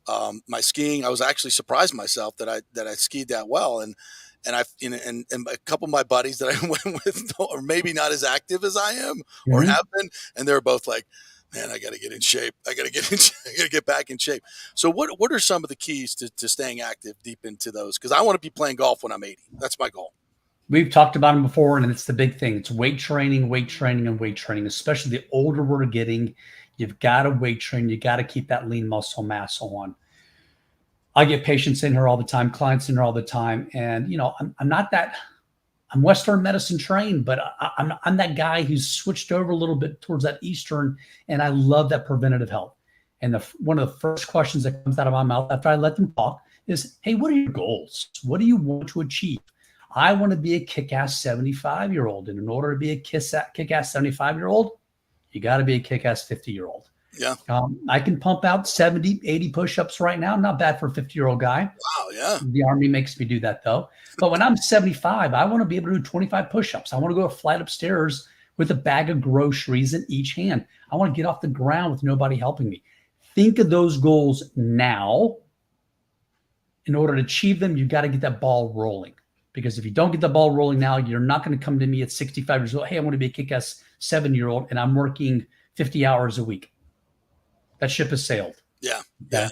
my skiing. I was actually surprised myself that I skied that well, and a couple of my buddies that I went with are maybe not as active as I am or have been, and they're both like, man, I got to get in shape. I got to get back in shape. So what are some of the keys to staying active deep into those? Because I want to be playing golf when I'm 80. That's my goal. We've talked about them before, and it's the big thing. It's weight training, and weight training, especially the older we're getting. You've got to weight train. You got to keep that lean muscle mass on. I get patients in here all the time, clients in here all the time. And, I'm Western medicine trained, but I'm that guy who's switched over a little bit towards that Eastern, and I love that preventative health. And one of the first questions that comes out of my mouth after I let them talk is, hey, what are your goals? What do you want to achieve? I want to be a kick-ass 75-year-old. And in order to be a kick-ass 75-year-old, you got to be a kick-ass 50-year-old. Yeah. I can pump out 70, 80 push-ups right now. Not bad for a 50-year-old guy. Wow, yeah. The Army makes me do that, though. But when I'm 75, I want to be able to do 25 push-ups. I want to go a flight upstairs with a bag of groceries in each hand. I want to get off the ground with nobody helping me. Think of those goals now. In order to achieve them, you've got to get that ball rolling. Because if you don't get the ball rolling now, you're not going to come to me at 65 years old. Hey, I want to be a kick-ass 7-year-old, and I'm working 50 hours a week. That ship has sailed. Yeah. Okay?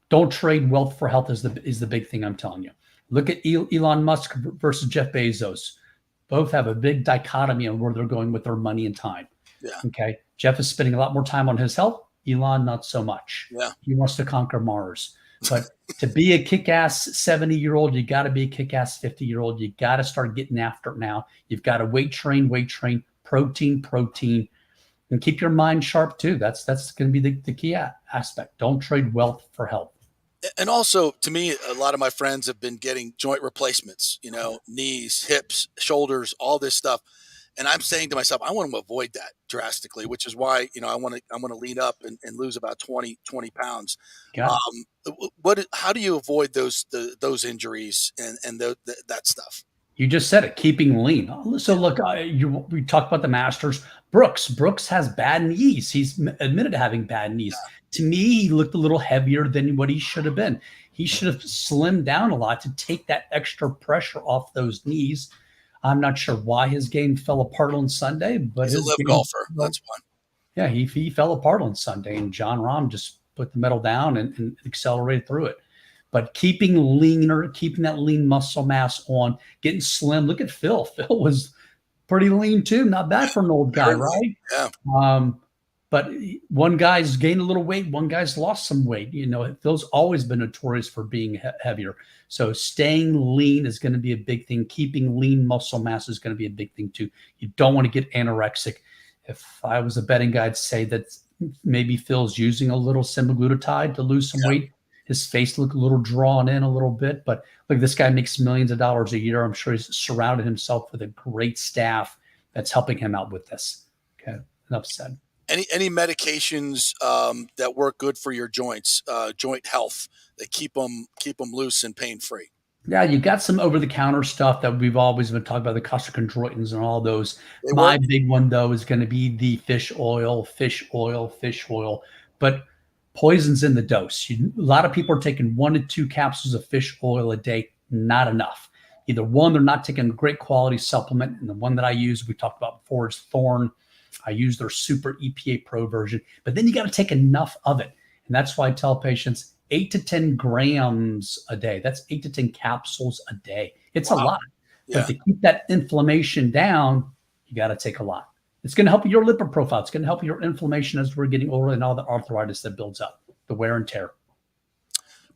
Don't trade wealth for health is the big thing I'm telling you. Look at Elon Musk versus Jeff Bezos. Both have a big dichotomy on where they're going with their money and time. Yeah. Okay. Jeff is spending a lot more time on his health. Elon, not so much. Yeah. He wants to conquer Mars. But to be a kick-ass 70-year-old, you got to be a kick-ass 50-year-old. You got to start getting after it now. You've got to weight train, protein, and keep your mind sharp too. That's going to be the key aspect. Don't trade wealth for health. And also, to me, a lot of my friends have been getting joint replacements, knees, hips, shoulders, all this stuff. And I'm saying to myself, I want to avoid that drastically, which is why, I want to lean up and lose about 20 pounds. How do you avoid those injuries and that stuff? You just said it, keeping lean. So look, we talked about the Masters. Brooks has bad knees. He's admitted to having bad knees. Yeah. To me, he looked a little heavier than what he should have been. He should have slimmed down a lot to take that extra pressure off those knees. I'm not sure why his game fell apart on Sunday, but he's a live golfer. That's one. Yeah, he fell apart on Sunday, and Jon Rahm just put the medal down and accelerated through it. But keeping leaner, keeping that lean muscle mass on, getting slim. Look at Phil. Phil was pretty lean too. Not bad for an old guy, right? Yeah. But one guy's gained a little weight, one guy's lost some weight. Phil's always been notorious for being heavier. So staying lean is going to be a big thing. Keeping lean muscle mass is going to be a big thing too. You don't want to get anorexic. If I was a betting guy, I'd say that maybe Phil's using a little semaglutide to lose some weight. His face looked a little drawn in a little bit, but look, this guy makes millions of dollars a year. I'm sure he's surrounded himself with a great staff that's helping him out with this. Okay, enough said. Any medications that work good for your joints, joint health, that keep them loose and pain free? Yeah, you got some over-the-counter stuff that we've always been talking about, the costochondroitins and all those. Big one, though, is going to be the fish oil. But poison's in the dose. A lot of people are taking 1 to 2 capsules of fish oil a day. Not enough. Either one, they're not taking a great quality supplement, and the one that I use, we talked about before, is Thorne. I use their Super EPA Pro version. But then you got to take enough of it. And that's why I tell patients 8 to 10 grams a day. That's 8 to 10 capsules a day. It's a lot. Yeah. But to keep that inflammation down, you got to take a lot. It's going to help your lipid profile. It's going to help your inflammation as we're getting older and all the arthritis that builds up, the wear and tear.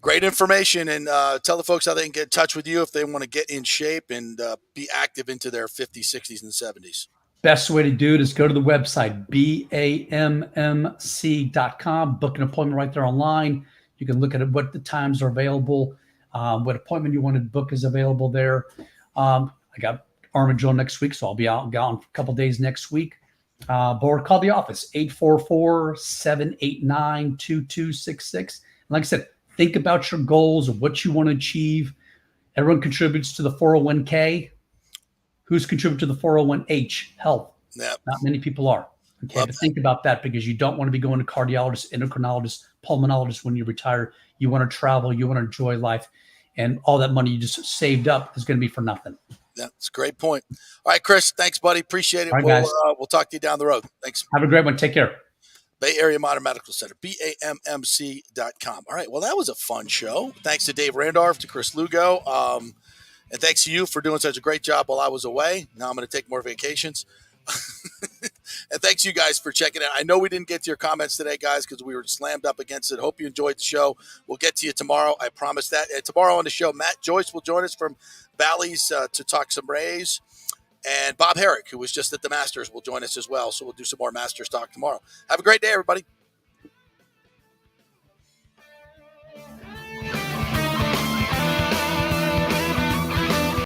Great information. And tell the folks how they can get in touch with you if they want to get in shape and be active into their 50s, 60s, and 70s. Best way to do it is go to the website, BAMMC.com. Book an appointment right there online. You can look at what the times are available, what appointment you want to book is available there. I got Armadillo next week, so I'll be out gone for a couple days next week. Or call the office, 844-789-2266. Like I said, think about your goals of what you want to achieve. Everyone contributes to the 401k. Who's contributing to the 401h? Health. Yep. Not many people are. Okay, but think about that, because you don't want to be going to cardiologist, endocrinologist, pulmonologist when you retire. You want to travel, you want to enjoy life, and all that money you just saved up is going to be for nothing. Yeah, that's a great point. All right, Chris, thanks, buddy. Appreciate it. All right, guys. We'll talk to you down the road. Thanks. Have a great one. Take care. Bay Area Modern Medical Center, BAMMC.com. All right, well, that was a fun show. Thanks to Dave Randorf, to Chris Lugo, and thanks to you for doing such a great job while I was away. Now I'm going to take more vacations. And thanks you guys for checking it. I know we didn't get to your comments today, guys, because we were slammed up against it. Hope you enjoyed the show. We'll get to you tomorrow. I promise that. And tomorrow on the show, Matt Joyce will join us from Bally's to talk some Rays. And Bob Herrick, who was just at the Masters, will join us as well. So we'll do some more Masters talk tomorrow. Have a great day, everybody.